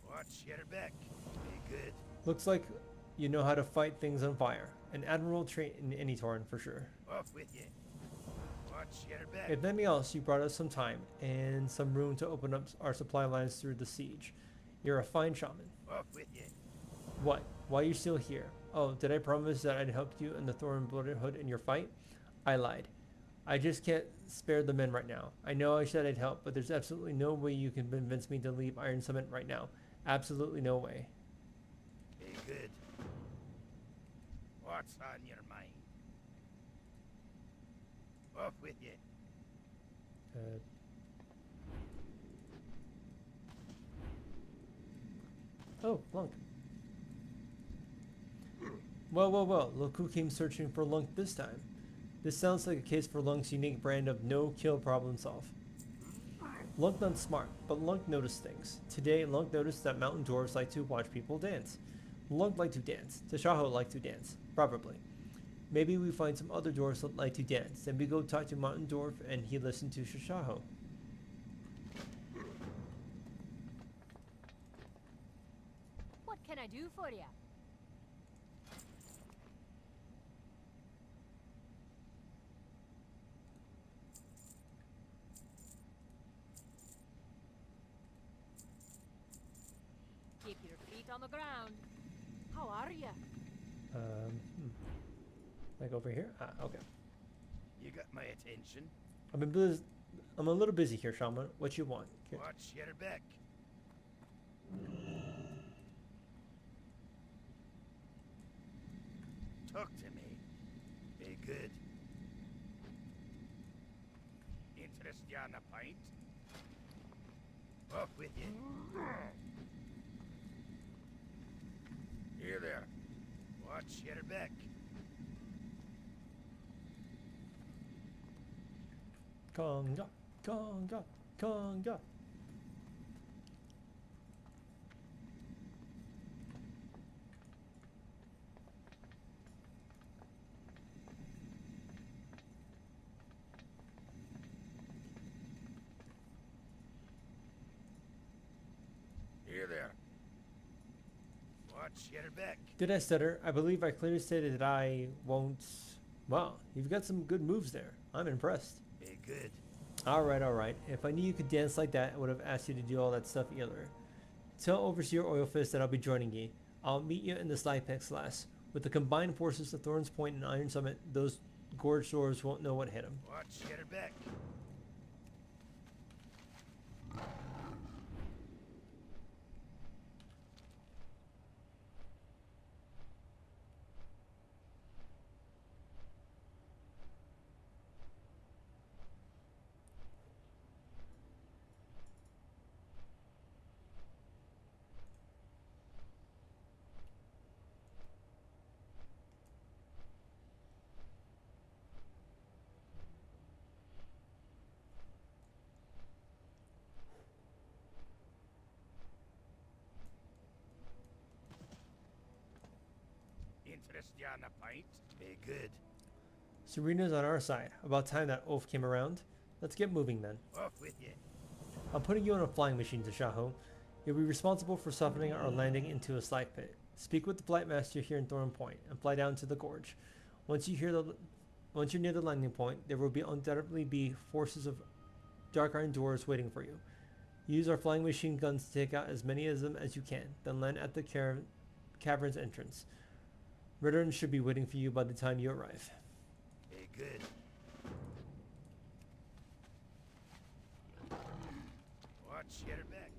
[SPEAKER 8] Watch your back. Be good.
[SPEAKER 1] Looks like you know how to fight things on fire. An admirable trait in any Tauren for sure.
[SPEAKER 8] Off with you. Watch your back.
[SPEAKER 1] If nothing else, you brought us some time and some room to open up our supply lines through the siege. You're a fine shaman.
[SPEAKER 8] Off with you.
[SPEAKER 1] What? Why are you still here? Oh, did I promise that I'd help you and the Thorn Brotherhood in your fight? I lied. I just can't spare the men right now. I know I said I'd help, but there's absolutely no way you can convince me to leave Iron Summit right now. Absolutely no way.
[SPEAKER 8] Be good. What's on your mind? Off with you.
[SPEAKER 1] Oh, Lunk. Well, look who came searching for Lunk this time. This sounds like a case for Lunk's unique brand of no-kill problem solve. Lunk not smart, but Lunk noticed things. Today, Lunk noticed that mountain dwarves like to watch people dance. Lunk like to dance. Tashaho like to dance. Probably. Maybe we find some other dwarves that like to dance, then we go talk to Mountain Dwarf and he listen to Tashaho.
[SPEAKER 2] What can I do for you? Keep your feet on the ground. How are you?
[SPEAKER 1] Like over here? Ah, okay.
[SPEAKER 8] You got my attention.
[SPEAKER 1] I'm a little busy here, Shaman. What you want? Here.
[SPEAKER 8] Watch your back. Talk to me. Be good. Interest you on a pint? Off with you. Here there. Watch your back.
[SPEAKER 1] Conga, conga, conga.
[SPEAKER 8] Here there. Watch your back.
[SPEAKER 1] Did I stutter? I believe I clearly stated that I won't. Wow, you've got some good moves there. I'm impressed.
[SPEAKER 8] Be good.
[SPEAKER 1] Alright. If I knew you could dance like that, I would have asked you to do all that stuff earlier. Tell Overseer Oilfist that I'll be joining you. I'll meet you in the Slypex Lass. With the combined forces of Thorn's Point and Iron Summit, those gorge dwarves won't know what hit them.
[SPEAKER 8] Watch your back. Interest you on a pint? Be good.
[SPEAKER 1] Serena's on our side. About time that oaf came around. Let's get moving then.
[SPEAKER 8] Off with you.
[SPEAKER 1] I'm putting you on a flying machine, Tashaho. You'll be responsible for softening our landing into a slag pit. Speak with the flight master here in Thorn Point and fly down to the gorge. Once you're near the landing point, there will undoubtedly be forces of dark iron dwarves waiting for you. Use our flying machine guns to take out as many of them as you can, then land at the cavern's entrance. Veterans should be waiting for you by the time you arrive.
[SPEAKER 8] Be good. Watch your back.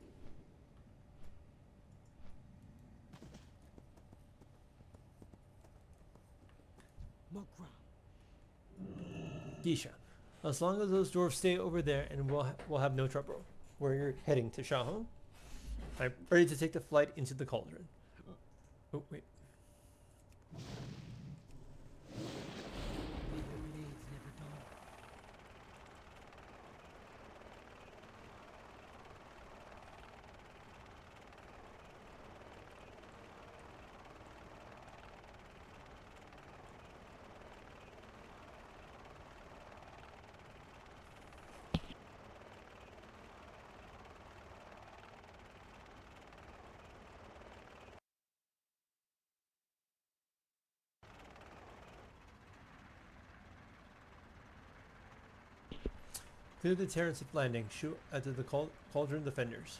[SPEAKER 1] Gisha. As long as those dwarves stay over there, and we'll have no trouble. Where you're heading to Tashaho? I'm ready to take the flight into the cauldron. Oh wait. Clear the terrace of landing. Shoot at the cauldron defenders.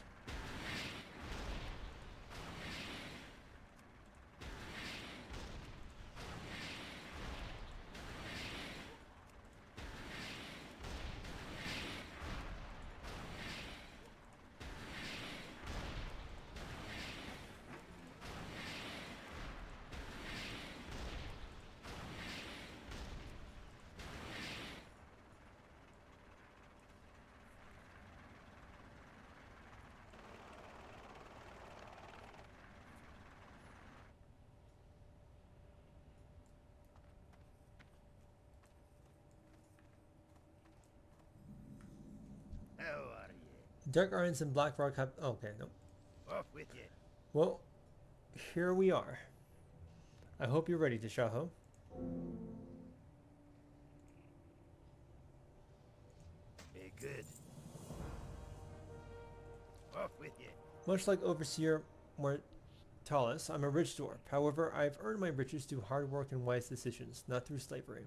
[SPEAKER 8] How are you?
[SPEAKER 1] Dark Irons and Black Rock have. Oh, okay, no.
[SPEAKER 8] Off with you.
[SPEAKER 1] Well, here we are. I hope you're ready, Tashaho.
[SPEAKER 8] Be good. Off with you.
[SPEAKER 1] Much like Overseer Mortalis, I'm a rich dwarf. However, I've earned my riches through hard work and wise decisions, not through slavery.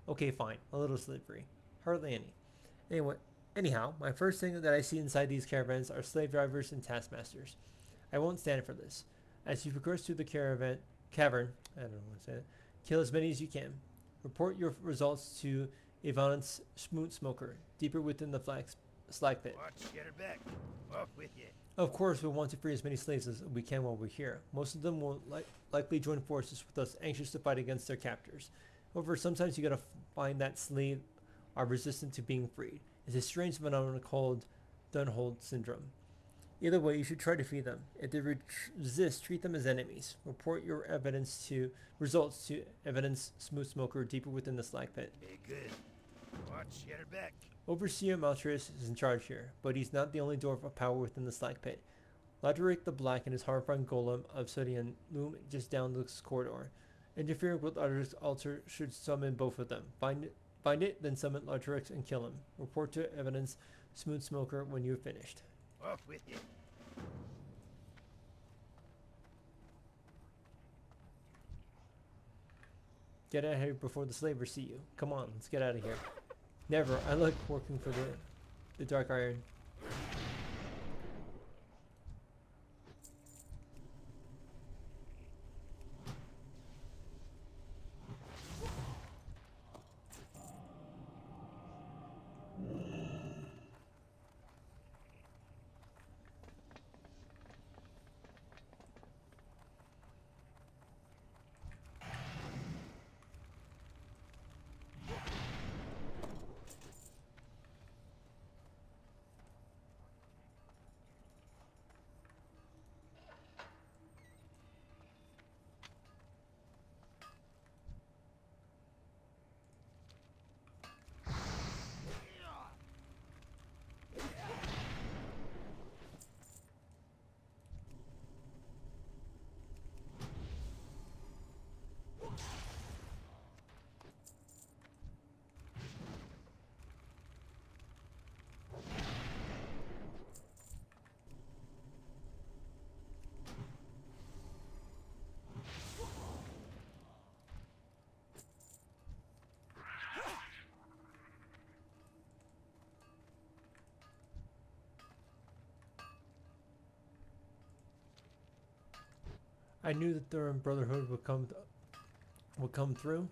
[SPEAKER 1] Okay, fine, a little slavery. Hardly any. Anyhow, my first thing that I see inside these caravans are slave drivers and taskmasters. I won't stand for this. As you progress through the cavern, I don't know what to say, kill as many as you can. Report your results to Ivan's Smoot Smoker, deeper within the slag pit.
[SPEAKER 8] Watch your back. Off with you.
[SPEAKER 1] Of course, we want to free as many slaves as we can while we're here. Most of them will likely join forces with us, anxious to fight against their captors. However, sometimes you gotta find that slave are resistant to being freed. It's a strange phenomenon called Dunhold syndrome. Either way, you should try to free them. If they resist, treat them as enemies. Report your results to Evidence Smooth Smoker deeper within the slag pit.
[SPEAKER 8] Be good. Watch your back.
[SPEAKER 1] Overseer Maltris is in charge here, but he's not the only dwarf of power within the slag pit. Laderick the Black and his horrifying golem of Sodian loom just down this corridor. Interfering with Laderick's altar should summon both of them. Find it, then summon Laderick and kill him. Report to Evidence Smooth Smoker when you've finished.
[SPEAKER 8] Off with you.
[SPEAKER 1] Get out of here before the slavers see you. Come on, let's get out of here. Never. I like working for the Dark Iron. I knew that the Brotherhood would come through.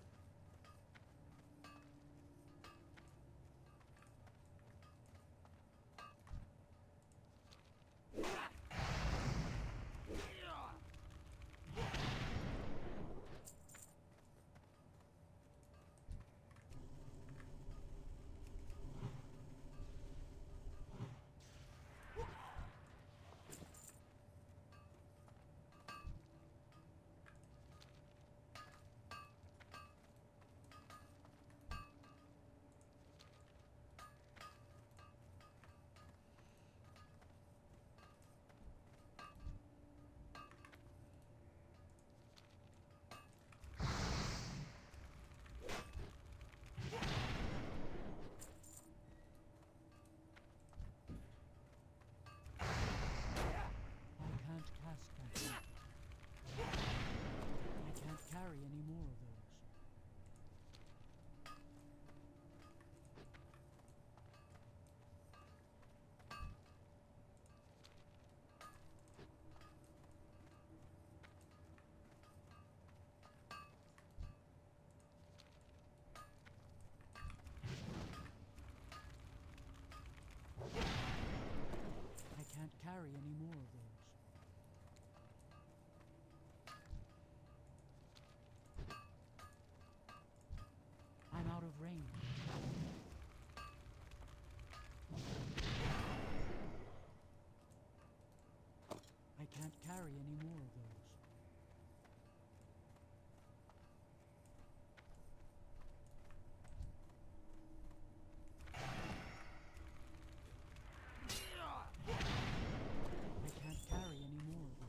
[SPEAKER 4] carry any more of those. I'm out of range. I can't carry any more of those. I can't carry any more of those.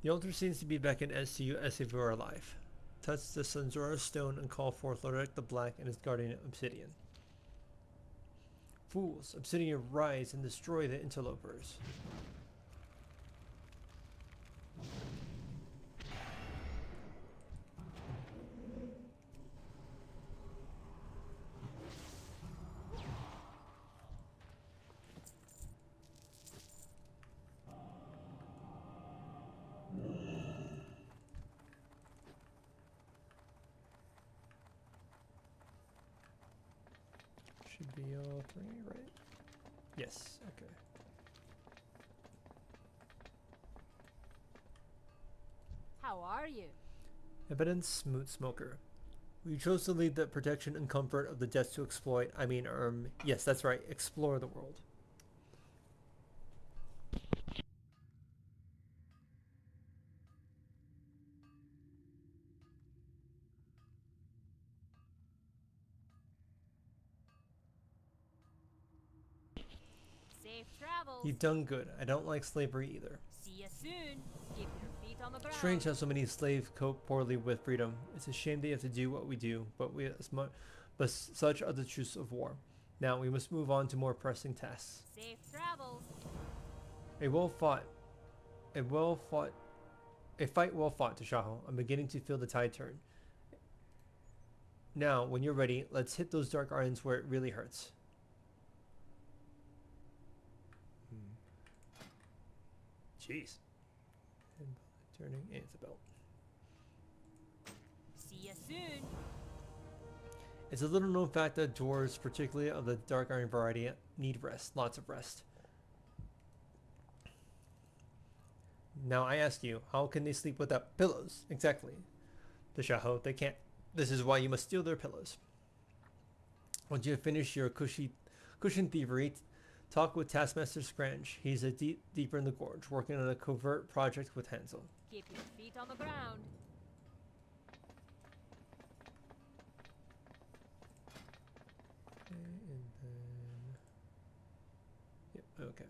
[SPEAKER 1] The altar seems to be beckoned as to you as if you were alive. Touch the Sanzora stone and call forth Lorek the Black and his guardian Obsidian. Fools, Obsidian, rise and destroy the interlopers. Should be all three, right? Yes, okay.
[SPEAKER 2] How are you?
[SPEAKER 1] Evidence, Smoot Smoker. We chose to lead the protection and comfort of the death to exploit. Yes, that's right, explore the world.
[SPEAKER 2] Safe travels.
[SPEAKER 1] You've done good. I don't like slavery either.
[SPEAKER 2] See you soon. Keep your feet on the ground.
[SPEAKER 1] Strange how so many slaves cope poorly with freedom. It's a shame they have to do what we do, but such are the truths of war. Now we must move on to more pressing tasks.
[SPEAKER 2] Safe travels.
[SPEAKER 1] A fight well fought, Tashaho. I'm beginning to feel the tide turn. Now, when you're ready, let's hit those dark islands where it really hurts. Jeez. And turning, and it's a belt.
[SPEAKER 2] See you soon.
[SPEAKER 1] It's a little known fact that dwarves, particularly of the dark iron variety, need rest. Lots of rest. Now I ask you, how can they sleep without pillows? Exactly. Tashaho, they can't. This is why you must steal their pillows. Once you have finished your cushion thievery, talk with Taskmaster Scrange. He's deeper in the gorge, working on a covert project with Hansel.
[SPEAKER 2] Keep your feet on the ground.
[SPEAKER 1] Okay, and then... Yep, okay.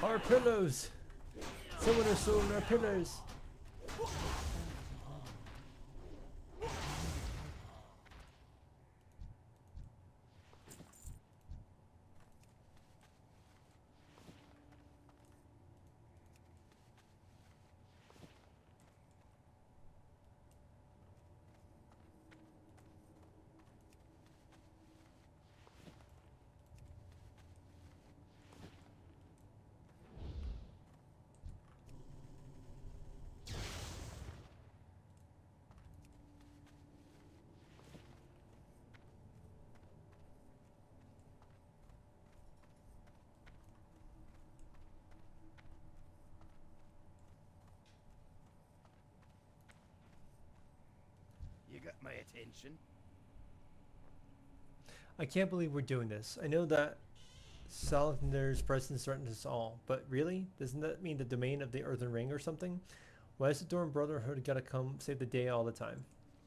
[SPEAKER 1] Our pillows! Someone has stolen our pillars!
[SPEAKER 8] You got my attention.
[SPEAKER 1] I can't believe we're doing this. I know that Salander's presence threatens us all, but really? Doesn't that mean the domain of the Earthen Ring or something? Why has the Dorn Brotherhood gotta come save the day all the time?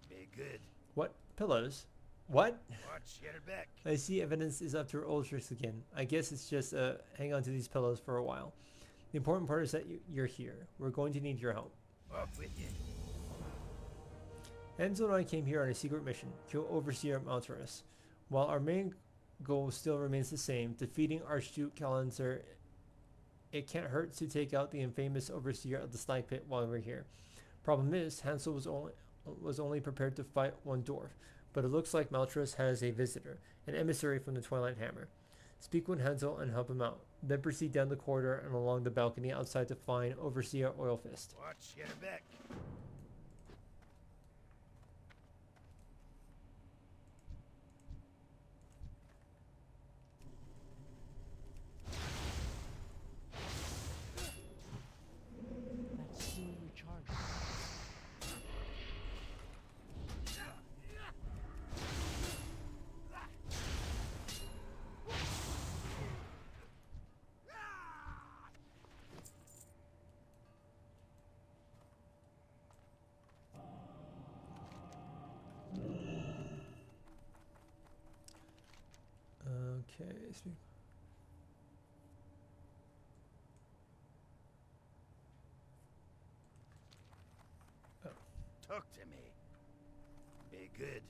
[SPEAKER 8] Be good.
[SPEAKER 1] What? Pillows? What?
[SPEAKER 8] Watch your back.
[SPEAKER 1] I see evidence is up to her old tricks again. I guess it's just hang on to these pillows for a while. The important part is that you're here. We're going to need your help.
[SPEAKER 8] Off with you.
[SPEAKER 1] Enzo and I came here on a secret mission, kill Overseer Maltaris. While our main goal still remains the same, defeating Archduke Kalanzer, it can't hurt to take out the infamous Overseer of the Slag Pit while we're here. Problem is, Hansel was only prepared to fight one dwarf, but it looks like Maltaris has a visitor, an emissary from the Twilight Hammer. Speak with Hansel and help him out. Then proceed down the corridor and along the balcony outside to find Overseer Oilfist.
[SPEAKER 8] Watch your back.
[SPEAKER 4] That's still recharging.
[SPEAKER 1] Okay,
[SPEAKER 8] Talk to me. Be good.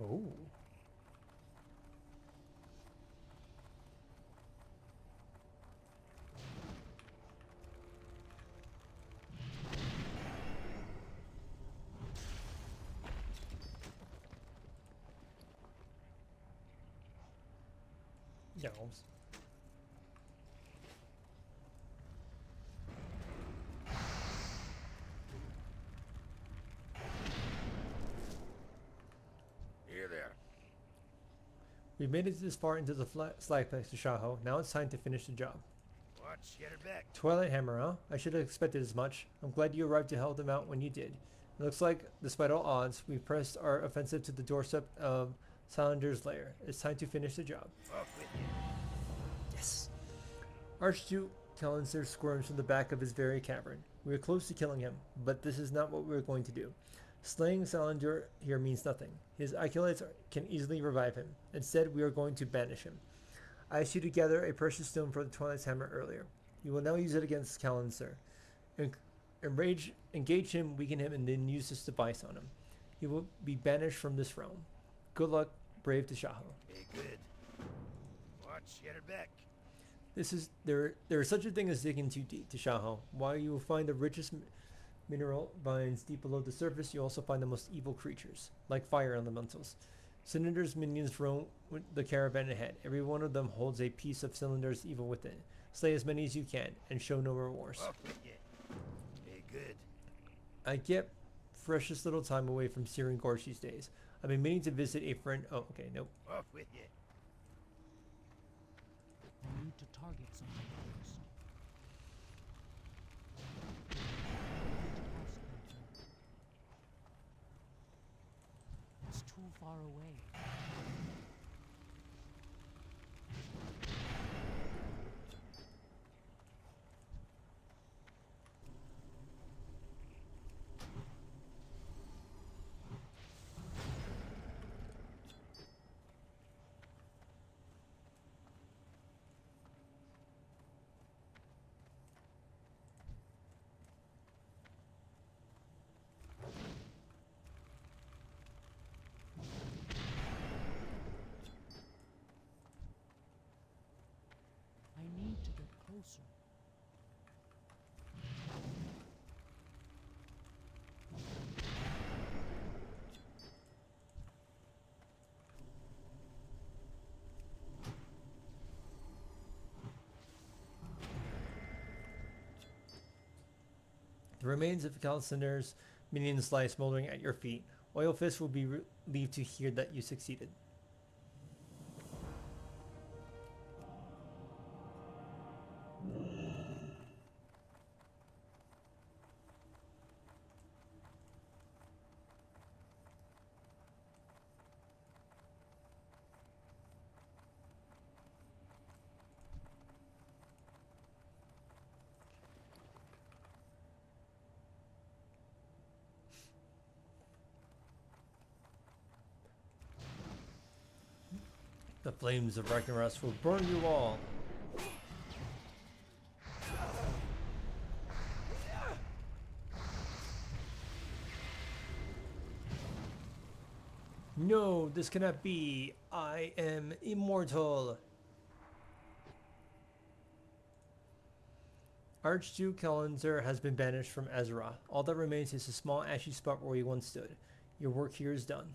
[SPEAKER 1] oh. Yells.
[SPEAKER 8] Here there.
[SPEAKER 1] We made it this far into the slag pit, Tashaho. Now it's time to finish the job.
[SPEAKER 8] Watch your back.
[SPEAKER 1] Twilight Hammer, huh? I should have expected as much. I'm glad you arrived to help them out when you did. It looks like, despite all odds, we pressed our offensive to the doorstep of Salander's lair. It's time to finish the job.
[SPEAKER 8] Off with you.
[SPEAKER 1] Yes! Archduke Kalanzer squirms from the back of his very cavern. We are close to killing him, but this is not what we are going to do. Slaying Salander here means nothing. His acolytes can easily revive him. Instead, we are going to banish him. I asked you to gather a precious stone for the Twilight's Hammer earlier. You will now use it against Kalanzer. Engage him, weaken him, and then use this device on him. He will be banished from this realm. Good luck, brave Tashaho.
[SPEAKER 8] Be good. Watch your back.
[SPEAKER 1] There is such a thing as digging too deep, Tashaho. While you will find the richest mineral vines deep below the surface, you also find the most evil creatures, like fire elementals. Cylinder's minions roam with the caravan ahead. Every one of them holds a piece of Cylinder's evil within. Slay as many as you can, and show no remorse.
[SPEAKER 8] Off with you. Hey, good.
[SPEAKER 1] I get precious little time away from Searing Gorge these days. I've been meaning to visit a friend. Oh, okay, nope.
[SPEAKER 8] Off with you.
[SPEAKER 4] I need to target something first. It's too far away. I need to get closer.
[SPEAKER 1] The remains of Calcinder's minions lie smoldering at your feet. Oil Fist will be relieved to hear that you succeeded. The flames of Ragnarok will burn you all. No, this cannot be. I am immortal. Archduke Calendar has been banished from Azeroth. All that remains is a small ashy spot where he once stood. Your work here is done.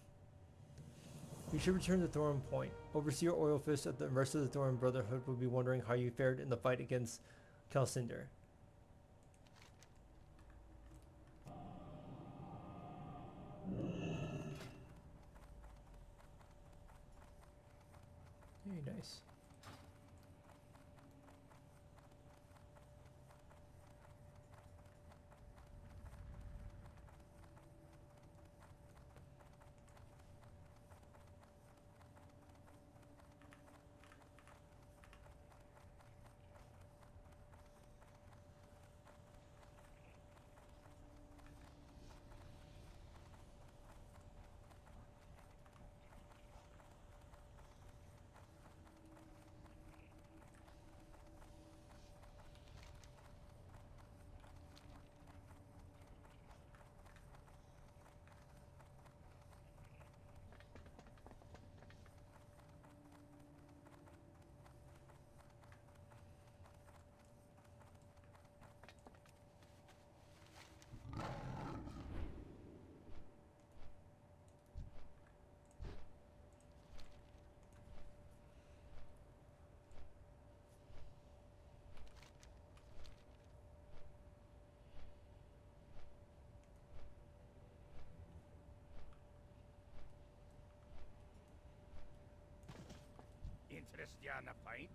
[SPEAKER 1] You should return to Thorn Point. Overseer Oil Fist and the rest of the Thorn Brotherhood will be wondering how you fared in the fight against Calcinder. Very nice.
[SPEAKER 8] Interested in a pint?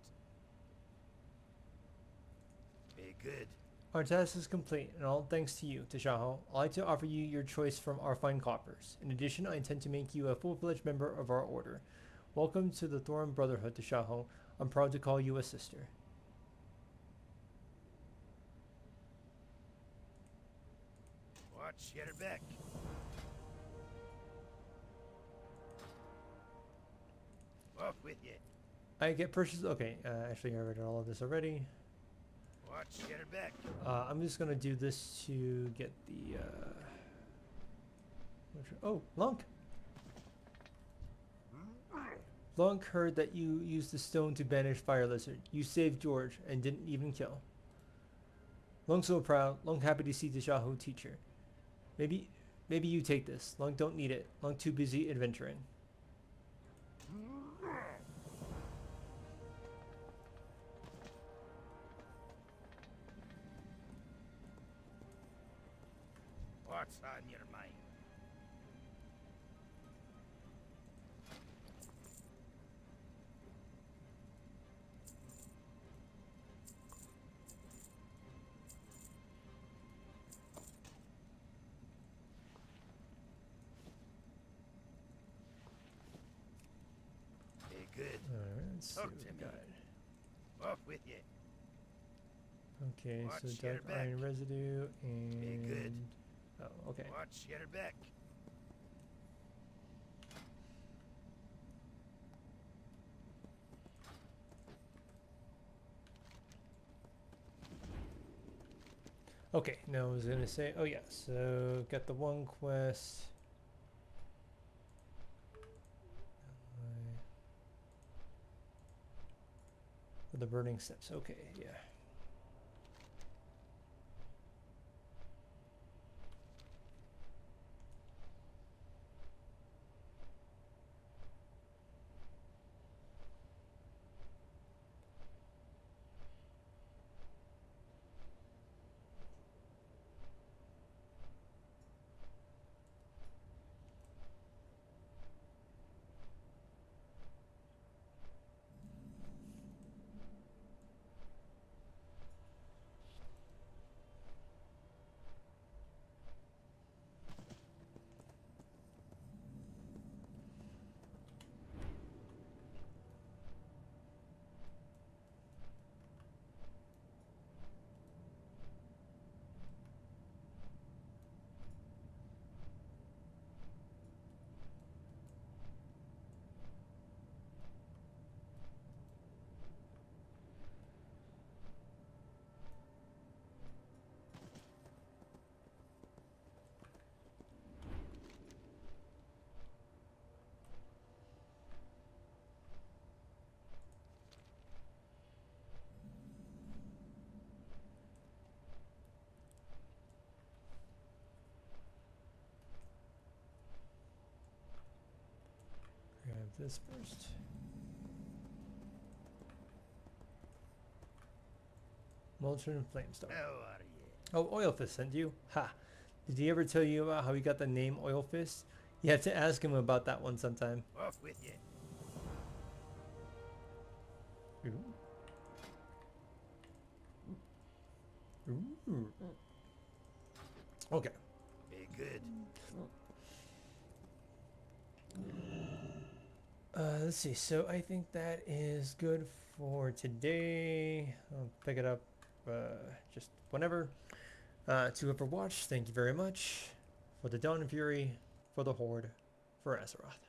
[SPEAKER 8] Hey, good.
[SPEAKER 1] Our task is complete, and all thanks to you, Tashaho. I'd like to offer you your choice from our fine coppers. In addition, I intend to make you a full-fledged member of our order. Welcome to the Thorn Brotherhood, Tashaho. I'm proud to call you a sister.
[SPEAKER 8] Watch your back. Off with you.
[SPEAKER 1] I get purchased. Okay, actually, I read all of this already.
[SPEAKER 8] Watch your back.
[SPEAKER 1] I'm just gonna do this to get the. Oh, Lunk. Lunk heard that you used the stone to banish Fire Lizard. You saved George and didn't even kill. Long so proud. Long happy to see Tashaho teacher. Maybe you take this. Long don't need it. Long too busy adventuring.
[SPEAKER 8] What's on your mind? Hey, good.
[SPEAKER 1] Alright, let's see
[SPEAKER 8] Talk
[SPEAKER 1] what
[SPEAKER 8] to
[SPEAKER 1] we
[SPEAKER 8] me.
[SPEAKER 1] got.
[SPEAKER 8] Off with you.
[SPEAKER 1] Okay, so
[SPEAKER 8] Watch your
[SPEAKER 1] dark
[SPEAKER 8] back.
[SPEAKER 1] iron residue and...
[SPEAKER 8] good.
[SPEAKER 1] Oh, okay.
[SPEAKER 8] Watch your back.
[SPEAKER 1] Okay, now I was gonna say, oh yeah, so got the one quest. For the burning steps, okay, yeah. Grab this first. Molten Flamestar.
[SPEAKER 8] How are you?
[SPEAKER 1] Oh, Oil Fist sent you? Ha! Did he ever tell you about how he got the name Oil Fist? You have to ask him about that one sometime.
[SPEAKER 8] Off with you.
[SPEAKER 1] Ooh. Okay.
[SPEAKER 8] Hey, good.
[SPEAKER 1] Let's see. So I think that is good for today. I'll pick it up just whenever. To whoever watched, thank you very much. For the Dawn and Fury, for the Horde, for Azeroth.